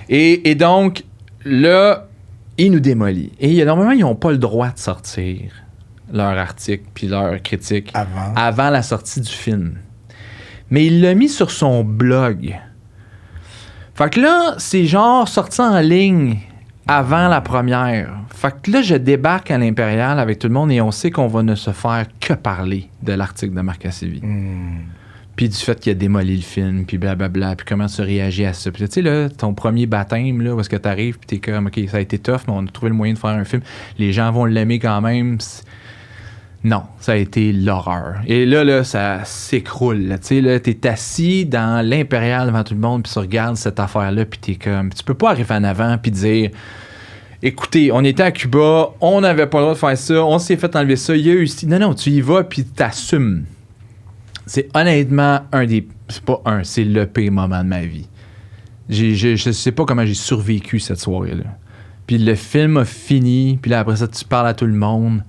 Et donc, là, il nous démolit. Et normalement, ils n'ont pas le droit de sortir leur article puis leur critique avant la sortie du film. Mais il l'a mis sur son blog. Fait que là, c'est genre sorti en ligne avant la première. Fait que là, je débarque à l'Impérial avec tout le monde et on sait qu'on va ne se faire que parler de l'article de Marc Cassivi. Puis du fait qu'il a démoli le film, puis blablabla, puis comment tu réagis à ça. Puis tu sais, là, ton premier baptême, là, où est-ce que t'arrives, puis t'es comme, OK, ça a été tough, mais on a trouvé le moyen de faire un film. Les gens vont l'aimer quand même. Non, ça a été l'horreur. Et là, ça s'écroule. Là. Tu sais, là, t'es assis dans l'Impérial devant tout le monde, puis tu regardes cette affaire-là, puis t'es comme... Tu peux pas arriver en avant puis dire... Écoutez, on était à Cuba, on n'avait pas le droit de faire ça, on s'est fait enlever ça, il y a eu... Non, tu y vas, puis t'assumes. C'est honnêtement c'est le pire moment de ma vie. Je sais pas comment j'ai survécu cette soirée-là. Puis le film a fini, puis là, après ça, tu parles à tout le monde...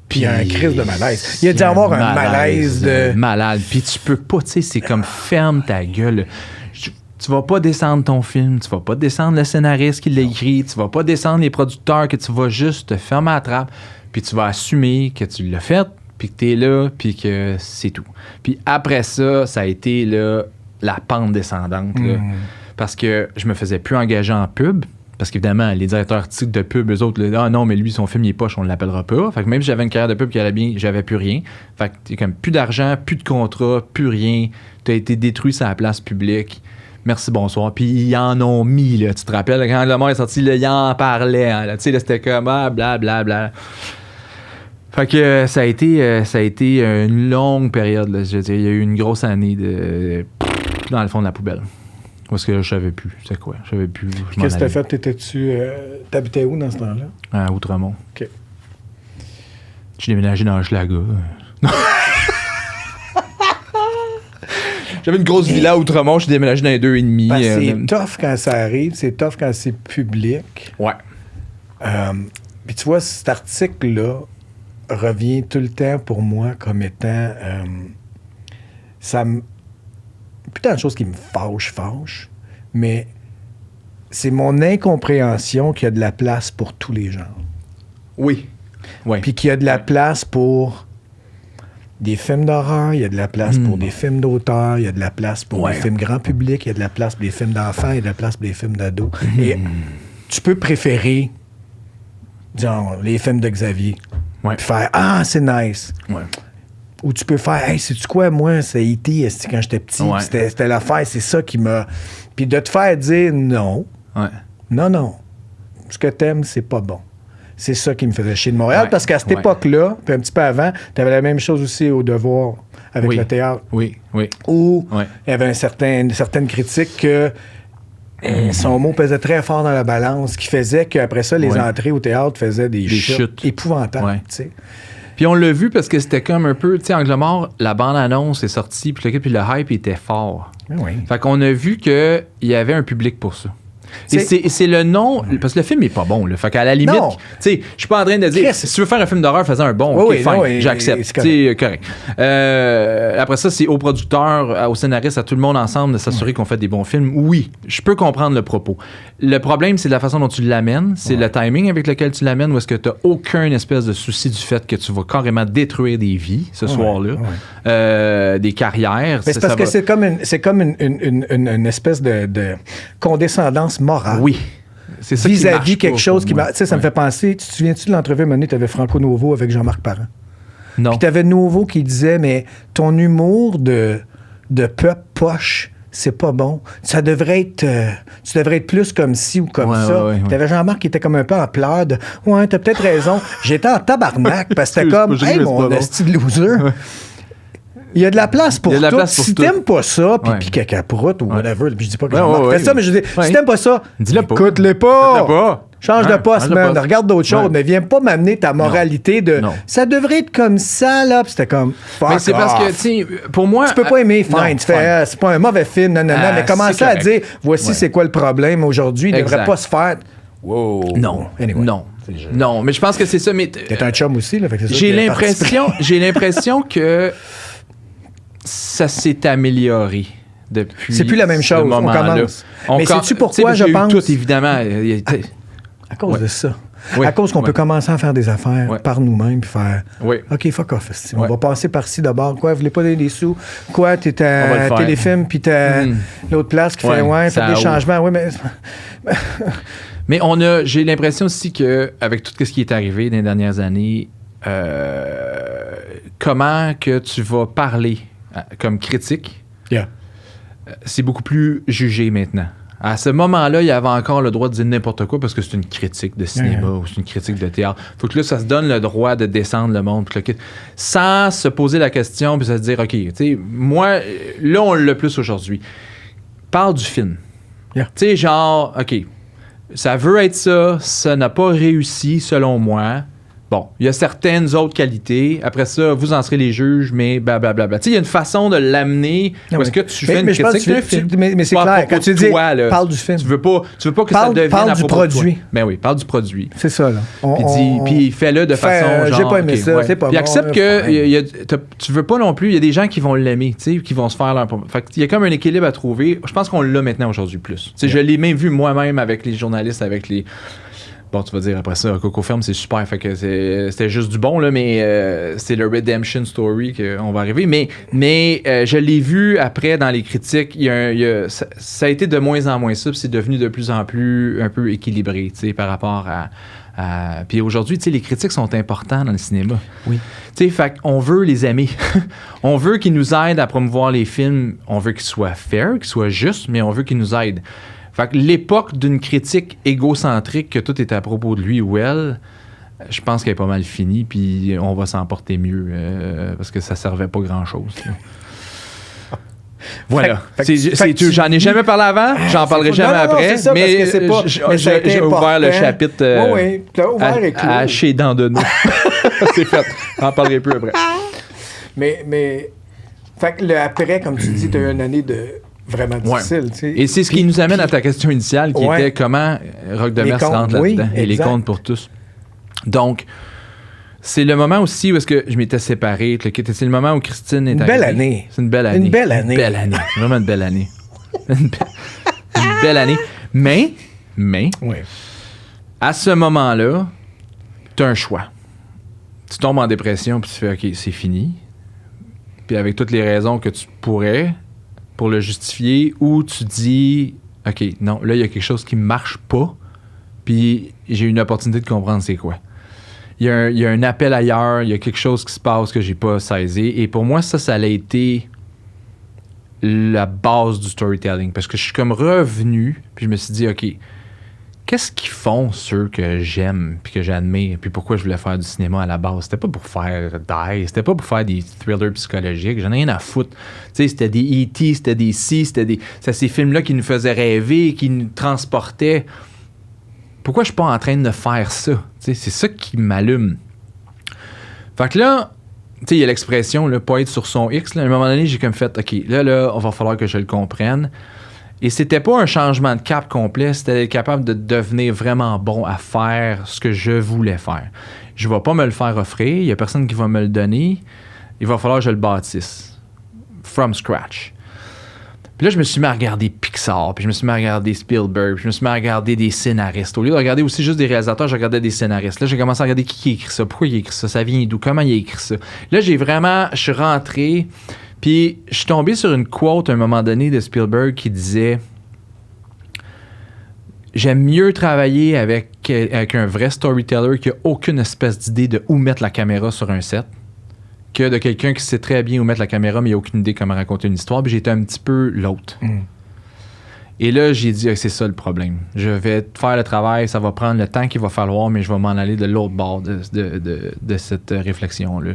Puis il y a un crise de malaise. Il y a dû avoir un malaise de... Malade. Puis tu peux pas, tu sais, c'est comme ferme ta gueule. Tu vas pas descendre ton film, tu vas pas descendre le scénariste qui l'a écrit, tu vas pas descendre les producteurs, que tu vas juste te fermer la trappe, puis tu vas assumer que tu l'as fait, puis que t'es là, puis que c'est tout. Puis après ça, ça a été là, la pente descendante, là, parce que je me faisais plus engager en pub. Parce qu'évidemment, les directeurs artistiques de pub, eux autres, là, ah non, mais lui, son film, il est poche, on ne l'appellera pas. Fait que même si j'avais une carrière de pub qui allait bien, j'avais plus rien. Fait que t'es comme plus d'argent, plus de contrat, plus rien. T'as été détruit sur la place publique. Merci, bonsoir. Puis ils en ont mis, là. Tu te rappelles, quand le mort est sorti, là, ils en parlaient. Hein, là, tu sais, là, c'était comme, blablabla. Fait que ça a été une longue période, là. Je veux dire, il y a eu une grosse année dans le fond de la poubelle. Parce que je savais plus. C'est quoi? Je savais plus. Qu'est-ce que t'as fait? T'habitais où dans ce temps-là? À Outremont. OK. J'ai déménagé dans Hochelaga. J'avais une grosse villa à Outremont, j'ai déménagé dans les 2,5. C'est tough quand ça arrive, c'est tough quand c'est public. Ouais. Puis tu vois, cet article-là revient tout le temps pour moi comme étant... putain de choses qui me fâchent, mais c'est mon incompréhension qu'il y a de la place pour tous les genres. Oui. Ouais. Puis qu'il y a de la place pour des films d'horreur, il y a de la place pour des films d'auteur, il y a de la place pour des films grand public, il y a de la place pour des films d'enfants, il y a de la place pour des films d'ados. Et tu peux préférer, genre, les films de Xavier. Ouais. Puis faire « Ah, c'est nice! Ouais. » Ou tu peux faire « Hey, sais-tu quoi, moi, c'est E.T. quand j'étais petit, c'était l'affaire, c'est ça qui m'a... » Puis de te faire dire « Non. Ouais. Non. Ce que t'aimes, c'est pas bon. » C'est ça qui me faisait chier de Montréal, parce qu'à cette époque-là, puis un petit peu avant, t'avais la même chose aussi au Devoir avec le théâtre. Oui. Où il y avait une certaine critique que son mot pesait très fort dans la balance, qui faisait qu'après ça, les entrées au théâtre faisaient des chutes épouvantables. Ouais. Puis on l'a vu parce que c'était comme un peu, tu sais, Angle mort, la bande-annonce est sortie, puis le hype était fort. Oui. Fait qu'on a vu qu'il y avait un public pour ça. Et c'est le nom, parce que le film est pas bon, là. Fait qu'à la limite, tu sais, je suis pas en train de dire, si tu veux faire un film d'horreur, fais un bon, fine, j'accepte, c'est correct. Après ça, c'est aux producteurs, aux scénaristes, à tout le monde ensemble de s'assurer qu'on fait des bons films. Oui, je peux comprendre le propos. Le problème, c'est la façon dont tu l'amènes, c'est le timing avec lequel tu l'amènes, ou est-ce que tu n'as aucun espèce de souci du fait que tu vas carrément détruire des vies ce soir-là, des carrières. Mais c'est parce que c'est comme une espèce de condescendance morale. Oui. C'est ça vis-à-vis quelque chose qui m'a... Tu sais, ça me fait penser... Tu te souviens-tu de l'entrevue à un moment donné, tu avais Franco Nuovo avec Jean-Marc Parent? Non. Puis tu avais Nuovo qui disait, mais ton humour de peuple poche, c'est pas bon. Ça devrait être... tu devrais être plus comme ci ou comme ça. Tu avais Jean-Marc qui était comme un peu en pleurs de... Ouais, t'as peut-être raison. J'étais en tabarnak parce que c'était comme... Hey, mon esti de loser... Il y a de la place pour tout. Si t'aimes pas ça, puis cacaproute ou whatever, puis je dis pas que j'ai fait ça, mais je dis, si t'aimes pas ça, écoute-les pas. Change de poste, man. Regarde d'autres choses. Ne viens pas m'amener ta moralité de ça devrait être comme ça, là. Puis c'était comme fuck. Mais c'est parce que, tu sais, pour moi. Tu peux pas aimer, fine. Tu fais, c'est pas un mauvais film, non. Mais commencer à dire, voici c'est quoi le problème aujourd'hui. Il devrait pas se faire. Wow. Non. Non, mais je pense que c'est ça. T'es un chum aussi, là. J'ai l'impression que ça s'est amélioré depuis. C'est plus la même chose. On commence. Mais sais-tu pourquoi, je pense? Tout, évidemment. À cause de ça. À cause qu'on peut commencer à faire des affaires par nous-mêmes puis faire OK, fuck off. On va passer par-ci d'abord. Quoi, vous voulez pas donner des sous? Quoi, t'es à Téléfilm puis t'as l'autre place qui fait faites des changements. Oui, mais. Mais j'ai l'impression aussi qu'avec tout ce qui est arrivé dans les dernières années, comment que tu vas parler comme critique, c'est beaucoup plus jugé maintenant. À ce moment-là, il y avait encore le droit de dire n'importe quoi parce que c'est une critique de cinéma ou c'est une critique de théâtre. Faut que là, ça se donne le droit de descendre le monde sans se poser la question puis se dire, OK, tu sais, moi, là, on l'a plus aujourd'hui. Parle du film. Tu sais, genre, OK, ça veut être ça n'a pas réussi selon moi. Bon, il y a certaines autres qualités. Après ça, vous en serez les juges, mais blablabla. Tu sais, il y a une façon de l'amener où est-ce que tu fais une critique d'un film. Mais c'est clair, quand tu dis parle du film. Tu veux pas que ça devienne parle du produit. Ben oui, parle du produit. C'est ça, là. Puis fais-le de façon genre... J'ai pas aimé ça, c'est pas bon. Puis accepte que tu veux pas non plus... Il y a des gens qui vont l'aimer, tu sais, qui vont se faire leur... Fait qu'il y a comme un équilibre à trouver. Je pense qu'on l'a maintenant aujourd'hui plus. Tu sais, je l'ai même vu moi-même avec les journalistes, avec les... Bon, tu vas dire après ça, Coco Ferme, c'est super, fait que c'était juste du bon, là, mais c'est le redemption story qu'on va arriver. Mais je l'ai vu après dans les critiques, ça a été de moins en moins ça, puis c'est devenu de plus en plus un peu équilibré, tu sais, par rapport à... Puis aujourd'hui, tu sais, les critiques sont importants dans le cinéma. Oui. Tu sais, fait qu'on veut les aimer. On veut qu'ils nous aident à promouvoir les films. On veut qu'ils soient fair, qu'ils soient justes, mais on veut qu'ils nous aident. Fait que l'époque d'une critique égocentrique que tout est à propos de lui ou elle, je pense qu'elle est pas mal finie, puis on va s'en porter mieux parce que ça servait pas grand-chose. Voilà. Fait que J'en ai jamais parlé avant, j'en parlerai jamais après, c'est ça, mais parce que c'est pas- mais ça a été j'ai ouvert le important. chapitre Oui, t'as ouvert et clos. à chez Dandonneau. C'est fait. J'en parlerai plus après. Mais fait que le après, comme tu dis, t'as eu une année de vraiment difficile. Tu sais. Et c'est ce qui nous amène à ta question initiale, qui était comment Rock de Les Mer se comptes, rentre oui, là-dedans et les exact. comptes pour tous. Donc, c'est le moment aussi où est-ce que je m'étais séparé. C'est le moment où Christine est Une arrivée. belle année. C'est une belle année. Une belle année. Belle année. Vraiment une belle année. une belle année. Mais, Oui. à ce moment-là, tu as un choix. Tu tombes en dépression puis tu fais OK, c'est fini. Puis avec toutes les raisons que tu pourrais pour le justifier, ou tu dis OK, non, là, il y a quelque chose qui ne marche pas, puis j'ai une opportunité de comprendre c'est quoi. Il y a un appel ailleurs, il y a quelque chose qui se passe que j'ai pas saisi. Et pour moi, ça a été la base du storytelling. Parce que je suis comme revenu, puis je me suis dit, OK, qu'est-ce qu'ils font ceux que j'aime, puis que j'admire, puis pourquoi je voulais faire du cinéma à la base? C'était pas pour faire Die, c'était pas pour faire des thrillers psychologiques, j'en ai rien à foutre. Tu sais, c'était des E.T., c'était des C, c'était ces films-là qui nous faisaient rêver, qui nous transportaient. Pourquoi je suis pas en train de faire ça? T'sais, c'est ça qui m'allume. Fait que là, tu sais, il y a l'expression, là, pas être sur son X. Là. À un moment donné, j'ai comme fait, OK, là, on va falloir que je le comprenne. Et c'était pas un changement de cap complet, c'était être capable de devenir vraiment bon à faire ce que je voulais faire. Je vais pas me le faire offrir, il y a personne qui va me le donner. Il va falloir que je le bâtisse. From scratch. Puis là, je me suis mis à regarder Pixar, puis je me suis mis à regarder Spielberg, puis je me suis mis à regarder des scénaristes. Au lieu de regarder aussi juste des réalisateurs, je regardais des scénaristes. Là, j'ai commencé à regarder qui a écrit ça, pourquoi il a écrit ça, ça vient d'où, comment il a écrit ça. Là, je suis rentré, puis je suis tombé sur une quote à un moment donné de Spielberg qui disait « J'aime mieux travailler avec un vrai storyteller qui a aucune espèce d'idée de où mettre la caméra sur un set ». Que de quelqu'un qui sait très bien où mettre la caméra, mais il n'a aucune idée comment raconter une histoire. Puis j'étais un petit peu l'autre. Et là, j'ai dit, c'est ça le problème. Je vais faire le travail, ça va prendre le temps qu'il va falloir, mais je vais m'en aller de l'autre bord de cette réflexion-là.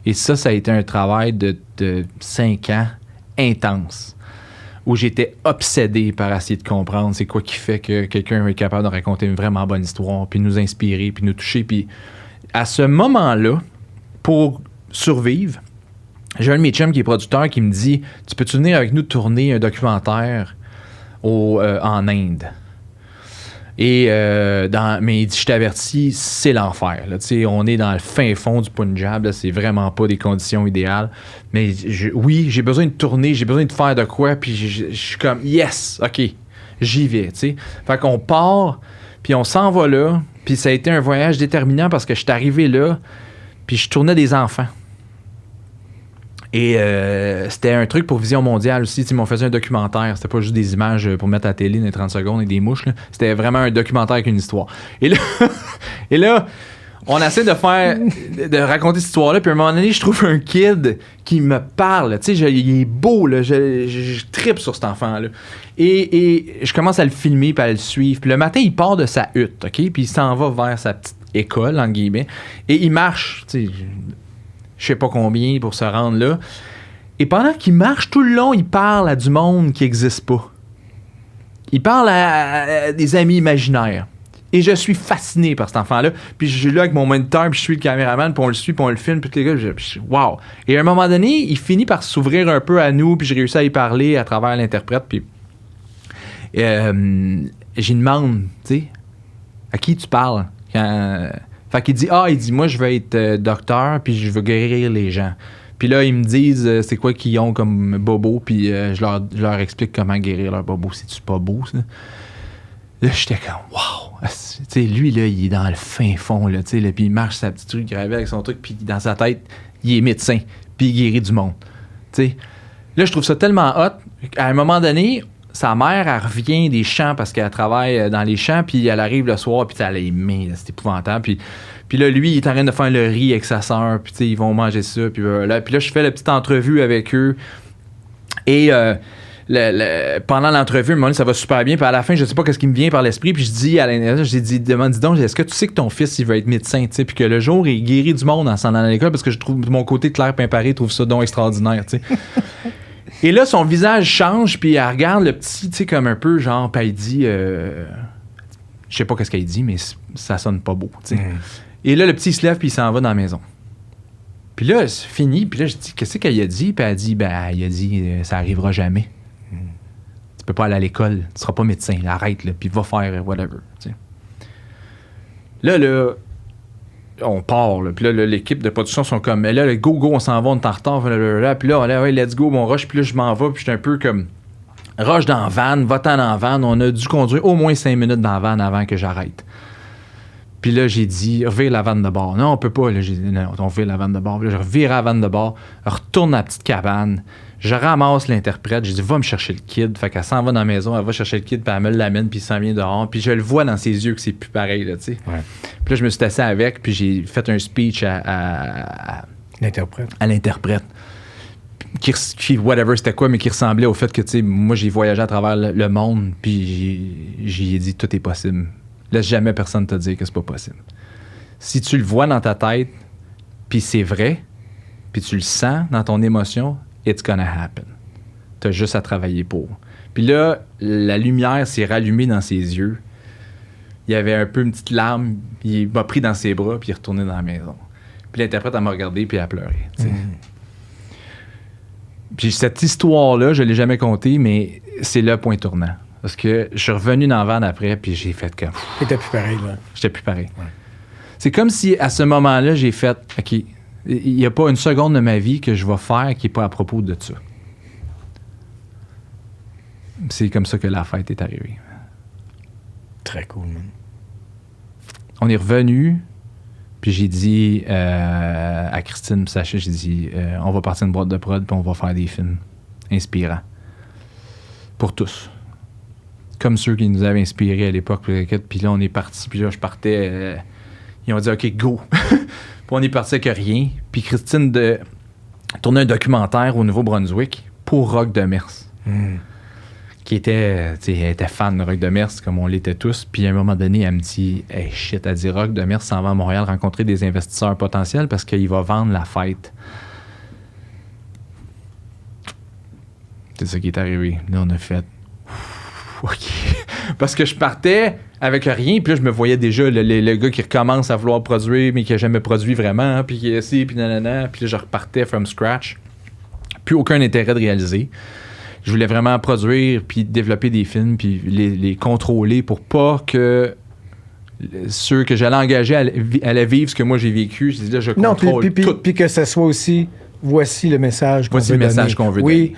Et ça a été un travail de 5 ans intense, où j'étais obsédé par essayer de comprendre c'est quoi qui fait que quelqu'un est capable de raconter une vraiment bonne histoire, puis nous inspirer, puis nous toucher. Puis à ce moment-là, pour survivre, j'ai un de mes chums qui est producteur qui me dit « Tu peux-tu venir avec nous tourner un documentaire en Inde? » Et mais il dit « Je t'avertis, c'est l'enfer. Là. On est dans le fin fond du Punjab, là, c'est vraiment pas des conditions idéales. Mais oui, j'ai besoin de tourner, j'ai besoin de faire de quoi, puis je suis comme « Yes, OK, j'y vais. » Fait qu'on part, puis on s'en va là, puis ça a été un voyage déterminant parce que je suis arrivé là, puis je tournais des enfants. Et c'était un truc pour Vision Mondiale aussi. On faisait un documentaire. C'était pas juste des images pour mettre à la télé dans les 30 secondes et des mouches. Là. C'était vraiment un documentaire avec une histoire. Et là on essaie de raconter cette histoire-là. Puis à un moment donné, je trouve un kid qui me parle. Il est beau. Là. Je trippe sur cet enfant-là. Et je commence à le filmer puis à le suivre. Puis le matin, il part de sa hutte. OK? Puis il s'en va vers sa petite école, entre guillemets. Et il marche. Je sais pas combien pour se rendre là. Et pendant qu'il marche tout le long, il parle à du monde qui n'existe pas. Il parle à des amis imaginaires. Et je suis fasciné par cet enfant-là. Puis je suis là avec mon moniteur, puis je suis le caméraman, puis on le suit, puis on le filme, puis les gars, wow! Et à un moment donné, il finit par s'ouvrir un peu à nous, puis j'ai réussi à y parler à travers l'interprète, puis j'y demande, tu sais, à qui tu parles? Fait qu'il dit, moi, je veux être docteur, puis je veux guérir les gens. Puis là, ils me disent c'est quoi qu'ils ont comme bobo, puis je leur explique comment guérir leur bobo. C'est-tu pas beau, ça? Là, j'étais comme, wow! Tu sais, lui, là, il est dans le fin fond, là, tu sais, puis il marche sa petite truc gravé avec son truc, puis dans sa tête, il est médecin, puis il guérit du monde. Tu sais. Là, je trouve ça tellement hot. À un moment donné, sa mère, elle revient des champs parce qu'elle travaille dans les champs, puis elle arrive le soir, puis elle les met, là, c'est épouvantable. Puis là, lui, il est en train de faire le riz avec sa sœur, puis ils vont manger ça, puis là, je fais la petite entrevue avec eux. Et pendant l'entrevue, à un moment donné, ça va super bien, puis à la fin, je sais pas qu'est-ce qui me vient par l'esprit, puis je dis à l'intérieur, dis donc, est-ce que tu sais que ton fils, il va être médecin, tu sais, puis que le jour, il guérit du monde en s'en allant à l'école, parce que je trouve, de mon côté, Claire Pimparé trouve ça donc extraordinaire, tu sais. Et là, son visage change, puis elle regarde le petit, tu sais, comme un peu, genre, puis elle dit... je sais pas qu'est-ce qu'elle dit, mais ça sonne pas beau, tu sais. Et là, le petit, il se lève, puis il s'en va dans la maison. Puis là, c'est fini, puis là, je dis, qu'est-ce qu'elle a dit? Puis elle dit, il a dit, ça arrivera jamais. Tu peux pas aller à l'école, tu seras pas médecin, là, arrête, là, puis va faire whatever, tu sais. Là, on part, là, puis là, l'équipe de production sont comme, mais là, le go, on s'en va, on est en retard, puis là, ouais, let's go, mon rush, puis là, je m'en vais, puis j'étais un peu comme, rush dans la van, va-t'en dans la van, on a dû conduire au moins 5 minutes dans la van avant que j'arrête. Puis là, j'ai dit, revire la vanne de bord. Non, on peut pas. Là, j'ai dit, non, on revire la vanne de bord. Puis là, je revire la vanne de bord, retourne à la petite cabane, je ramasse l'interprète, j'ai dit, va me chercher le kid. Fait qu'elle s'en va dans la maison, elle va chercher le kid, puis elle me l'amène, puis il s'en vient dehors. Puis je le vois dans ses yeux que c'est plus pareil, là, tu sais. Ouais. Puis là, je me suis assis avec, puis j'ai fait un speech à l'interprète. Qui, whatever c'était quoi, mais qui ressemblait au fait que, tu sais, moi, j'ai voyagé à travers le monde, puis j'ai dit, tout est possible. Laisse jamais personne te dire que c'est pas possible. Si tu le vois dans ta tête, puis c'est vrai, puis tu le sens dans ton émotion, it's gonna happen. T'as juste à travailler pour. Puis là, la lumière s'est rallumée dans ses yeux. Il y avait un peu une petite larme, puis il m'a pris dans ses bras, puis il est retourné dans la maison. Puis l'interprète, elle m'a regardé, puis elle a pleuré. Puis cette histoire-là, je l'ai jamais contée, mais c'est le point tournant. Parce que je suis revenu dans la van après, puis j'ai fait comme... T'étais plus pareil, là. J'étais plus pareil. Ouais. C'est comme si, à ce moment-là, j'ai fait... OK, il n'y a pas une seconde de ma vie que je vais faire qui n'est pas à propos de ça. C'est comme ça que la fête est arrivée. Très cool, man. On est revenu, puis j'ai dit à Christine Sacha, j'ai dit, on va partir une boîte de prod, puis on va faire des films inspirants. Pour tous. Comme ceux qui nous avaient inspirés à l'époque. Puis là, on est parti. Puis là, je partais. Ils ont dit, OK, go. Puis on est parti avec rien. Puis Christine tournait un documentaire au Nouveau-Brunswick pour Rock de Mers. Qui était, tu sais, elle était fan de Rock de Mers, comme on l'était tous. Puis à un moment donné, elle me dit, hey shit, elle dit, Rock de Mers s'en va à Montréal rencontrer des investisseurs potentiels parce qu'il va vendre la fête. C'est ça qui est arrivé. Là, on a fait. OK. Parce que je partais avec rien, puis là, je me voyais déjà le gars qui recommence à vouloir produire, mais qui n'a jamais produit vraiment, puis qui est ici, puis nanana. Puis là, je repartais from scratch. Plus aucun intérêt de réaliser. Je voulais vraiment produire, puis développer des films, puis les contrôler pour pas que ceux que j'allais engager allaient vivre ce que moi j'ai vécu. J'ai dit, là, je contrôle tout. Puis que ce soit aussi, voici le message qu'on veut donner. Voici le message qu'on veut donner.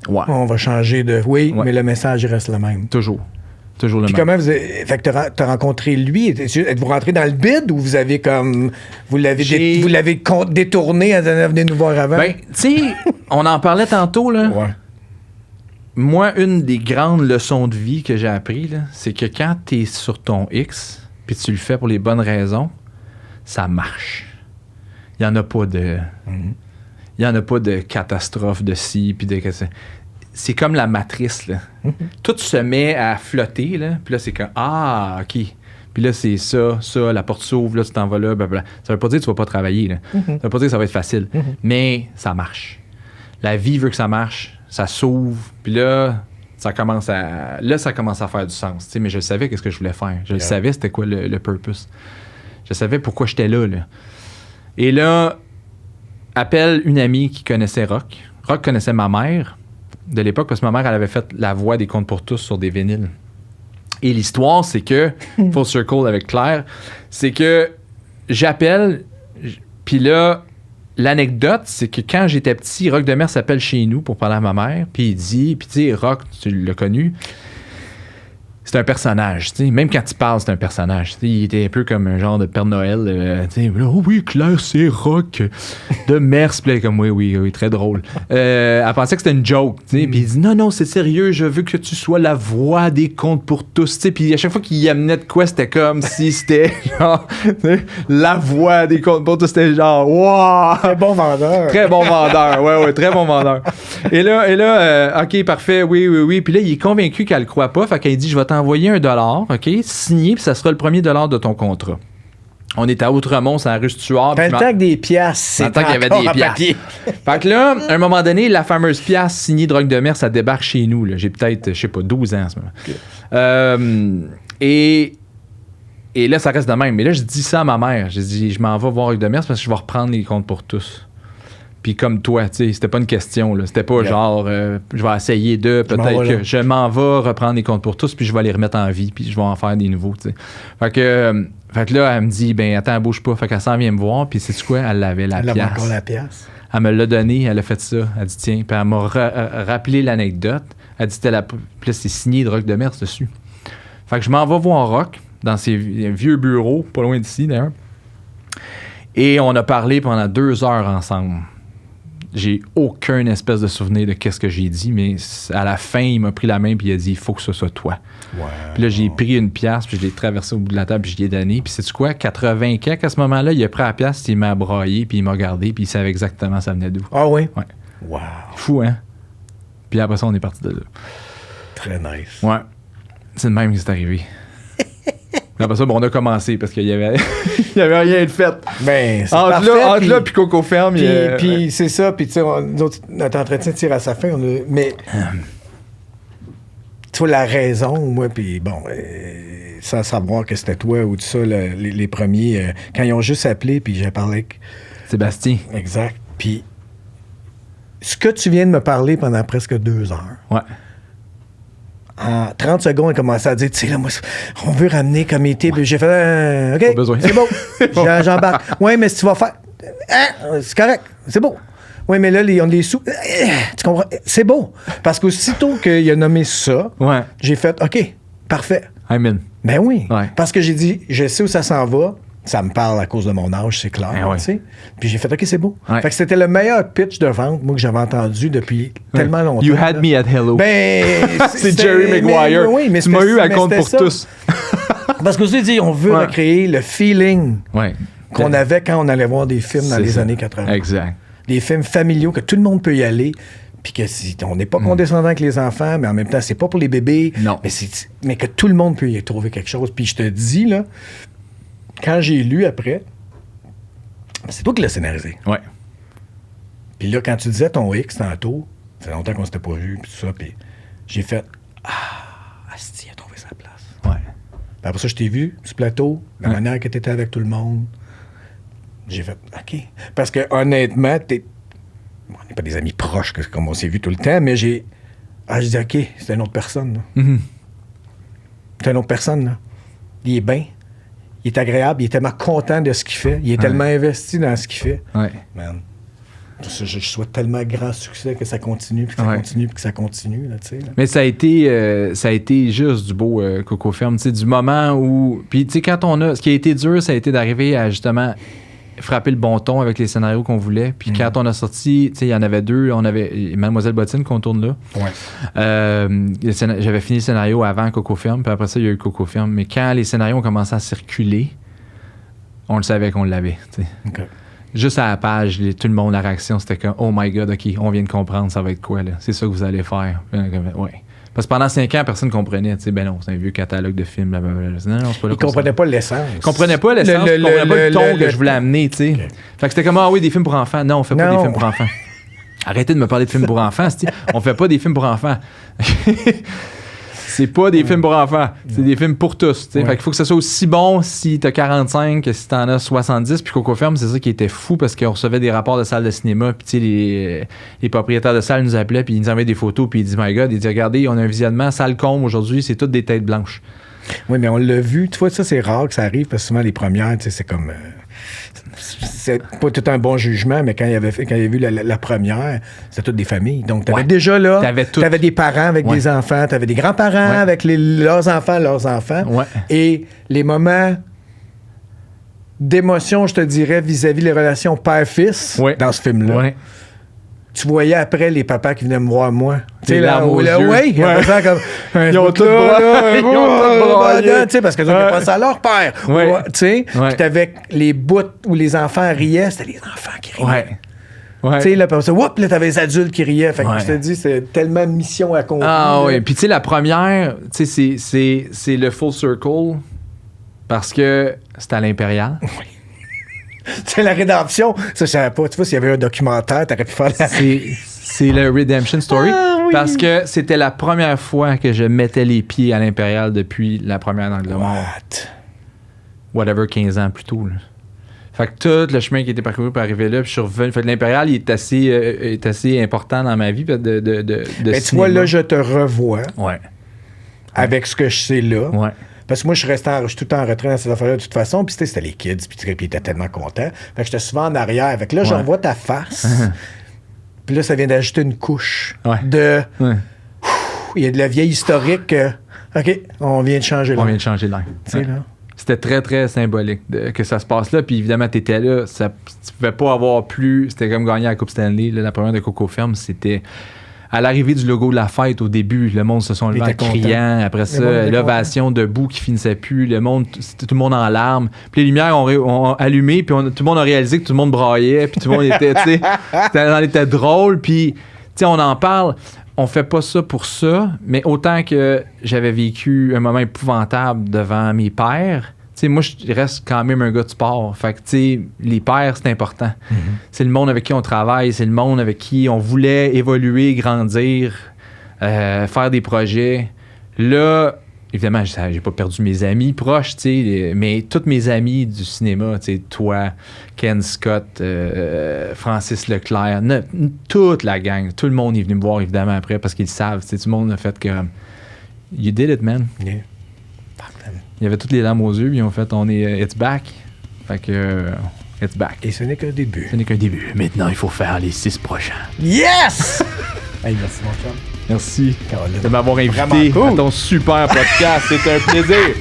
Oui, on va changer de... Oui, mais le message reste le même. Toujours le même. Puis comment vous avez... Fait que t'as rencontré lui. Êtes-vous rentré dans le bid ou vous avez comme... Vous l'avez détourné à venir nous voir avant? Ben, tu sais, on en parlait tantôt, là. Ouais. Moi, une des grandes leçons de vie que j'ai appris, là, c'est que quand t'es sur ton X, puis tu le fais pour les bonnes raisons, ça marche. Il n'y en a pas de... Il n'y en a pas de catastrophe de ci, puis de... C'est comme la matrice, là. Tout se met à flotter, là, puis là, c'est comme, ah, OK. Puis là, c'est ça, la porte s'ouvre, là, tu t'en vas là, blablabla. Ça veut pas dire que tu vas pas travailler, là. Ça veut pas dire que ça va être facile. Mais ça marche. La vie veut que ça marche, ça s'ouvre, puis là, ça commence à faire du sens. Tu sais, mais je savais qu'est-ce que je voulais faire. Je le savais, c'était quoi le purpose. Je savais pourquoi j'étais là. Et là, appelle une amie qui connaissait Rock. Rock connaissait ma mère de l'époque parce que ma mère, elle avait fait la voix des Contes pour tous sur des vinyles. Et l'histoire, c'est que, full circle avec Claire, c'est que j'appelle, puis là, l'anecdote, c'est que quand j'étais petit, Rock de Mer s'appelle chez nous pour parler à ma mère, puis il dit, puis tu sais, Rock, tu l'as connu, c'est un personnage, tu sais, même quand il parle, c'est un personnage, tu sais, il était un peu comme un genre de Père Noël, tu sais, oh oui, Claire, c'est Rock de Mers, puis comme oui, très drôle. Elle pensait que c'était une joke, tu sais, puis il dit, non, c'est sérieux, je veux que tu sois la voix des Contes pour tous, tu sais, puis à chaque fois qu'il y amenait de quoi, c'était comme si c'était genre, la voix des Contes pour tous, c'était genre, wow! Très bon vendeur. Très bon vendeur, ouais, très bon vendeur. Et là, OK, parfait, oui, puis là, il est convaincu qu'elle le croit pas, fait qu'elle dit, je vais t'envoyer $1, OK, signé, puis ça sera le premier dollar de ton contrat. On était à Outremont, c'est la rue Stuart. Dans le temps que des piastres, c'est dans le temps qu'il y avait des piastres. Fait que là, à un moment donné, la fameuse pièce signée Drogue de mer, ça débarque chez nous. Là. J'ai peut-être, je sais pas, 12 ans en ce moment. Okay. Et là, ça reste de même. Mais là, je dis ça à ma mère. J'ai dit, je m'en vais voir Drogue de mer parce que je vais reprendre les comptes pour tous. Puis comme toi, tu sais, c'était pas une question, là. C'était pas genre, je vais essayer de, peut-être que je m'en vais reprendre les comptes pour tous, puis je vais les remettre en vie, puis je vais en faire des nouveaux, tu sais. Fait que là, elle me dit, ben attends, bouge pas. Fait qu'elle s'en vient me voir, puis sais-tu quoi? Elle avait la pièce. Elle avait encore la pièce. Elle me l'a donné, elle a fait ça. Elle dit, tiens, puis elle m'a rappelé l'anecdote. Elle dit, puis là, c'est signé de Rock de Mers dessus. Fait que je m'en vais voir Rock, dans ses vieux bureaux, pas loin d'ici, d'ailleurs. Et on a parlé pendant 2 heures ensemble. J'ai aucun espèce de souvenir de qu'est-ce que j'ai dit, mais à la fin, il m'a pris la main puis il a dit « Il faut que ce soit toi. Wow. » Puis là, j'ai pris une pièce, puis je l'ai traversé au bout de la table, puis je l'ai donné. Puis sais-tu quoi? 80 quelques à ce moment-là, il a pris la pièce, il m'a braillé, puis il m'a regardé, puis il savait exactement ça venait d'où. Ah oui? Ouais. Wow. Fou, hein? Puis après ça, on est parti de là. Très nice. Ouais. C'est le même qui c'est arrivé. Après ça, on a commencé parce qu'il y avait, il y avait rien de fait. Ben, c'est entre parfait. Entre là, puis Coco Ferme. Puis c'est ça. Puis tu sais, notre entretien tire à sa fin. Mais tu vois, la raison, moi, puis bon, sans savoir que c'était toi ou tout ça, les premiers, quand ils ont juste appelé, puis j'ai parlé avec Sébastien. Exact. Puis ce que tu viens de me parler pendant presque 2 heures. Ouais. En 30 secondes, il commençait à dire, tu sais, là, moi, on veut ramener comité. Puis j'ai fait, OK, c'est beau. J'embarque. Oui, mais si tu vas faire, c'est correct, c'est beau. Oui, mais là, on a des sous. Tu comprends? C'est beau. Parce qu'aussitôt qu'il a nommé ça, j'ai fait, OK, parfait. Amen. Ben oui. Ouais. Parce que j'ai dit, je sais où ça s'en va. Ça me parle à cause de mon âge, c'est clair. Tu sais. Puis j'ai fait, OK, c'est beau. Ouais. Fait que c'était le meilleur pitch de vente, moi, que j'avais entendu depuis tellement longtemps. You had me at hello. Ben, c'est Jerry Maguire. Mais tu m'as eu à compte pour ça. Tous. Parce que je te dis, on veut recréer le feeling qu'on avait quand on allait voir des films dans les années 80. Exact. Des films familiaux que tout le monde peut y aller. Puis que on n'est pas condescendant avec les enfants, mais en même temps, c'est pas pour les bébés. Non. Mais que tout le monde peut y trouver quelque chose. Puis je te dis, là, quand j'ai lu après, c'est toi qui l'as scénarisé. Ouais. Puis là, quand tu disais ton X tantôt, ça fait longtemps qu'on s'était pas vu, puis tout ça, puis j'ai fait Asti a trouvé sa place. Ouais. Puis après ça, je t'ai vu sur le plateau, la manière que tu étais avec tout le monde. J'ai fait OK. Parce que honnêtement, on n'est pas des amis proches comme on s'est vu tout le temps, mais j'ai dit OK, c'est une autre personne. Là. Mm-hmm. C'est une autre personne. Là. Il est bien. Il est agréable, il est tellement content de ce qu'il fait, il est tellement investi dans ce qu'il fait. Ouais. Man, je souhaite tellement grand succès que ça continue, puis que ça continue, puis que ça continue. Là, là. Mais ça a été juste du beau Coco Ferme, du moment où... Puis tu sais, quand on a... Ce qui a été dur, ça a été d'arriver à justement frapper le bon ton avec les scénarios qu'on voulait. Puis quand on a sorti, tu sais, il y en avait 2. On avait Mademoiselle Bottine qu'on tourne là. Ouais. J'avais fini le scénario avant Coco Ferme, puis après ça, il y a eu Coco Ferme. Mais quand les scénarios ont commencé à circuler, on le savait qu'on l'avait. Okay. Juste à la page, tout le monde, la réaction, c'était comme « Oh my God, OK, on vient de comprendre, ça va être quoi, là? C'est ça que vous allez faire. » Ouais. Parce que pendant 5 ans, personne ne comprenait. Ben non, c'est un vieux catalogue de films. Blablabla. Non, c'est pas là. Ils ne comprenaient pas l'essence. Ils ne comprenaient pas l'essence. Ils ne comprenaient pas le ton que je voulais amener. Okay. Fait que c'était comme, ah oui, des films pour enfants. Non, on ne fait pas des films pour enfants. Arrêtez de me parler de films pour enfants. On ne fait pas des films pour enfants. C'est pas des films pour enfants. C'est des films pour tous. Fait qu'il faut que ça soit aussi bon si t'as 45 que si t'en as 70. Puis Coco Ferme, c'est ça qui était fou parce qu'on recevait des rapports de salles de cinéma. Puis les propriétaires de salles nous appelaient. Puis ils nous envoyaient des photos. Puis ils disaient, my God, ils disaient, regardez, on a un visionnement, salle comble aujourd'hui, c'est toutes des têtes blanches. Oui, mais on l'a vu. Tu vois, ça, c'est rare que ça arrive parce que souvent, les premières, c'est comme. C'est pas tout un bon jugement, mais quand il avait vu la première, c'était toutes des familles. Donc, t'avais déjà là, t'avais des parents avec des enfants, t'avais des grands-parents avec leurs enfants. Ouais. Et les moments d'émotion, je te dirais, vis-à-vis les relations père-fils dans ce film-là. Ouais. Tu voyais après les papas qui venaient me voir, moi. Tu sais, là, oui, comme. Ils ont tout broyé. Tu sais, parce que ça pas ça à leur père. Tu sais, puis t'avais les bouts où les enfants riaient, c'était les enfants qui riaient. Tu sais, là, puis ça, là, t'avais les adultes qui riaient. Fait que je te dis, c'est tellement mission accomplie. Ah oui, puis tu sais, la première, tu sais, c'est le full circle. Parce que c'était à l'Impérial. C'est la rédemption. Ça, je savais pas. Tu vois, s'il y avait un documentaire, t'aurais pu faire la... C'est le Redemption Story. Oui. Parce que c'était la première fois que je mettais les pieds à l'Impérial depuis la première d'Angle-Mort. Whatever, 15 ans plus tôt. Là. Fait que tout le chemin qui était parcouru pour arriver là, puis je suis revenu. Fait que l'Impérial, il est assez important dans ma vie de Mais tu vois, là, je te revois Ouais. avec ce que je sais là. Ouais. Parce que moi, je suis tout le temps en retrait dans ces affaires-là de toute façon. Puis c'était les kids, puis ils étaient tellement contents. Fait que j'étais souvent en arrière. Fait que là, je revois ta face. Puis là, ça vient d'ajouter une couche de... Ouais. Il y a de la vieille historique. OK, on vient de changer là. On vient de changer l'air. Tu sais, là. C'était très, très symbolique que ça se passe là. Puis évidemment, t'étais là. Tu pouvais pas avoir plus... C'était comme gagner la Coupe Stanley. Là, la première de Coco Ferme, c'était... À l'arrivée du logo de la fête, au début, le monde se sont levés en criant. Après ça, l'ovation debout qui finissait plus. Tout le monde en larmes. Puis les lumières ont allumé. Puis tout le monde a réalisé que tout le monde braillait. Puis tout le monde était, tu sais, ça était drôle. Puis, tu sais, on en parle. On fait pas ça pour ça. Mais autant que j'avais vécu un moment épouvantable devant mes pères, tu sais, moi, je reste quand même un gars de sport. Fait que, tu sais, les pères, c'est important. Mm-hmm. C'est le monde avec qui on travaille, c'est le monde avec qui on voulait évoluer, grandir, faire des projets. Là, évidemment, j'ai pas perdu mes amis proches, tu sais, mais tous mes amis du cinéma, tu sais, toi, Ken Scott, Francis Leclerc, toute la gang, tout le monde est venu me voir, évidemment, après, parce qu'ils savent, tu sais, tout le monde a fait que you did it, man. Yeah. Il y avait toutes les larmes aux yeux, puis ils ont fait it's back. Fait que it's back. Et ce n'est qu'un début. Ce n'est qu'un début. Maintenant, il faut faire les 6 prochains. Yes! Hey, merci, mon chum. Merci Caroline. de m'avoir invité à ton super podcast. C'est un plaisir.